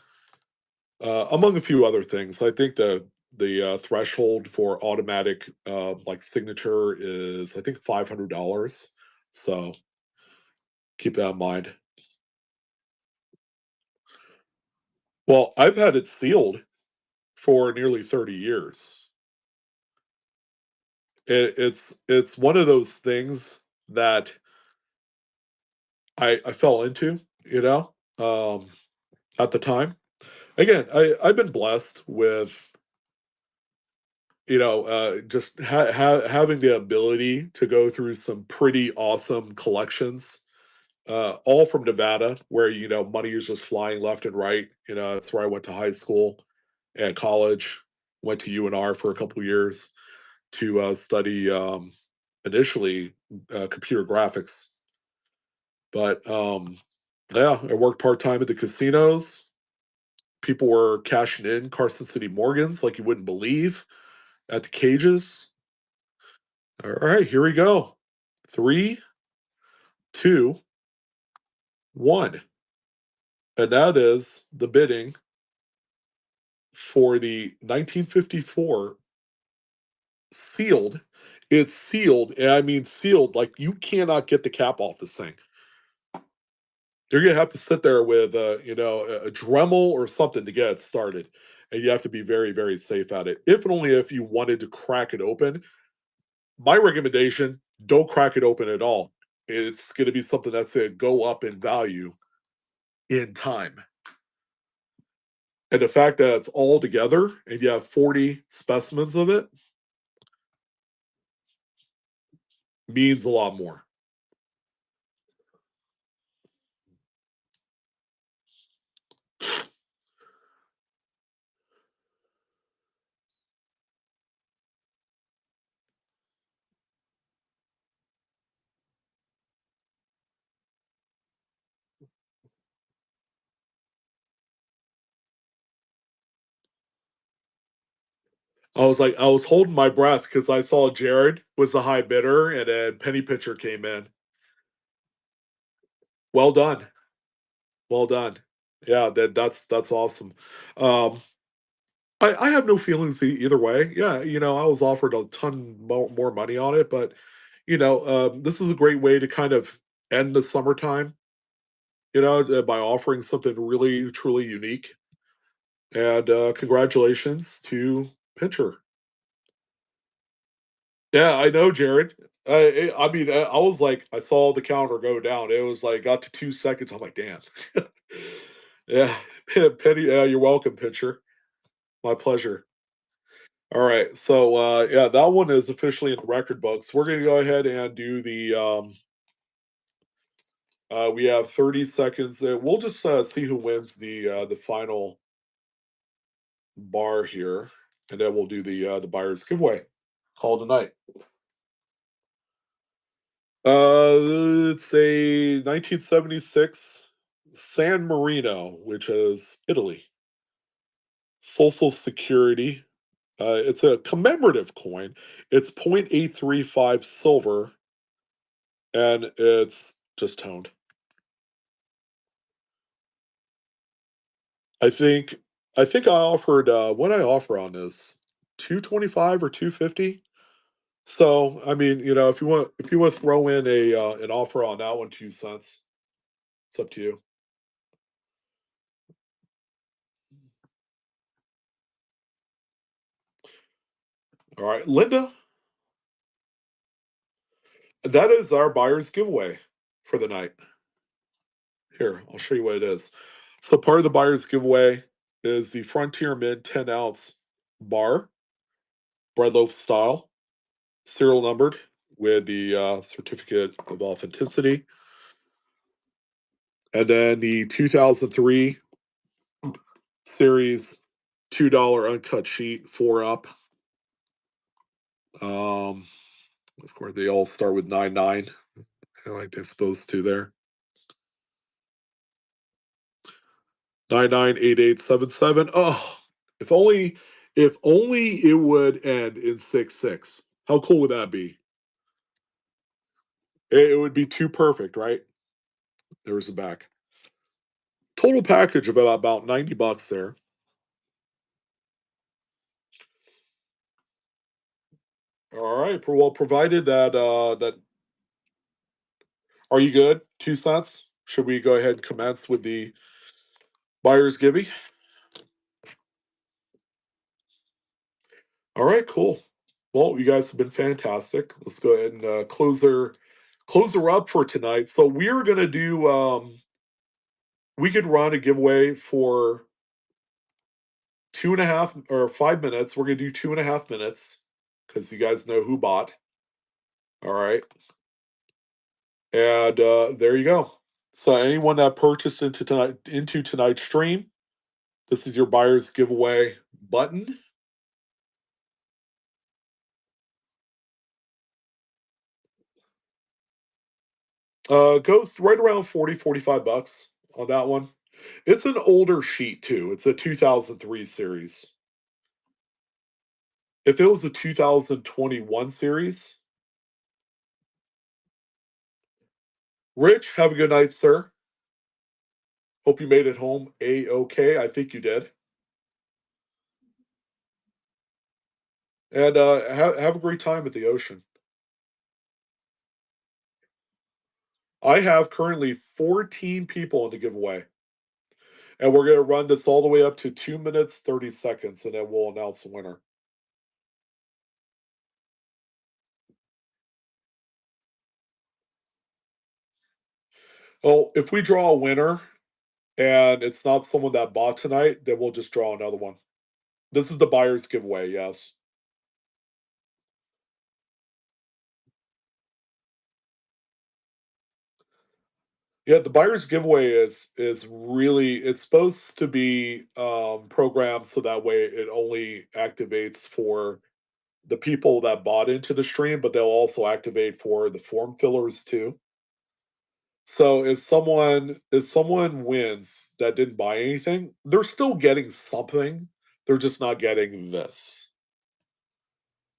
among a few other things. I think the threshold for automatic like signature is I think $500. So keep that in mind. Well, I've had it sealed for nearly 30 years. It's one of those things that I fell into, you know, um, at the time. Again, I've been blessed with just having the ability to go through some pretty awesome collections, all from Nevada, where money is just flying left and right. That's where I went to high school and college. Went to UNR for a couple years to study initially computer graphics, but yeah, I worked part time at the casinos. People were cashing in Carson City Morgans like you wouldn't believe at the cages. All right, here we go. 3, 2, 1. And that is the bidding for the 1954 sealed. It's sealed, and I mean sealed, like you cannot get the cap off this thing. You're gonna have to sit there with a Dremel or something to get it started, and you have to be very, very safe at it. If and only if you wanted to crack it open. My recommendation: don't crack it open at all. It's gonna be something that's gonna go up in value in time. And the fact that it's all together and you have 40 specimens of it means a lot more. I was holding my breath because I saw Jared was the high bidder and then Penny Pitcher came in. Well done. Well done. Yeah, that's awesome. Um, I have no feelings either way. Yeah, I was offered a ton more money on it, but this is a great way to kind of end the summertime, by offering something really truly unique. And congratulations to Pitcher. Yeah, I know, Jared. I mean, I was like, I saw the counter go down. It was like got to 2 seconds. I'm like, damn. Yeah, Penny. You're welcome, Pitcher. My pleasure. All right, so yeah, that one is officially in the record books. We're gonna go ahead and do the. We have 30 seconds. We'll just see who wins the final bar here, and then we'll do the buyer's giveaway. Call tonight. It's a 1976 San Marino, which is Italy. Social Security. It's a commemorative coin. It's 0.835 silver, and it's just toned. I think I think I offered what I offer on this 225 or 250. So I mean, if you want to throw in a an offer on that one, 2 cents. It's up to you. All right, Linda, that is our buyer's giveaway for the night. Here, I'll show you what it is. So part of the buyer's giveaway is the Frontier Mid 10 ounce bar. bread loaf style, serial numbered with the certificate of authenticity. And then the 2003 series $2 uncut sheet, 4 up. Of course, they all start with 99, like they're supposed to there. 998877. Oh, if only it would end in 66. How cool would that be? It would be too perfect, right? There's the back. Total package of about $90 there. All right. Well, provided that are you good? 2 cents. Should we go ahead and commence with the buyer's giving? All right, cool. Well, you guys have been fantastic. Let's go ahead and close her up for tonight. So we're gonna do we could run a giveaway for 2.5 or 5 minutes. We're gonna do 2.5 minutes because you guys know who bought. All right. And there you go. So anyone that purchased into tonight's stream, this is your buyer's giveaway button. Goes right around 40-45 bucks on that one. It's an older sheet too. It's a 2003 series. If it was a 2021 series, Rich, have a good night, sir. Hope you made it home A-OK. I think you did. And have a great time at the ocean. I have currently 14 people in the giveaway. And we're going to run this all the way up to 2 minutes, 30 seconds, and then we'll announce the winner. Oh, if we draw a winner and it's not someone that bought tonight, then we'll just draw another one. This is the buyer's giveaway, yes. Yeah, the buyer's giveaway is really it's supposed to be programmed so that way it only activates for the people that bought into the stream, but they'll also activate for the form fillers too. So if someone wins that didn't buy anything, they're still getting something. They're just not getting this.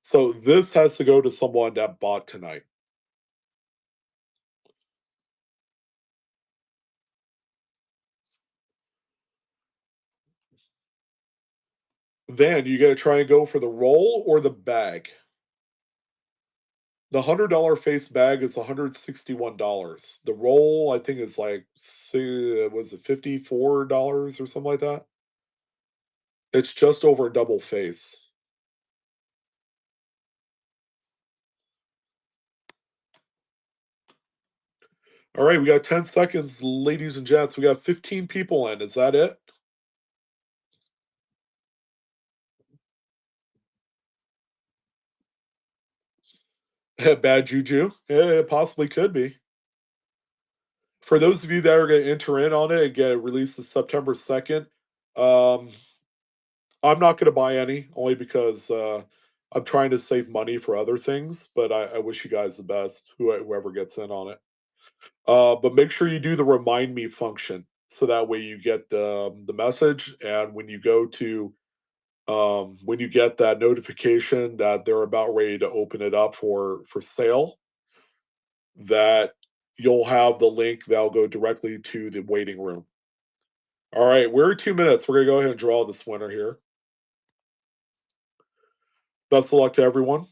So this has to go to someone that bought tonight. Then you gotta try and go for the roll or the bag. The $100 face bag is $161. The roll, I think, is like, was it $54 or something like that? It's just over a double face. All right, we got 10 seconds, ladies and gents. We got 15 people in. Is that it? Bad juju? Yeah, it possibly could be. For those of you that are going to enter in on it, again, it releases September 2nd. Um, I'm not going to buy any, only because I'm trying to save money for other things, but I wish you guys the best, whoever gets in on it. But make sure you do the remind me function so that way you get the message, and when you go to when you get that notification that they're about ready to open it up for sale, that you'll have the link that'll go directly to the waiting room. All right, we're at 2 minutes. We're gonna go ahead and draw this winner here. Best of luck to everyone.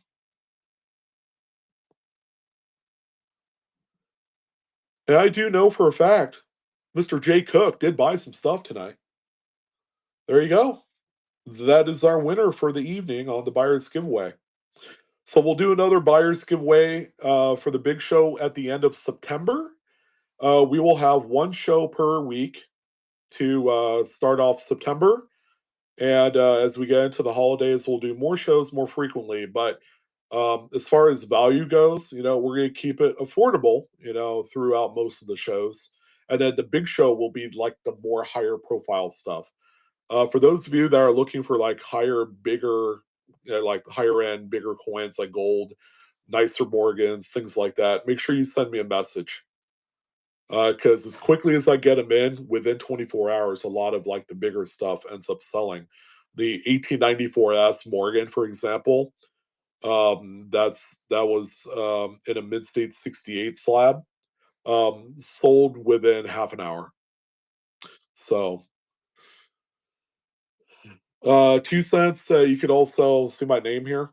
And I do know for a fact, Mr. Jay Cook did buy some stuff tonight. There you go. That is our winner for the evening on the buyer's giveaway. So we'll do another buyer's giveaway for the big show at the end of September. We will have one show per week to start off September. And as we get into the holidays, we'll do more shows more frequently. But as far as value goes, we're going to keep it affordable, throughout most of the shows. And then the big show will be like the more higher profile stuff. For those of you that are looking for like higher, bigger, like higher end, bigger coins like gold, nicer Morgans, things like that, make sure you send me a message. Because as quickly as I get them in, within 24 hours, a lot of like the bigger stuff ends up selling. The 1894S Morgan, for example, that was in a mid state 68 slab, sold within half an hour. So 2 cents. You could also see my name here,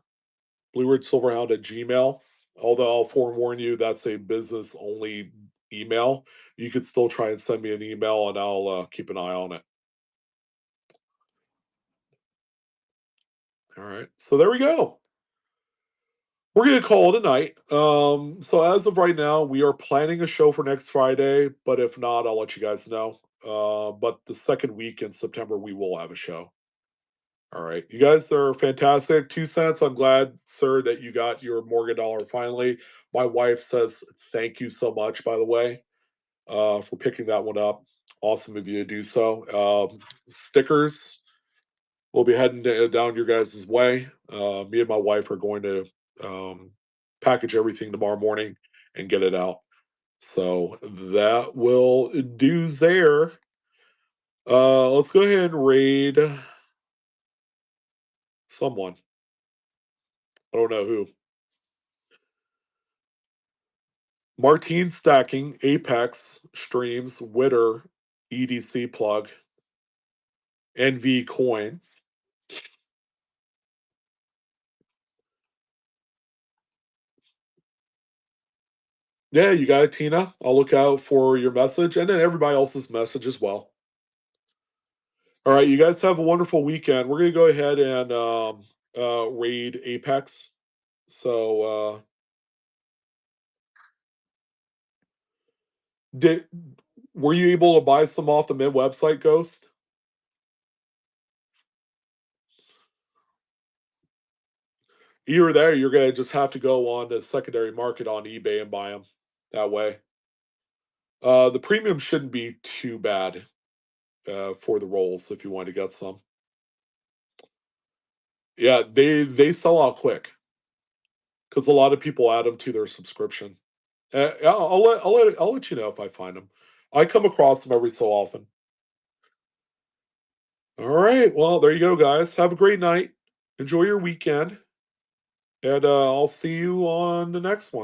Blue Ridge Silverhound at Gmail. Although I'll forewarn you, that's a business only email. You could still try and send me an email, and I'll keep an eye on it. All right. So there we go. We're gonna call it a night. So as of right now, we are planning a show for next Friday, but if not, I'll let you guys know. But the second week in September, we will have a show. All right. You guys are fantastic. 2 cents. I'm glad, sir, that you got your Morgan dollar finally. My wife says thank you so much, by the way, for picking that one up. Awesome of you to do so. Stickers. We'll be heading down your guys' way. Me and my wife are going to package everything tomorrow morning and get it out. So that will do there. Let's go ahead and raid someone. I don't know who. Martine Stacking, Apex, Streams, Witter, EDC Plug, NV Coin. Yeah, you got it, Tina. I'll look out for your message and then everybody else's message as well. All right, you guys have a wonderful weekend. We're gonna go ahead and raid Apex. So did were you able to buy some off the mid website, Ghost? Either there, you're gonna just have to go on the secondary market on eBay and buy them that way. The premium shouldn't be too bad for the rolls if you want to get some. Yeah, they sell out quick because a lot of people add them to their subscription. Yeah, I'll let you know if I find them. I come across them every so often. All right, well there you go, guys. Have a great night. Enjoy your weekend, and I'll see you on the next one.